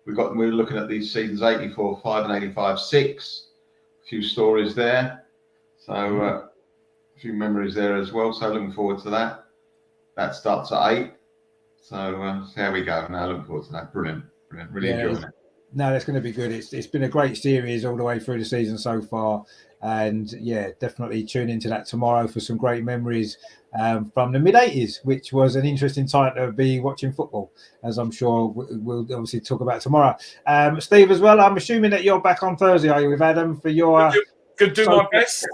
Speaker 2: We're looking at these seasons 84-5 and 85-6. A few stories there, so a few memories there as well. So looking forward to that. That starts at 8. So there we go. Now looking forward to that. Brilliant. Really enjoying it. No,
Speaker 1: that's going to be good. It's been a great series all the way through the season so far, and yeah, definitely tune into that tomorrow for some great memories from the mid-80s, which was an interesting time to be watching football, as I'm sure we'll obviously talk about tomorrow. Steve, as well, I'm assuming that you're back on Thursday, are you, with Adam for your...
Speaker 3: Could do my best.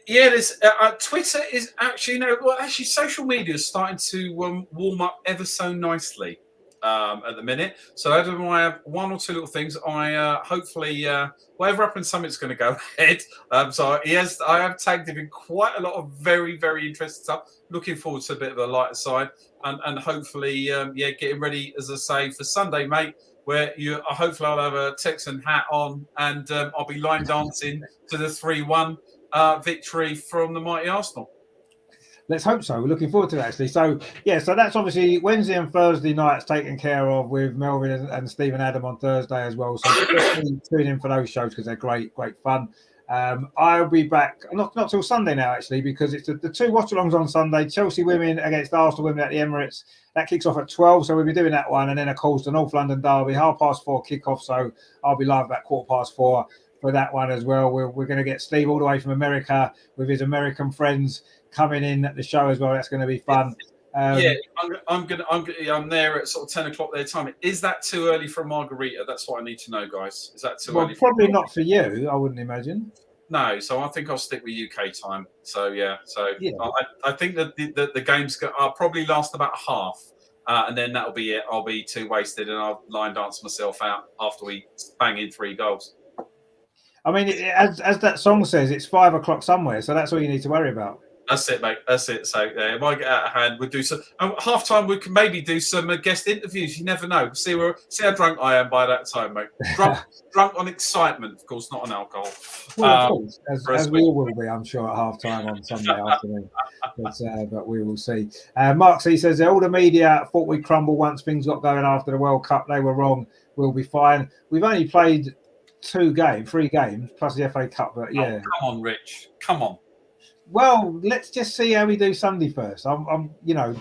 Speaker 3: Yeah, there's Twitter is actually, actually social media is starting to warm up ever so nicely at the minute. So Adam and I have one or two little things. I hopefully whatever happens, something's going to go ahead. So I have tagged him in quite a lot of very, very interesting stuff. Looking forward to a bit of a lighter side, and hopefully getting ready, as I say, for Sunday, mate. Where hopefully I'll have a Texan hat on, and I'll be line dancing to the 3-1 victory from the mighty Arsenal.
Speaker 1: Let's hope so. We're looking forward to that, actually. So that's obviously Wednesday and Thursday nights taken care of with Melvin and Steve and Adam on Thursday as well. So tune in for those shows because they're great fun. I'll be back not till Sunday now, actually, because it's the two watch-alongs on Sunday. Chelsea women against Arsenal women at the Emirates. That kicks off at 12, so we'll be doing that one. And then, of course, the North London derby, 4:30 kickoff. So I'll be live about 4:15 for that one as well. We're going to get Steve all the way from America with his American friends coming in at the show as well. That's going to be fun.
Speaker 3: I'm there at sort of 10 o'clock their time. Is that too early for a margarita? That's what I need to know, guys. Is that too early?
Speaker 1: Probably not for you, I wouldn't imagine.
Speaker 3: No, so I think I'll stick with UK time. So I think that the games I'll probably last about half, and then that'll be it. I'll be too wasted, and I'll line dance myself out after we bang in 3 goals.
Speaker 1: I mean, as that song says, it's 5 o'clock somewhere, so that's all you need to worry about.
Speaker 3: That's it, mate. That's it. So it might get out of hand. We'll do some half time. We can maybe do some guest interviews. You never know. See how drunk I am by that time, mate. Drunk on excitement, of course, not on alcohol.
Speaker 1: Well, of course, as we all will be, I'm sure, at half time on Sunday afternoon. But we will see. Mark C says all the media thought we'd crumble once things got going after the World Cup. They were wrong. We'll be fine. We've only played 3 games plus the FA Cup. But yeah,
Speaker 3: come on, Rich. Come on.
Speaker 1: Well, let's just see how we do Sunday first.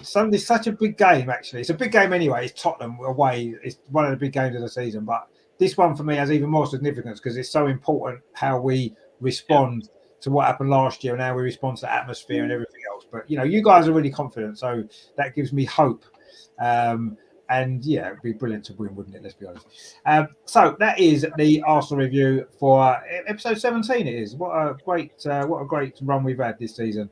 Speaker 1: Sunday's such a big game, actually. It's a big game anyway. It's Tottenham away. It's one of the big games of the season. But this one for me has even more significance because it's so important how we respond to what happened last year and how we respond to the atmosphere and everything else. But, you guys are really confident. So that gives me hope. And And yeah, it'd be brilliant to win, wouldn't it? Let's be honest. So that is the Arsenal review for episode 17. It is what a great run we've had this season.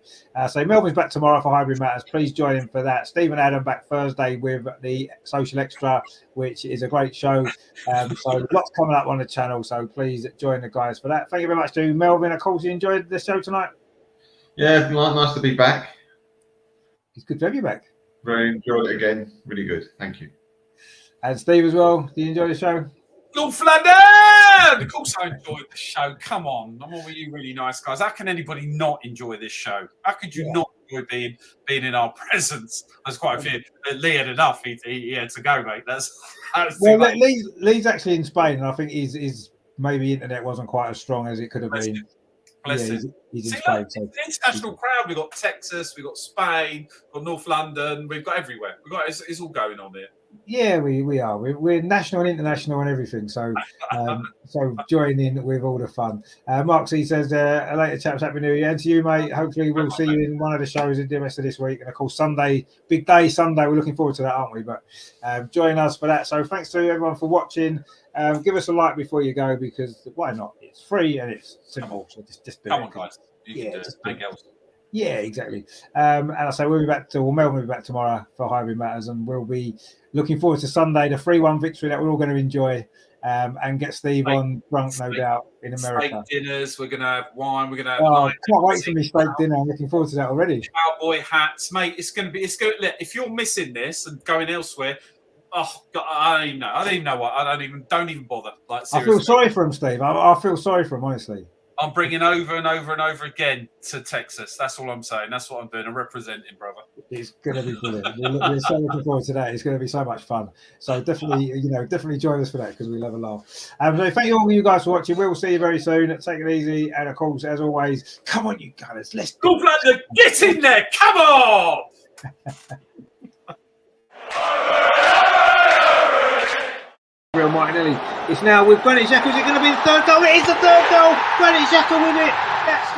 Speaker 1: So Melvin's back tomorrow for Hybrid Matters. Please join him for that. Steve and Adam back Thursday with the Social Extra, which is a great show. So lots coming up on the channel. So please join the guys for that. Thank you very much to Melvin. Of course, you enjoyed the show tonight.
Speaker 2: Yeah, nice to be back.
Speaker 1: It's good to have you back.
Speaker 2: Very enjoyed it again. Really good. Thank you.
Speaker 1: And Steve as well. Do you enjoy the show?
Speaker 3: North London! Of course I enjoyed the show. Come on. I'm all you really nice guys. How can anybody not enjoy this show? How could you not enjoy being in our presence? There's quite a few. Lee had enough. He had to go, mate. That's
Speaker 1: well, Lee's actually in Spain, and I think his maybe internet wasn't quite as strong as it could have been.
Speaker 3: Bless him.
Speaker 1: He's in
Speaker 3: Spain.
Speaker 1: Spain,
Speaker 3: It's an international crowd. We've got Texas, we've got Spain, we've got North London, we've got everywhere. It's all going on here.
Speaker 1: Yeah, we are. We're national and international and everything. So so join in with all the fun. Mark C says, later chaps, happy new year. And to you, mate. Hopefully we'll see you in one of the shows in the rest of this week. And of course, Sunday, big day Sunday. We're looking forward to that, aren't we? But join us for that. So thanks to everyone for watching. Give us a like before you go, because why not? It's free and it's simple. So just do
Speaker 3: Come
Speaker 1: it.
Speaker 3: On, guys. You can do it. Else.
Speaker 1: Yeah, exactly. And I say we'll be back Melvin will be back tomorrow for Hybrid Matters, and we'll be looking forward to Sunday, the 3-1 victory that we're all going to enjoy, and get Steve on drunk, no doubt, in America.
Speaker 3: Steak dinners, we're going to have wine, we're going to have.
Speaker 1: Oh, can't wait for me steak dinner. I'm looking forward to that already.
Speaker 3: Cowboy hats, mate. It's going to. If you're missing this and going elsewhere. Oh God, I don't even know what. Don't even bother. Like, seriously.
Speaker 1: I feel sorry for him, Steve. I feel sorry for him, honestly.
Speaker 3: I'm bringing over and over and over again to Texas. That's all I'm saying. That's what I'm doing. I'm representing, brother.
Speaker 1: It's going to be brilliant. We're so looking forward to that. It's going to be so much fun. So definitely join us for that, because we love a laugh. So thank you all you guys for watching. We'll see you very soon. Take it easy, and of course, as always, come on, you guys. Let's go.
Speaker 3: London, get in there. Come on.
Speaker 1: Real Martinelli. It's now with Granit Xhaka. Is it going to be the third goal? It is the third goal. Granit Xhaka with it. That's